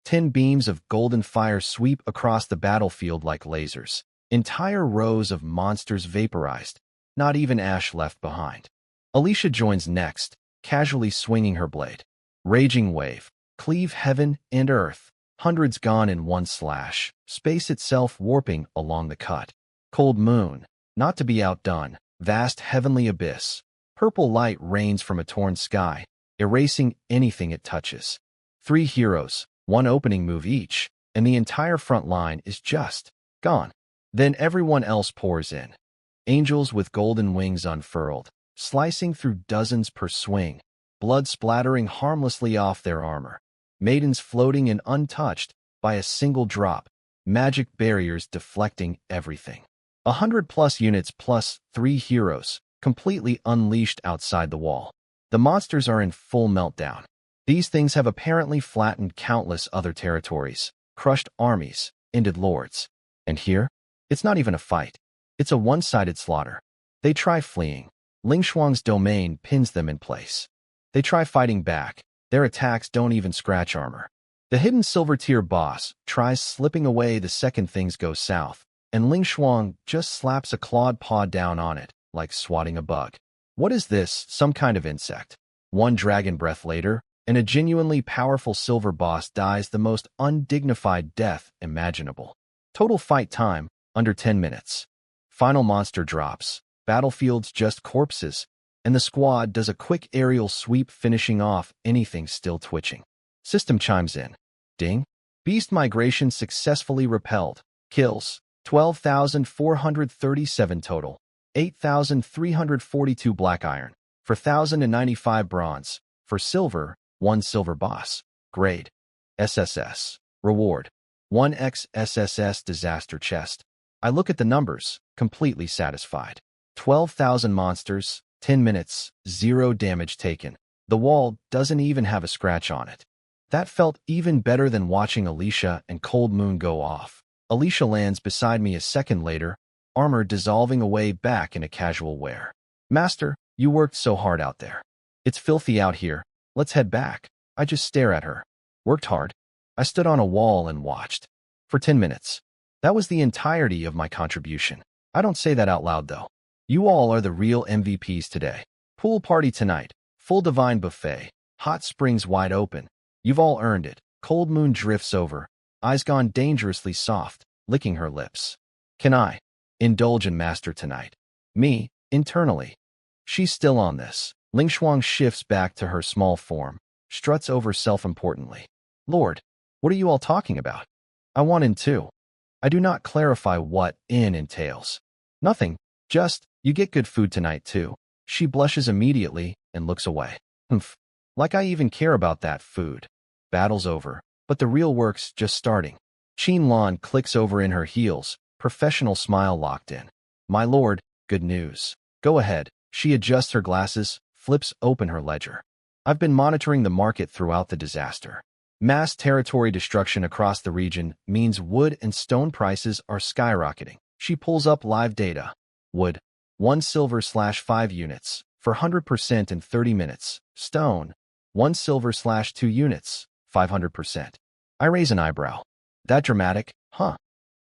10 beams of golden fire sweep across the battlefield like lasers. Entire rows of monsters vaporized, not even ash left behind. Alicia joins next, casually swinging her blade. Raging wave. Cleave heaven and earth. Hundreds gone in one slash. Space itself warping along the cut. Cold Moon. Not to be outdone. Vast heavenly abyss. Purple light rains from a torn sky, erasing anything it touches. 3 heroes, 1 opening move each, and the entire front line is just gone. Then everyone else pours in. Angels with golden wings unfurled, slicing through dozens per swing, blood splattering harmlessly off their armor. Maidens floating and untouched by a single drop, magic barriers deflecting everything. 100+ units plus 3 heroes, completely unleashed outside the wall. The monsters are in full meltdown. These things have apparently flattened countless other territories, crushed armies, ended lords. And here, it's not even a fight. It's a one-sided slaughter. They try fleeing. Ling Shuang's domain pins them in place. They try fighting back. Their attacks don't even scratch armor. The hidden silver-tier boss tries slipping away the second things go south, and Ling Shuang just slaps a clawed paw down on it, like swatting a bug. What is this? Some kind of insect. One dragon breath later, and a genuinely powerful silver boss dies the most undignified death imaginable. Total fight time, under 10 minutes. Final monster drops. Battlefield's just corpses, and the squad does a quick aerial sweep finishing off anything still twitching. System chimes in. Ding. Beast migration successfully repelled. Kills. 12,437 total. 8,342 black iron. For 1,095 bronze. For silver, 1 silver boss. Grade. SSS. Reward. 1x SSS disaster chest. I look at the numbers, completely satisfied. 12,000 monsters, 10 minutes, 0 damage taken. The wall doesn't even have a scratch on it. That felt even better than watching Alicia and Cold Moon go off. Alicia lands beside me a second later, armor dissolving away back in a casual wear. Master, you worked so hard out there. It's filthy out here. Let's head back. I just stare at her. Worked hard. I stood on a wall and watched. For 10 minutes. That was the entirety of my contribution. I don't say that out loud though. You all are the real MVPs today. Pool party tonight. Full divine buffet. Hot springs wide open. You've all earned it. Cold Moon drifts over. Eyes gone dangerously soft, licking her lips. Can I indulge in Master tonight? Me, internally. She's still on this. Ling Shuang shifts back to her small form, struts over self-importantly. Lord, what are you all talking about? I want in too. I do not clarify what in entails. Nothing, just, you get good food tonight too. She blushes immediately and looks away. Humph, like I even care about that food. Battle's over, but the real work's just starting. Qin Lan clicks over in her heels, professional smile locked in. My lord, good news. Go ahead. She adjusts her glasses, flips open her ledger. I've been monitoring the market throughout the disaster. Mass territory destruction across the region means wood and stone prices are skyrocketing. She pulls up live data. Wood, 1 silver/5 units, for 100% in 30 minutes. Stone, 1 silver/2 units, 500%. I raise an eyebrow. That dramatic, huh?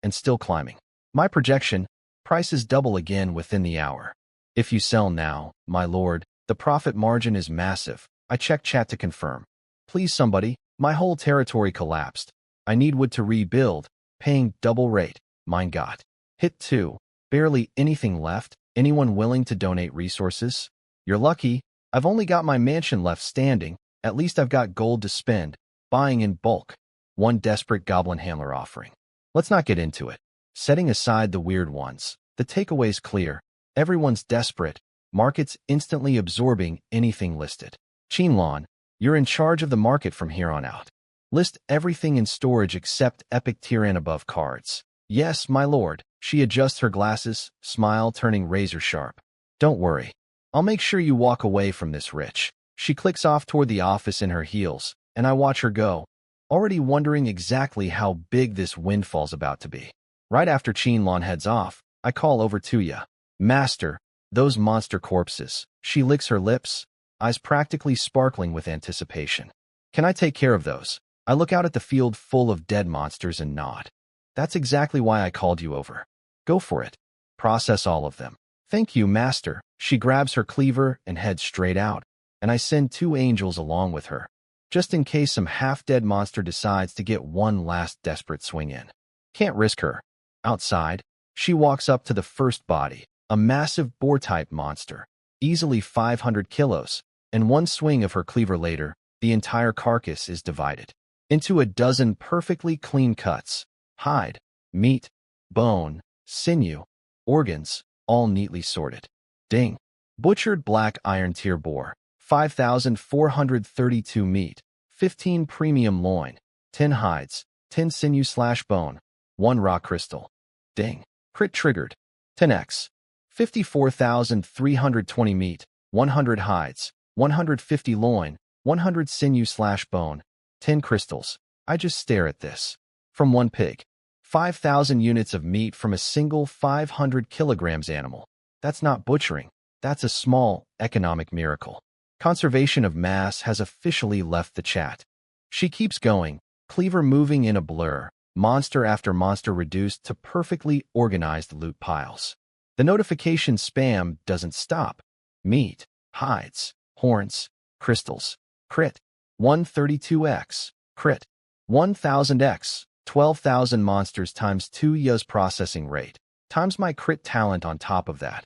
And still climbing. My projection, prices double again within the hour. If you sell now, my lord, the profit margin is massive. I check chat to confirm. Please somebody, my whole territory collapsed. I need wood to rebuild, paying double rate. Mine got hit too. Barely anything left. Anyone willing to donate resources? You're lucky. I've only got my mansion left standing. At least I've got gold to spend. Buying in bulk. One desperate goblin handler offering. Let's not get into it. Setting aside the weird ones, the takeaway's clear. Everyone's desperate. Markets instantly absorbing anything listed. Qin Lan, you're in charge of the market from here on out. List everything in storage except epic tier and above cards. Yes, my lord. She adjusts her glasses, smile turning razor sharp. Don't worry. I'll make sure you walk away from this rich. She clicks off toward the office in her heels, and I watch her go, already wondering exactly how big this windfall's about to be. Right after Qin Lan heads off, I call over to ya. Master, those monster corpses. She licks her lips, eyes practically sparkling with anticipation. Can I take care of those? I look out at the field full of dead monsters and nod. That's exactly why I called you over. Go for it. Process all of them. Thank you, Master. She grabs her cleaver and heads straight out, and I send 2 angels along with her, just in case some half-dead monster decides to get one last desperate swing in. Can't risk her. Outside, she walks up to the first body, a massive boar-type monster, easily 500 kilos, and one swing of her cleaver later, the entire carcass is divided into a dozen perfectly clean cuts. Hide, meat, bone, sinew, organs, all neatly sorted. Ding. Butchered black iron tier boar, 5,432 meat, 15 premium loin, 10 hides, 10 sinew/bone, 1 raw crystal. Ding. Crit triggered. 10x. 54,320 meat, 100 hides, 150 loin, 100 sinew/bone, 10 crystals. I just stare at this. From 1 pig. 5,000 units of meat from a single 500 kilograms animal. That's not butchering. That's a small economic miracle. Conservation of mass has officially left the chat. She keeps going, cleaver moving in a blur, monster after monster reduced to perfectly organized loot piles. The notification spam doesn't stop. Meat, hides, horns, crystals, crit, 132x, crit, 1000x, 12,000 monsters times 2 years processing rate, times my crit talent on top of that.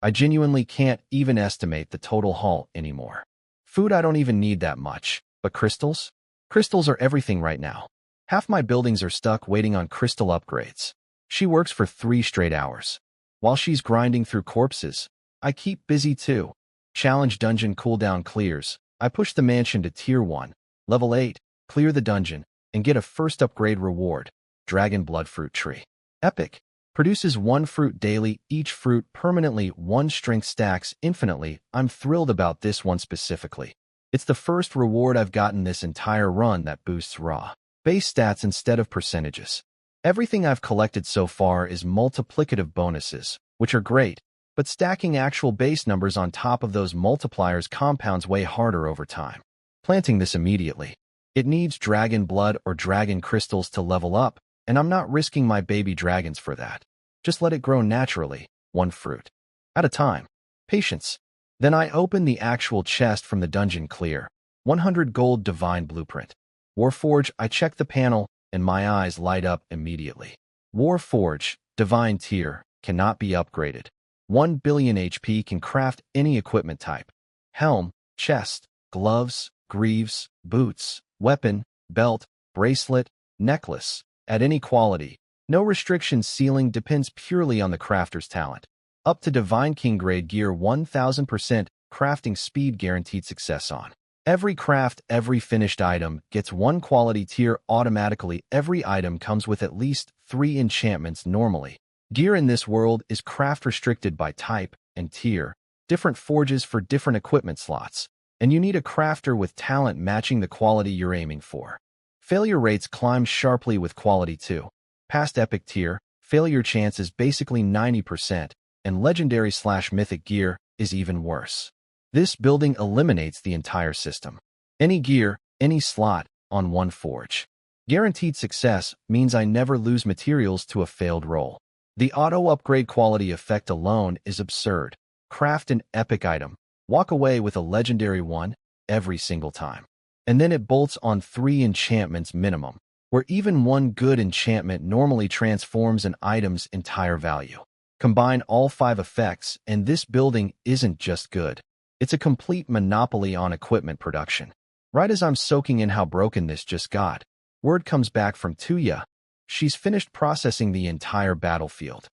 I genuinely can't even estimate the total haul anymore. Food I don't even need that much, but crystals? Crystals are everything right now. Half my buildings are stuck waiting on crystal upgrades. She works for 3 straight hours. While she's grinding through corpses, I keep busy too. Challenge dungeon cooldown clears. I push the mansion to tier 1, level 8, clear the dungeon, and get a first upgrade reward, Dragon Blood Fruit Tree. Epic. Produces 1 fruit daily, each fruit permanently 1 strength stacks infinitely. I'm thrilled about this one specifically. It's the first reward I've gotten this entire run that boosts raw base stats instead of percentages. Everything I've collected so far is multiplicative bonuses, which are great, but stacking actual base numbers on top of those multipliers compounds way harder over time. Planting this immediately. It needs dragon blood or dragon crystals to level up, and I'm not risking my baby dragons for that. Just let it grow naturally, 1 fruit at a time. Patience. Then I open the actual chest from the dungeon clear. 100 gold divine blueprint. Warforge, I check the panel, and my eyes light up immediately. Warforge, divine tier, cannot be upgraded. 1 billion HP can craft any equipment type. Helm, chest, gloves, greaves, boots, weapon, belt, bracelet, necklace, at any quality. No restriction ceiling depends purely on the crafter's talent. Up to Divine King grade gear 1000% crafting speed guaranteed success on. Every craft, every finished item gets 1 quality tier automatically. Every item comes with at least 3 enchantments normally. Gear in this world is craft restricted by type and tier, different forges for different equipment slots, and you need a crafter with talent matching the quality you're aiming for. Failure rates climb sharply with quality too. Past epic tier, failure chance is basically 90%, and legendary/mythic gear is even worse. This building eliminates the entire system. Any gear, any slot, on 1 forge. Guaranteed success means I never lose materials to a failed roll. The auto-upgrade quality effect alone is absurd. Craft an epic item, walk away with a legendary one every single time. And then it bolts on 3 enchantments minimum, where even 1 good enchantment normally transforms an item's entire value. Combine all 5 effects, and this building isn't just good. It's a complete monopoly on equipment production. Right as I'm soaking in how broken this just got, word comes back from Tuya. She's finished processing the entire battlefield.